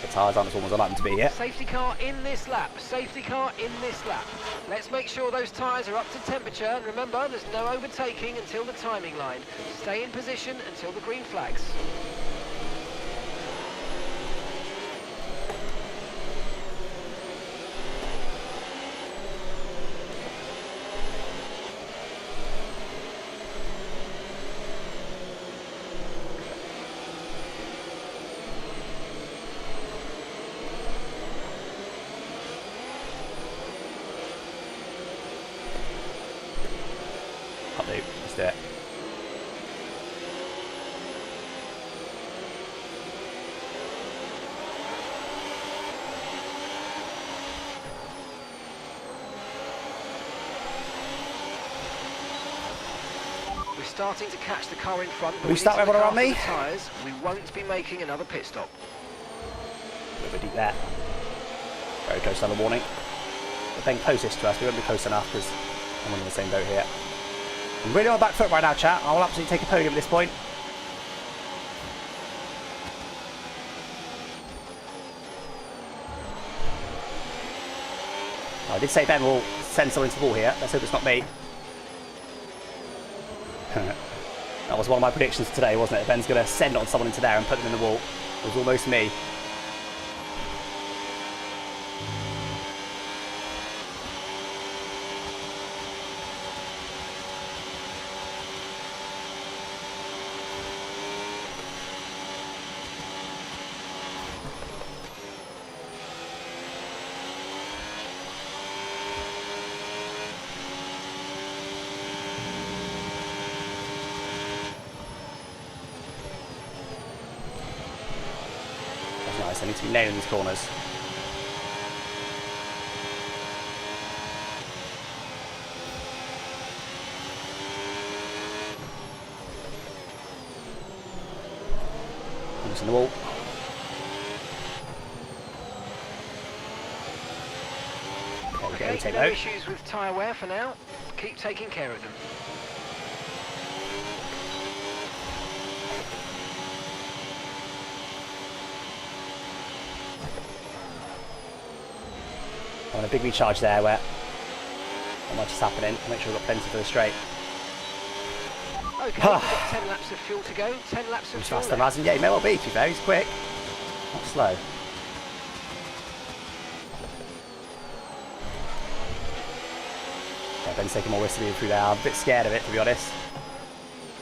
The tyres aren't as warm as I'd like them to be here. Safety car in this lap. Safety car in this lap. Let's make sure those tyres are up to temperature. And remember, there's no overtaking until the timing line. Stay in position until the green flags. Let's do it. We're starting to catch the car in front. But We start need to everyone look around after me? the tyres. We won't be making another pit stop. A little bit deep there. Very close on the warning. But then closest to us, we won't be close enough because I'm on the same boat here. I'm really on the back foot right now, chat. I'll absolutely take a podium at this point. I did say Ben will send someone into the wall here. Let's hope it's not me. That was one of my predictions today, wasn't it? Ben's going to send on someone into there and put them in the wall. It was almost me. Nice, I need to be nailing these corners. Almost in the wall. Okay, Okay, no issues with tyre wear for now. Keep taking care of them. I want a big recharge there where not much is happening. I'll make sure we've got plenty for the straight. Okay, we've got 10 laps of fuel to go. 10 laps of He's fuel faster than left. Mazin. Yeah, he may well be, to be fair. He's quick. Not slow. Yeah, Ben's taking more risk to be through there. I'm a bit scared of it, to be honest.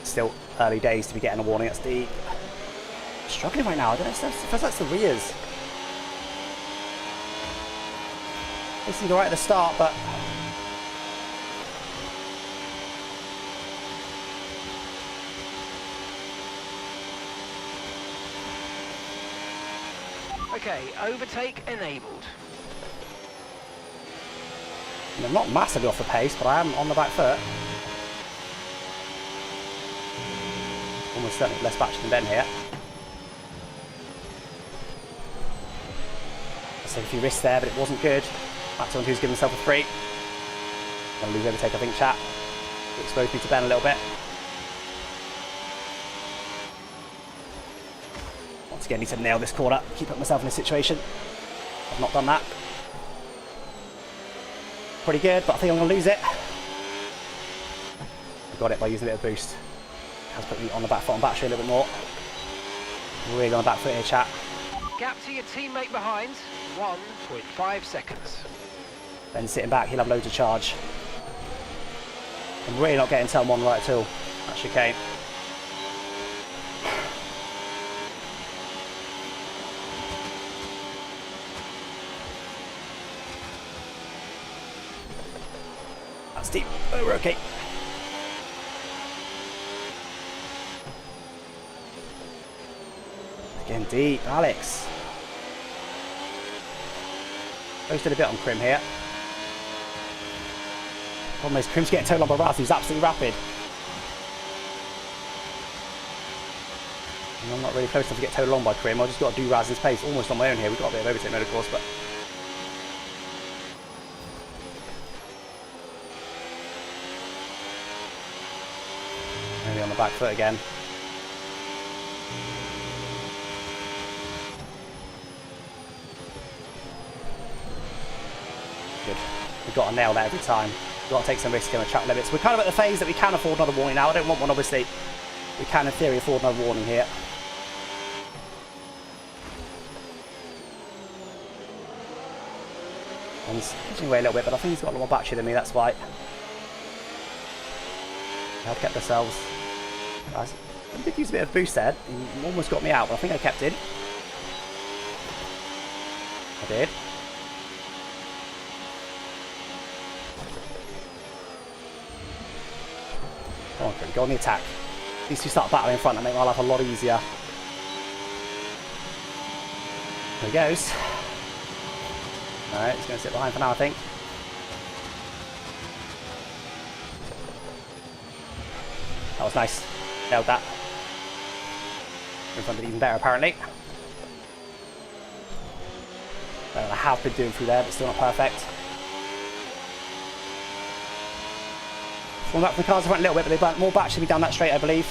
Still early days to be getting a warning. That's deep. Struggling right now. I don't know. It feels like the rears. They seemed alright at the start, but Okay, overtake enabled. I'm not massively off the pace, but I am on the back foot. Almost certainly less batch than Ben here. I took a few risks there, but it wasn't good. That's someone who's given himself a 3. Gonna lose overtake, I think, chat. It exposed me to Ben a little bit. Once again, need to nail this corner. Keep putting myself in this situation. I've not done that. Pretty good, but I think I'm gonna lose it. I got it by using a bit of boost. Has put me on the back foot on battery a little bit more. Really on the back foot here, chat. Gap to your teammate behind, 1.5 seconds. Then sitting back, he'll have loads of charge. I'm really not getting turn 1 right at all. That's okay. That's deep. Oh, we're okay. Again, deep. Alex. Posted a bit on Crim here. Problem is, Crim's getting towed on by Raz, who's absolutely rapid. And I'm not really close enough to get towed along by Crim. I've just got to do Raz's pace almost on my own here. We've got a bit of overtake mode, of course, but... maybe on the back foot again. Good. We've got to nail that every time. We've got to take some risk on the track limits. We're kind of at the phase that we can afford another warning now. I don't want one, obviously. We can, in theory, afford another warning here. And he's pushing away a little bit, but I think he's got a lot more battery than me, that's why. I've kept ourselves. I did use a bit of boost there. He almost got me out, but I think I kept it. I did. Come on, Grim, go on the attack. These two start battling in front and make my life a lot easier. There he goes. Alright, he's going to sit behind for now, I think. That was nice. Nailed that. In front of it even better, apparently. Better than I have been doing through there, but still not perfect. Falling back from the cars in front a little bit, but they burnt more battery down that straight, I believe.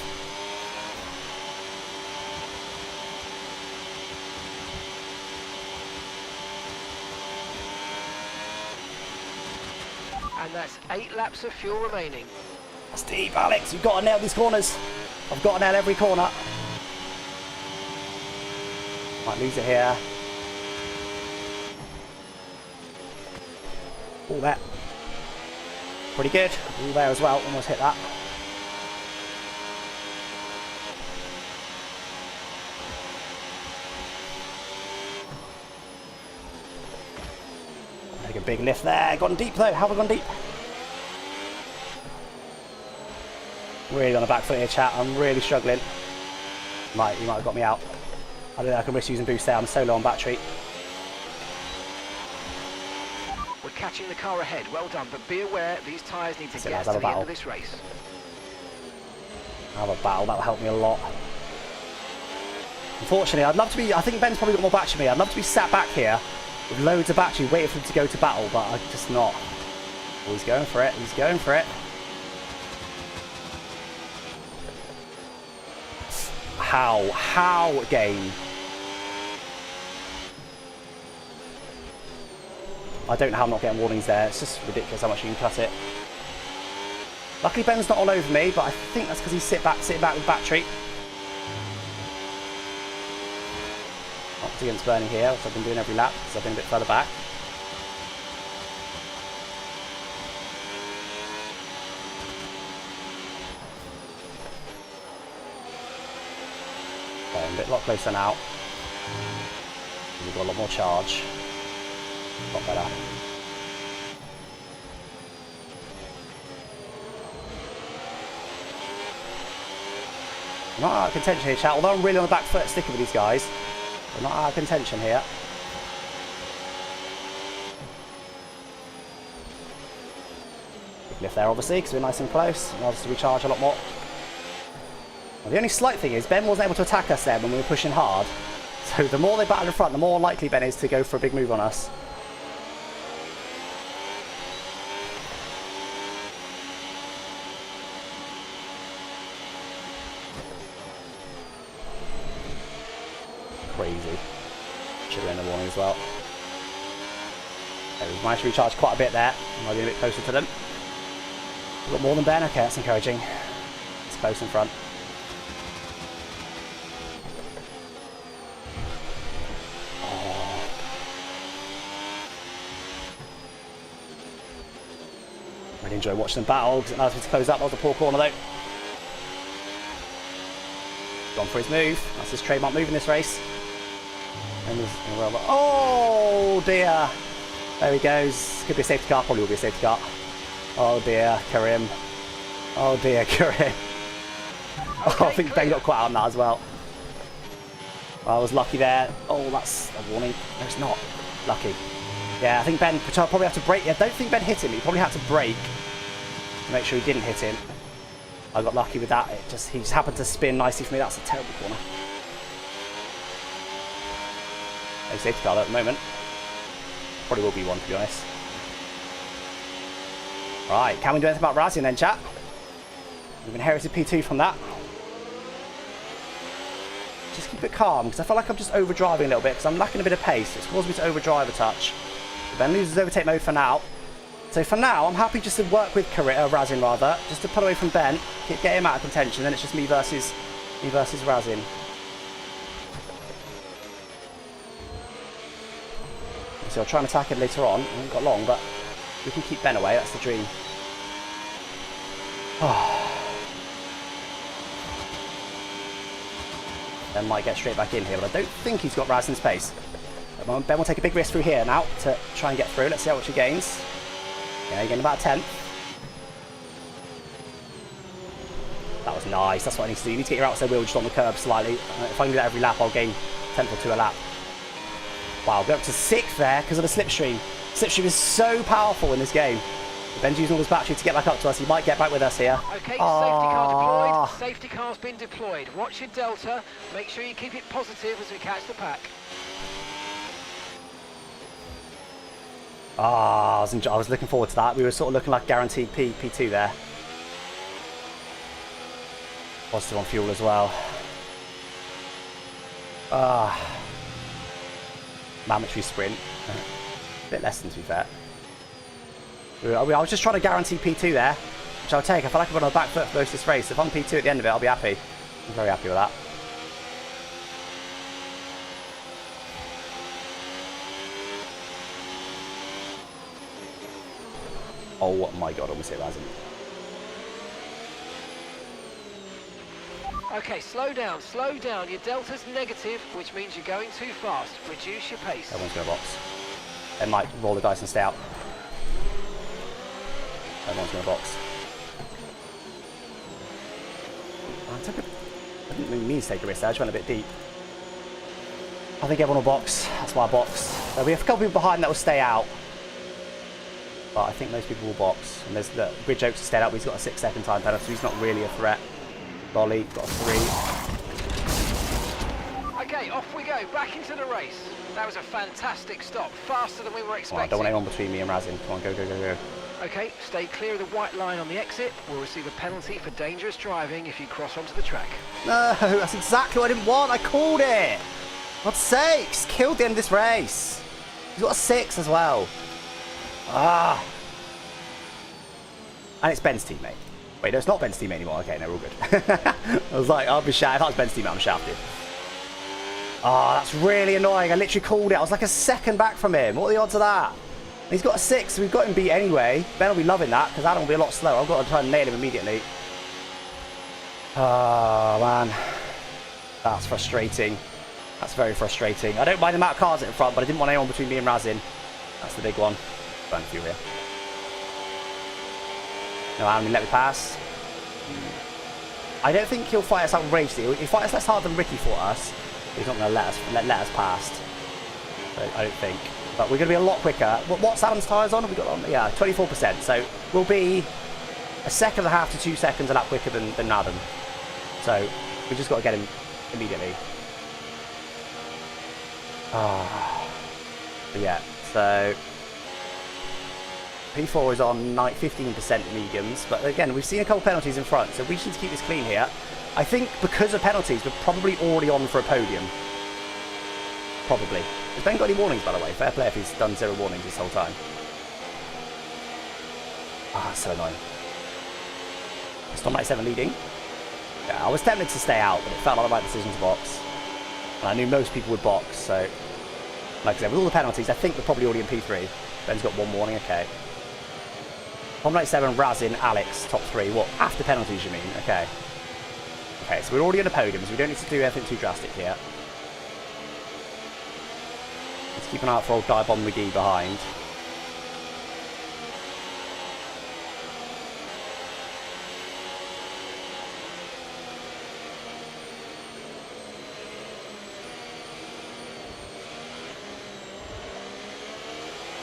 And that's 8 laps of fuel remaining. That's deep, Alex. You've got to nail these corners. I've got to nail every corner. Might lose it here. All that. Pretty good. All there as well. Almost hit that. Take a big lift there. Gone deep though. Have I gone deep? Really on the back foot here, chat. I'm really struggling. You might have got me out. I don't know. I can risk using boost there. I'm so low on battery. We're catching the car ahead. Well done, but be aware these tyres need to So get let's to have the a end of battle. this race. Have a battle. That'll help me a lot. Unfortunately, I'd love to be. I think Ben's probably got more battery than me. I'd love to be sat back here with loads of battery, waiting for him to go to battle, but I'm just not. Oh, he's going for it. He's going for it. How game? I don't know how I'm not getting warnings there. It's just ridiculous how much you can cut it. Luckily Ben's not all over me, but I think that's because he's sitting back with battery. Up against burning here, which I've been doing every lap because I've been a bit further back. Okay, a lot closer now. We've got a lot more charge. A lot better. I'm not out of contention here, chat. Although I'm really on the back foot sticking with these guys, I'm not out of contention here. Big lift there, obviously, because we're nice and close. And obviously recharge a lot more. Well, the only slight thing is Ben wasn't able to attack us there when we were pushing hard. So the more they battle in front, the more likely Ben is to go for a big move on us. Crazy. Should have been the warning as well. Okay, we've managed to recharge quite a bit there. I'm getting a bit closer to them. A lot more than Ben. Okay, that's encouraging. It's close in front. Really enjoy watching them battle because it allows me to close up. That was a poor corner though. Gone for his move. That's his trademark move in this race. And oh dear. There he goes. Could be a safety car. Probably will be a safety car. Oh dear, Karim. Oh dear, Karim. Oh, I think Ben got caught out on that as well. I was lucky there. Oh, that's a warning. No, it's not. Lucky. Yeah, I think Ben probably have to brake. I don't think Ben hit him. He probably had to brake to make sure he didn't hit him. I got lucky with that. He just happened to spin nicely for me. That's a terrible corner. No safety car at the moment. Probably will be one, to be honest. Right, can we do anything about Razin then, chat? We've inherited P2 from that. Just keep it calm, because I feel like I'm just overdriving a little bit, because I'm lacking a bit of pace. It's caused me to overdrive a touch. Ben loses overtake mode for now. So for now, I'm happy just to work with Razin rather, just to pull away from Ben, get him out of contention, then it's just me versus Razin. So I'll try and attack him later on. I haven't got long, but we can keep Ben away. That's the dream. Ben might get straight back in here, but I don't think he's got Razin's pace. Ben will take a big risk through here now to try and get through. Let's see how much he gains. Yeah, he gained about 10th. That was nice. That's what I need to do. You need to get your outside wheel just on the curb slightly. If I can do that every lap, I'll gain 10th or 2 a lap. Wow, go up to 6th there because of the slipstream. Slipstream is so powerful in this game. Ben's using all his battery to get back up to us. He might get back with us here. Okay, safety car deployed. Safety car's been deployed. Watch your delta. Make sure you keep it positive as we catch the pack. I was looking forward to that. We were sort of looking like guaranteed P2 there. Positive on fuel as well. Mandatory sprint. A bit less than, to be fair. I was just trying to guarantee P2 there, which I'll take. I feel like I've got on the back foot for most of this race. If I'm P2 at the end of it, I'll be happy. I'm very happy with that. Oh my god, almost hit Razin. Okay, slow down, slow down. Your delta's negative, which means you're going too fast. Reduce your pace. Everyone's going to box. They might roll the dice and stay out. Everyone's going to box. I didn't really mean to take a risk there, I just went a bit deep. I think everyone will box, that's why I boxed. There'll be a couple people behind that will stay out. But I think most people will box. And there's the Bridge Oaks to stay out, but he's got a 6-second time penalty, so he's not really a threat. Lolly, got a 3. Okay, off we go, back into the race. That was a fantastic stop, faster than we were expecting. Oh, I don't want anyone between me and Razin. Come on, go, go, go, go. Okay, stay clear of the white line on the exit. We'll receive a penalty for dangerous driving if you cross onto the track. No, that's exactly what I didn't want. I called it. God's sakes, killed the end of this race. He's got a 6 as well. And it's Ben's teammate. Wait, no, it's not Ben's teammate anymore. Okay, no, we're all good. I was like, I'll be shafted. If that was Ben's teammate, I'm shafted. That's really annoying. I literally called it. I was like a second back from him. What are the odds of that? He's got a 6, so we've got him beat anyway. Ben will be loving that, because Adam will be a lot slower. I've got to try and nail him immediately. Oh, man. That's frustrating. That's very frustrating. I don't mind the amount of cars in front, but I didn't want anyone between me and Razin. That's the big one. Burn fuel here. No, Adam, let me pass. I don't think he'll fight us outrageously. He'll fight us less hard than Ricky fought us. He's not going to let us past. I don't think. But we're going to be a lot quicker. What's Adam's tyres on? Have we got on? Yeah, 24%. So we'll be a second and a half to 2 seconds a lap quicker than Adam. So we just got to get him immediately. But yeah, so P4 is on 15% mediums. But again, we've seen a couple penalties in front, so we just need to keep this clean here. I think because of penalties, we're probably already on for a podium. Probably. Has Ben got any warnings, by the way? Fair play if he's done 0 warnings this whole time. That's so annoying. Storm 97 leading. Yeah, I was tempted to stay out, but it felt like the right decision to box. And I knew most people would box, so... Like I said, with all the penalties, I think we're probably already in P3. Ben's got 1 warning, okay. Storm 97, Razin, Alex, top 3. What, after penalties you mean? Okay. Okay, so we're already on a podium, so we don't need to do anything too drastic here. Let's keep an eye out for old Diabon McGee behind.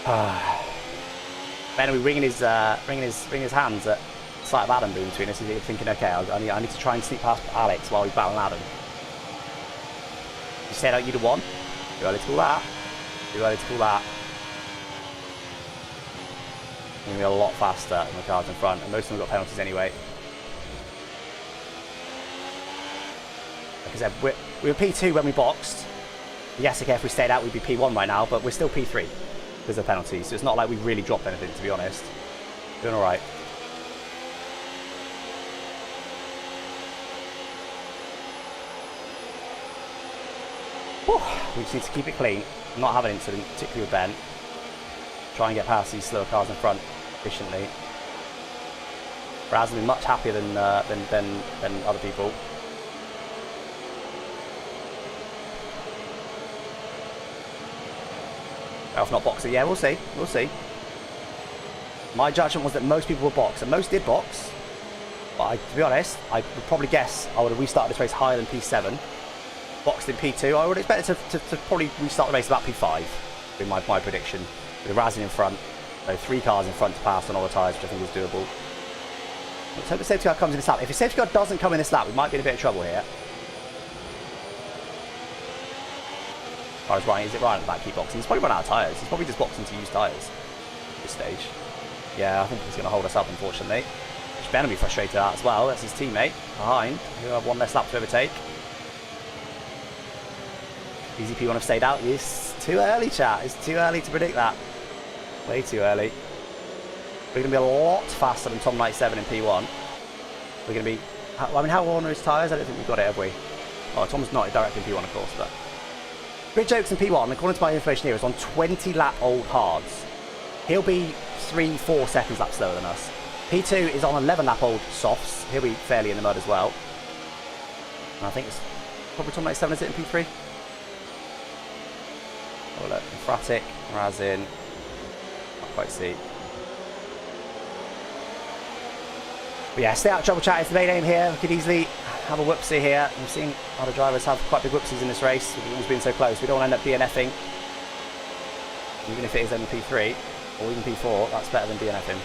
Ben will be wringing his hands at sight of Adam being between us. He's thinking, okay, I need to try and sneak past Alex while he's battling Adam. You said you'd have won. Too early to call that. Too early to call that. We're going to be a lot faster than the cars in front, and most of them got penalties anyway. Like I said, we were P2 when we boxed. Yes, okay, if we stayed out, we'd be P1 right now, but we're still P3 because of penalties. So it's not like we really dropped anything, to be honest. Doing all right. Whew. We just need to keep it clean, not have an incident, particularly with Ben. Try and get past these slower cars in front efficiently. Raz has been much happier than other people. Off not boxing, yeah, we'll see. We'll see. My judgment was that most people would box, and most did box. But to be honest, I would probably guess I would have restarted this race higher than P7. Boxed in P2, I would expect it to probably restart the race about P5, would be my prediction. With Razin in front, so 3 cars in front to pass on all the tyres, which I think is doable. Let's hope the safety car comes in this lap. If the safety car doesn't come in this lap, we might be in a bit of trouble here. As far as Ryan, is it Ryan at the back keep boxing? He's probably run out of tyres. He's probably just boxing to use tyres at this stage. Yeah, I think he's going to hold us up, unfortunately. Which Ben will be frustrated at as well. That's his teammate behind, who have 1 less lap to overtake. Easy P1 have stayed out. It's too early, chat. It's too early to predict that. Way too early. We're going to be a lot faster than Tom 97 in P1. We're going to be... I mean, how long are his tyres? I don't think we've got it, have we? Oh, Tom's not directly in P1, of course, but... Grid Jokes in P1, according to my information here, is on 20 lap old hards. He'll be 3-4 seconds lap slower than us. P2 is on 11 lap old softs. He'll be fairly in the mud as well. And I think it's probably Tom 97, is it, in P3? Oh look, Fratic, Razin, can't quite see. But yeah, stay out of trouble, chat. It's the main aim here. We could easily have a whoopsie here. We've seen other drivers have quite big whoopsies in this race. We've always been so close. We don't want to end up DNFing. Even if it is only P3 or even P4, that's better than DNFing.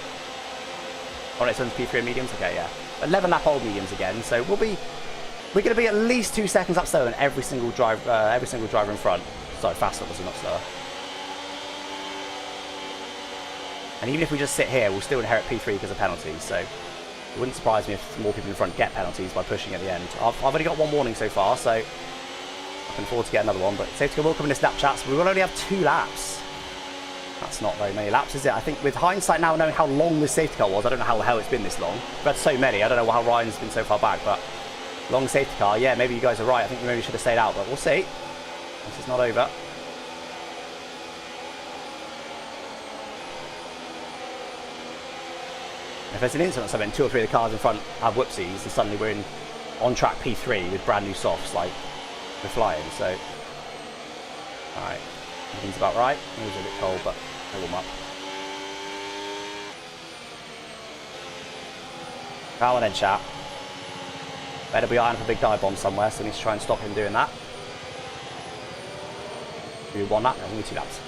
Oh, it's only P3 and mediums. Okay, yeah. 11 lap old mediums again. So we're going to be at least 2 seconds up slower than every single driver in front. Sorry, faster, obviously, not slower. And even if we just sit here, we'll still inherit P3 because of penalties. So it wouldn't surprise me if more people in front get penalties by pushing at the end. I've only got 1 warning so far, so I can afford to get another one. But safety car will come in the Snapchat, so we will only have 2 laps. That's not very many laps, is it? I think with hindsight now, knowing how long this safety car was, I don't know how the hell it's been this long. We've had so many, I don't know how Ryan's been so far back, but long safety car, yeah, maybe you guys are right. I think we maybe should have stayed out, but we'll see. This is not over. If there's an incident or something, 2 or 3 of the cars in front have whoopsies, and suddenly we're in on track P3 with brand new softs, like we're flying. So, alright, everything's about right. It was a bit cold, but no warm up. Power then, chat. Better be eyeing for a big dive bomb somewhere, so we need to try and stop him doing that. Do 1 lap, only 2 laps.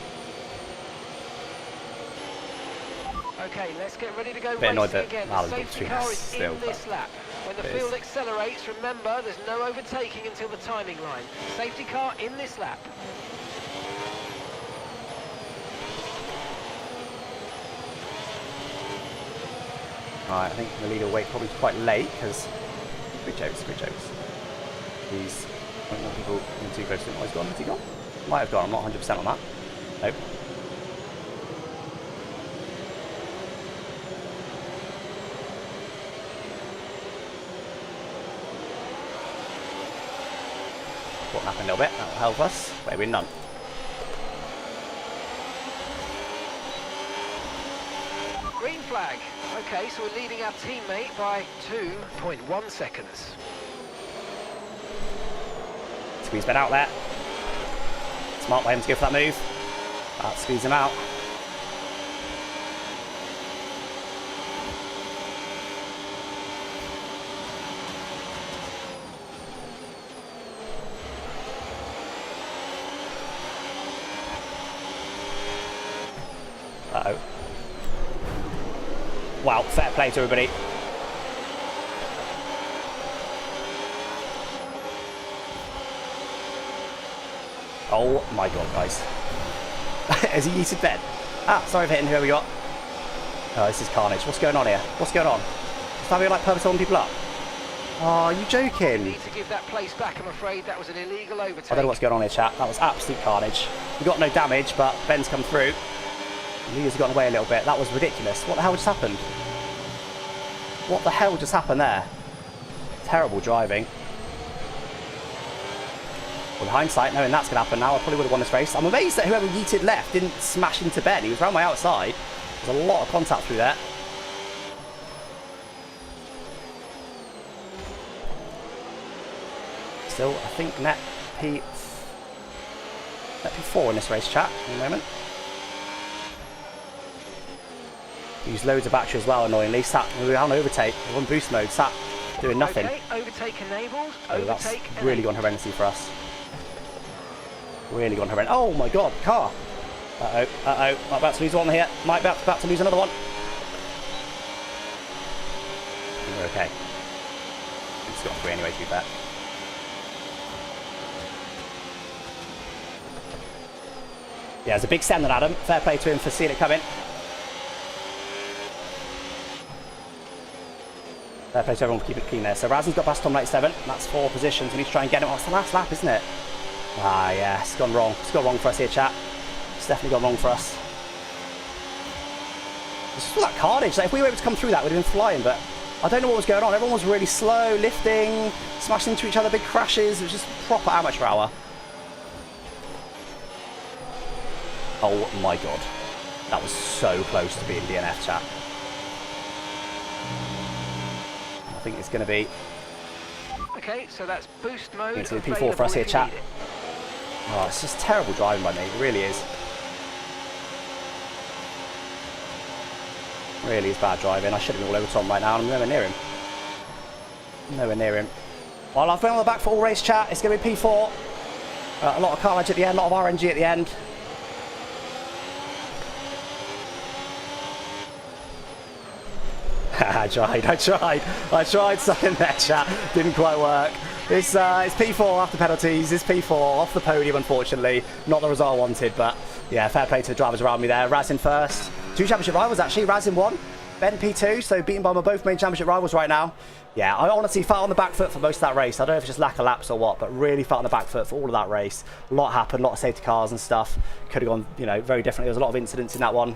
Okay, let's get ready to go Bit annoyed racing that again. Alan's The got safety 2 car laps is still, in this lap. When the field accelerates, remember there's no overtaking until the timing line. Safety car in this lap. Alright, I think the leader will wait probably quite late because good jokes. He's I don't want people in too close to him. Oh, he's gone, has he gone? Might have gone, I'm not 100% on that. Nope. Brought up a little bit, that'll help us. Maybe none. Green flag. Okay, so we're leading our teammate by 2.1 seconds. Squeeze Ben out there. Smart by him to go for that move. That squeeze him out. Uh-oh. Wow, fair play to everybody. Oh my god, guys. Has he yeeted Ben? Ah, sorry for hitting whoever we got. Oh, this is carnage. What's going on here? What's going on? Is Fabio like purposely holding people up? Oh, are you joking? Need to give that place back, I'm afraid. That was an illegal overtake. I don't know what's going on here, chat. That was absolute carnage. We got no damage, but Ben's come through. Leader's gotten away a little bit. That was ridiculous. What the hell just happened? What the hell just happened there? Terrible driving. With hindsight, knowing that's going to happen now, I probably would have won this race. I'm amazed that whoever yeeted left didn't smash into Ben. He was around my outside. There's a lot of contact through there. Still, I think net P4 in this race, chat, in a moment. Use loads of battery as well, annoyingly. Sat, we were on overtake, we're on boost mode, sat doing nothing. Okay, overtake enabled. Oh, that's Overtake really gone horrendously for us. Really gone horrendous. Oh my god, car. Uh-oh, uh-oh. Might about to lose one here. Might be about to lose another one. We're okay. It's gone through anyway, to be fair. Yeah, it's a big send on Adam. Fair play to him for seeing it coming. Fair play to everyone for keeping it clean there. So Razzen's got past Tom 97. That's 4 positions. We need to try and get him. Oh, it's the last lap, isn't it? Ah, yeah, it's gone wrong. It's gone wrong for us here, chat. It's definitely gone wrong for us. It's just all that carnage. Like, if we were able to come through that, we'd have been flying, but I don't know what was going on. Everyone was really slow, lifting, smashing into each other, big crashes. It was just proper amateur hour. Oh my god. That was so close to being DNF, chat. I think it's going to be... Okay, so that's boost mode. It's going to be P4 for us here, chat. Oh, it's just terrible driving by me. It really is. Really is bad driving. I should have been all over Tom right now, and I'm nowhere near him. Nowhere near him. Well, I've been on the back for all race, chat. It's going to be P4. A lot of carnage at the end, a lot of RNG at the end. I tried something there, chat. Didn't quite work. It's P4 after penalties. It's P4 off the podium, unfortunately. Not the result I wanted, but yeah, fair play to the drivers around me there. Razin first. 2 championship rivals, actually. Razin 1, Ben P2, so beaten by my both main championship rivals right now. Yeah, I honestly felt on the back foot for most of that race. I don't know if it's just lack of laps or what, but really felt on the back foot for all of that race. A lot happened, a lot of safety cars and stuff. Could have gone, you know, very differently. There was a lot of incidents in that one.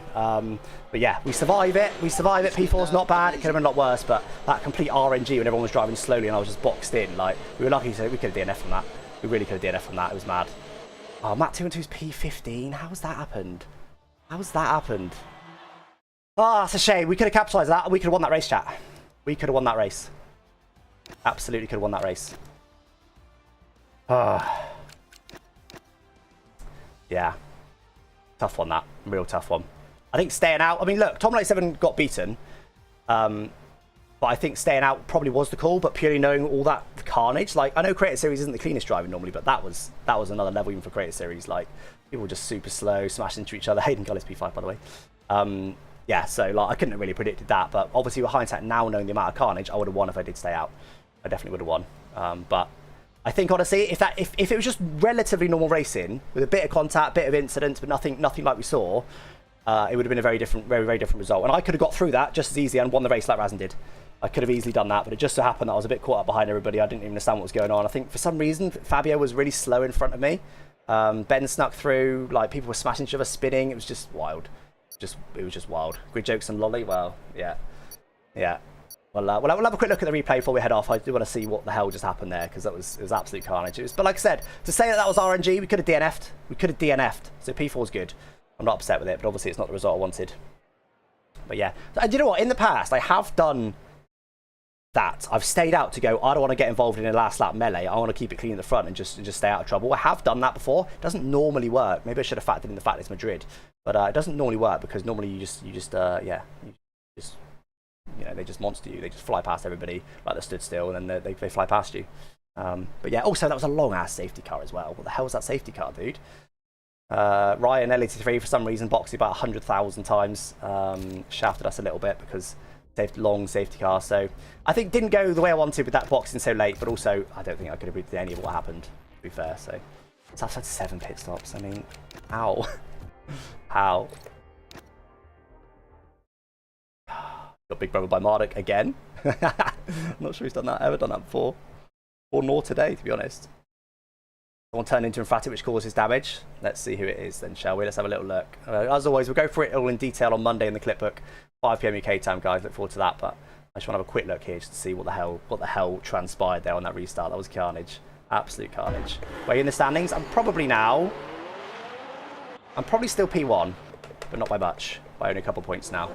But yeah, we survive it. We survive it. P4's not bad. It could have been a lot worse, but that complete RNG when everyone was driving slowly and I was just boxed in, like, we were lucky, so we could have DNF from that. We really could have DNF from that. It was mad. Oh, Matt 212's P15. How's that happened? How's that happened? Oh, that's a shame. We could have capitalised that. We could have won that race, chat. We could have won that race. Absolutely could have won that race. Yeah. Tough one, that. Real tough one. I think staying out... I mean, look, Tom 97 got beaten. But I think staying out probably was the call, but purely knowing all that carnage. Like, I know Creator Series isn't the cleanest driving normally, but that was another level even for Creator Series. Like, people were just super slow, smashed into each other. Hayden Gullis P5, by the way. Yeah, so like I couldn't have really predicted that, but obviously with hindsight now knowing the amount of carnage, I would have won if I did stay out. I definitely would have won. But I think honestly, if it was just relatively normal racing with a bit of contact, bit of incidents, but nothing like we saw, it would have been a very different result. And I could have got through that just as easy and won the race like Razin did. I could have easily done that, but it just so happened that I was a bit caught up behind everybody. I didn't even understand what was going on. I think for some reason Fabio was really slow in front of me. Ben snuck through, like people were smashing each other, spinning. It was just wild. It was just wild. Grid jokes and lolly. Well, yeah. Well, we'll have a quick look at the replay before we head off. I do want to see what the hell just happened there because it was absolute carnage. But like I said, to say that was RNG, we could have DNF'd. So P4's good. I'm not upset with it, but obviously it's not the result I wanted. But yeah, and you know what? In the past, I have done that. I've stayed out to go. I don't want to get involved in a last lap melee. I want to keep it clean at the front and just stay out of trouble. I have done that before. It doesn't normally work. Maybe I should have factored in the fact it's Madrid, but it doesn't normally work because normally you just you know, they just monster you. They just fly past everybody like they're stood still, and then they fly past you. But yeah, also that was a long ass safety car as well. What the hell was that safety car, dude? Ryan L83 for some reason boxed about 100,000 times. Shafted us a little bit because long safety car. So I think didn't go the way I wanted with that boxing so late, but also I don't think I could have predicted any of what happened, to be fair. So I've had 7 pit stops. I mean, ow. How? Got Big Brother by Marduk again. I'm not sure he's done that before. Or nor today, to be honest. Someone turned into emphatic, which causes damage. Let's see who it is then, shall we? Let's have a little look. As always, we'll go through it all in detail on Monday in the clip book. 5 PM UK time, guys. Look forward to that. But I just want to have a quick look here just to see what the hell transpired there on that restart. That was carnage. Absolute carnage. Way in the standings. I'm probably still P1, but not by much. By only a couple points now.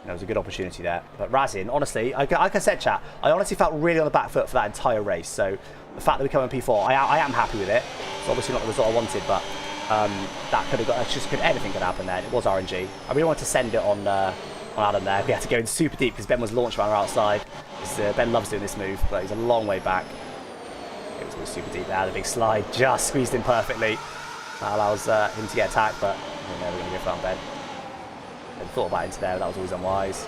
There was a good opportunity there. But Razin, honestly, like I said, chat, I honestly felt really on the back foot for that entire race. So the fact that we come in P4, I am happy with it. It's obviously not the result I wanted, but that could have got, anything could happen there. It was RNG. I really wanted to send it on Adam there. We had to go in super deep because Ben was launched around our outside. Ben loves doing this move, but he's a long way back. It was super deep there. The big slide just squeezed in perfectly. That allows him to get attacked, but we're never going to go for Ben. I thought about into there, but that was always unwise.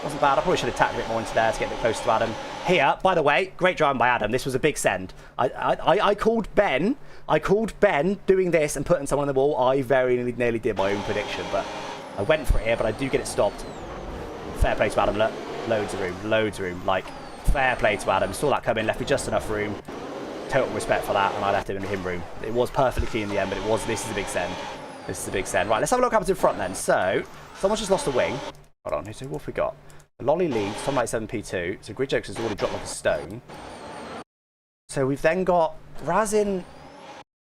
Wasn't bad. I probably should have attacked a bit more into there to get a bit closer to Adam. Here, by the way, great driving by Adam. This was a big send. I called Ben. I called Ben doing this and putting someone on the wall. I very nearly did my own prediction, but I went for it here, but I do get it stopped. Fair play to Adam. Look, loads of room. Like, fair play to Adam. Saw that come in, left me just enough room. Total respect for that, and I left him in him room. It was perfectly clean in the end, but this is a big send. This is a big send. Right, let's have a look what happens in front then. So, someone's just lost a wing. Hold on, so what have we got? Lolly leads, Tom 97 P2. So Grid Jokes has already dropped like a stone. So we've then got Razin.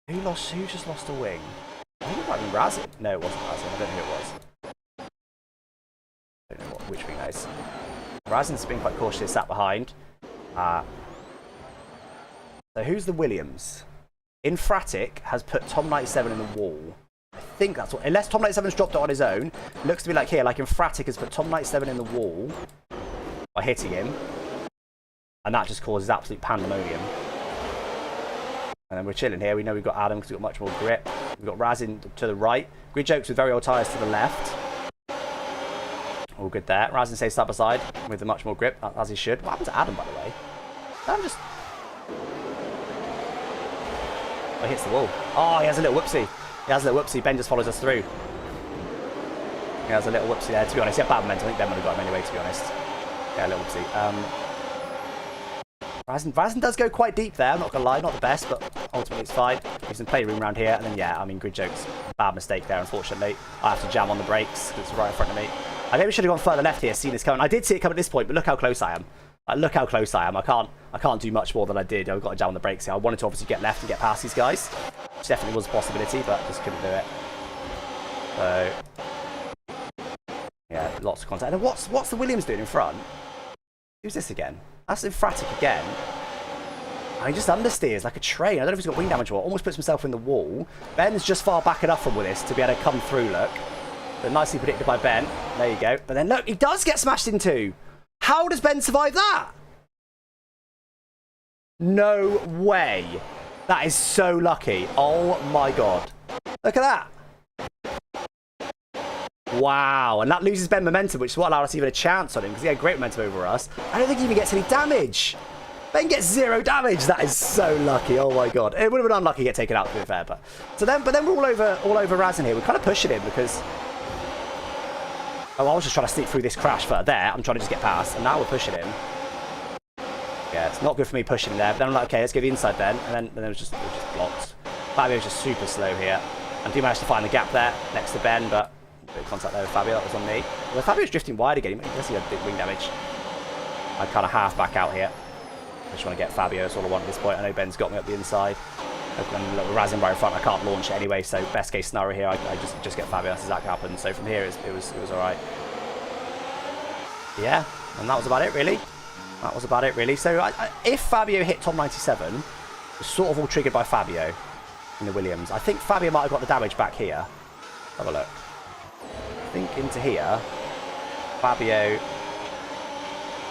Who just lost a wing? I think it might have been Razin. No, it wasn't Razin. I don't know who it was. I don't know which wing that is. Razin's been quite cautiously sat behind. So who's the Williams? Infratic has put Tom 97 in the wall. I think that's what, unless Tom 97's dropped it on his own, looks to be like here, like Infratic has put Tom 97 in the wall by hitting him, and that just causes absolute pandemonium. And then we're chilling here. We know we've got Adam because we've got much more grip. We've got Razin to the right. Grid Jokes with very old tyres to the left. All good there. Razin stays side by side with the much more grip, as he should. What happened to Adam, by the way? Adam just... Oh, he hits the wall. Oh, he has a little whoopsie. He has a little whoopsie. Ben just follows us through. He has a little whoopsie there, to be honest. He had bad momentum. I think Ben would have got him anyway, to be honest. Yeah, a little whoopsie. Razin does go quite deep there. I'm not going to lie. Not the best, but ultimately it's fine. Gives some playroom around here. And then, yeah, I mean, Grid Jokes. Bad mistake there, unfortunately. I have to jam on the brakes because it's right in front of me. I maybe should have gone further left here, seen this coming. I did see it come at this point, but look how close I am. Look how close I am. I can't do much more than I did. I've got to jam on the brakes here. I wanted to obviously get left and get past these guys, which definitely was a possibility, but just couldn't do it. So, yeah, lots of contact. And what's the Williams doing in front? Who's this again? That's Infratic again. And he just understeers like a train. I don't know if he's got wing damage or what. Almost puts himself in the wall. Ben's just far back enough from Willis to be able to come through, look. But nicely predicted by Ben. There you go. But then, look, he does get smashed into. How does Ben survive that? No way. That is so lucky. Oh my god. Look at that. Wow. And that loses Ben momentum, which is what allowed us even a chance on him because he had great momentum over us. I don't think he even gets any damage. Ben gets 0 damage. That is so lucky. Oh my god. It would have been unlucky to get taken out, to be fair. But then we're all over Razin here. We're kind of pushing him because... Oh, I was just trying to sneak through this crash for there. I'm trying to just get past, and now we're pushing him. Yeah, it's not good for me pushing him there. But then I'm like, okay, let's go the inside then. And then it was just blocked. Fabio was just super slow here. And do manage to find the gap there next to Ben, but a bit of contact there with Fabio. That was on me. Well, Fabio's drifting wide again. He does see a big wing damage. I kind of half back out here. I just want to get Fabio. That's all I want at this point. I know Ben's got me up the inside. And Razin right in front, I can't launch it anyway, so best case scenario here, I just get Fabio. That's exactly what happened. So from here, it was alright. Yeah, and that was about it, really. That was about it, really. So if Fabio hit Tom 97, it was sort of all triggered by Fabio in the Williams. I think Fabio might have got the damage back here. Have a look. I think into here, Fabio...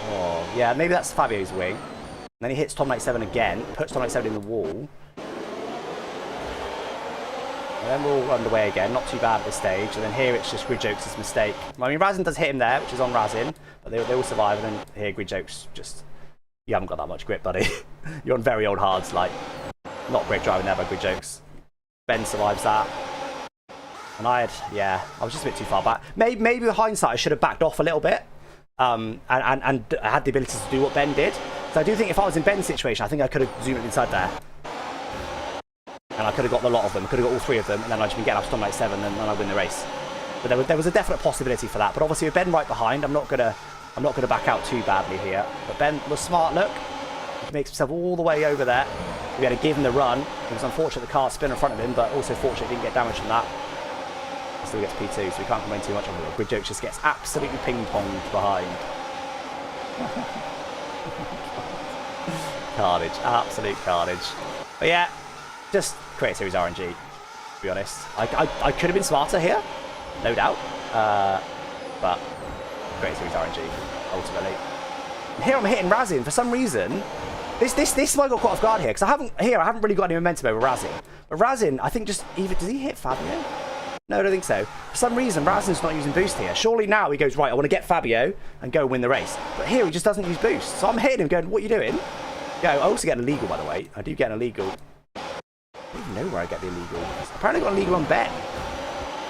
Oh, yeah, maybe that's Fabio's wing. And then he hits Tom 97 again, puts Tom 97 in the wall. And then we're all underway again, not too bad at this stage. And then here it's just Gridjokes' mistake. I mean, Razin does hit him there, which is on Razin, but they all survive. And then here Gridjokes just, you haven't got that much grip, buddy. You're on very old hards, like, not great driving there by Gridjokes. Ben survives that. And I was just a bit too far back. Maybe with hindsight, I should have backed off a little bit. And I had the ability to do what Ben did. So I do think if I was in Ben's situation, I think I could have zoomed inside there. And I could have got the lot of them. I could have got all 3 of them, and then I'd just been getting up to like 7, and then I'd win the race. But there was a definite possibility for that. But obviously with Ben right behind, I'm not gonna back out too badly here. But Ben was smart. Look, he makes himself all the way over there. We had to give him the run. It was unfortunate the car spin in front of him, but also fortunate he didn't get damage from that. He still gets P2, so we can't complain too much on it. Gridjokes just gets absolutely ping-ponged behind. Carnage, absolute carnage. But yeah, just create series RNG, to be honest. I could have been smarter here, no doubt. But create series RNG, ultimately. And here I'm hitting Razin for some reason. This is why I got caught off guard here, because I haven't really got any momentum over Razin. But Razin, I think does he hit Fabio? No, I don't think so. For some reason, Razin's not using boost here. Surely now he goes, right, I want to get Fabio and go win the race. But here he just doesn't use boost. So I'm hitting him going, what are you doing? Yeah, I also get an illegal, by the way. I do get an illegal. I don't even know where I get the illegal. Apparently I got an illegal on Ben.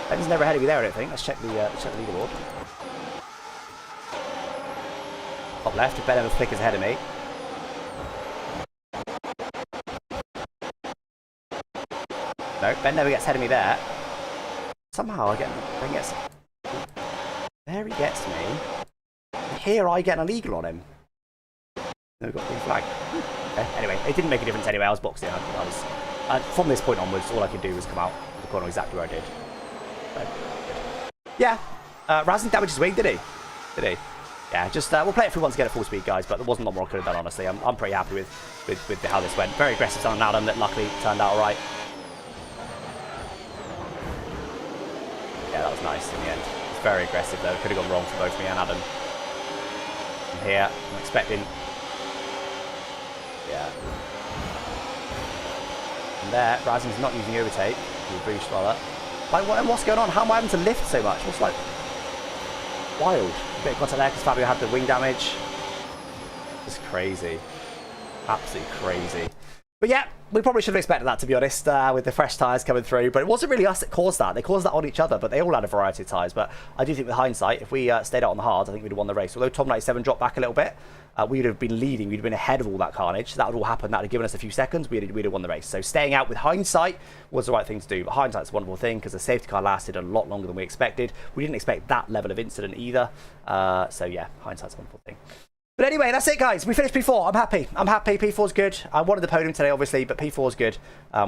Ben's never ahead of me there, I don't think. Let's check the legal board. Top left, if Ben ever flickers ahead of me. No, Ben never gets ahead of me there. Somehow Ben gets... There he gets me. And here I get an illegal on him. No, we've got green flag. Okay. Anyway, it didn't make a difference anyway. I was boxed in. From this point onwards, all I could do was come out of the corner exactly where I did. So, yeah. Razin damaged his wing, did he? Yeah, just we'll play it through once again at full speed, guys, but there wasn't a lot more I could have done, honestly. I'm pretty happy with how this went. Very aggressive on Adam that luckily turned out alright. Yeah, that was nice in the end. It's very aggressive, though. Could have gone wrong for both me and Adam. And here, I'm expecting... Yeah. And there, Razin's not using overtake. He'll boost rather. Like, what's going on? How am I having to lift so much? What's like... Wild. A bit of contact there because Fabio had the wing damage. Just crazy. Absolutely crazy. But yeah, we probably should have expected that, to be honest, with the fresh tyres coming through. But it wasn't really us that caused that. They caused that on each other, but they all had a variety of tyres. But I do think with hindsight, if we stayed out on the hards, I think we'd have won the race. Although Tom 97 dropped back a little bit, we'd have been leading. We'd have been ahead of all that carnage. That would all happen. That would have given us a few seconds. We'd have won the race. So staying out with hindsight was the right thing to do. But hindsight's a wonderful thing because the safety car lasted a lot longer than we expected. We didn't expect that level of incident either. So yeah, hindsight's a wonderful thing. But anyway, that's it, guys. We finished P4. I'm happy. P4's good. I wanted the podium today, obviously, but P4's good.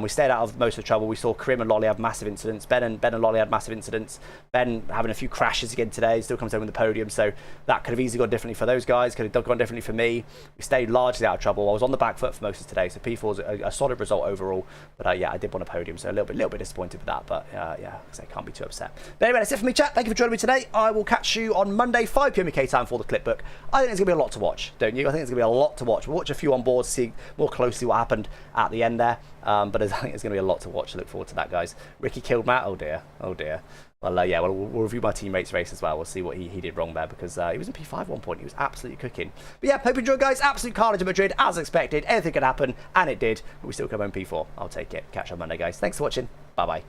We stayed out of most of the trouble. We saw Krim and Lolly have massive incidents. Ben and Lolly had massive incidents. Ben having a few crashes again today. Still comes home with the podium, so that could have easily gone differently for those guys. Could have gone differently for me. We stayed largely out of trouble. I was on the back foot for most of today, so P4's a solid result overall. But yeah, I did want a podium, so a little bit disappointed with that. But yeah, I can't be too upset. But anyway, that's it for me, chat. Thank you for joining me today. I will catch you on Monday, 5 PM UK time for the clip book. I think there's going to be a lot to watch, don't you? I think there's going to be a lot to watch. We'll watch a few on board to see more closely what happened at the end there. But I think there's going to be a lot to watch. I look forward to that, guys. Ricky killed Matt. Oh dear. Well, yeah, we'll review my teammates race as well. We'll see what he did wrong there because he was in P5 at one point. He was absolutely cooking. But yeah, hope you enjoyed, guys. Absolute carnage in Madrid, as expected. Anything could happen, and it did. But we still come home P4. I'll take it. Catch you on Monday, guys. Thanks for watching. Bye-bye.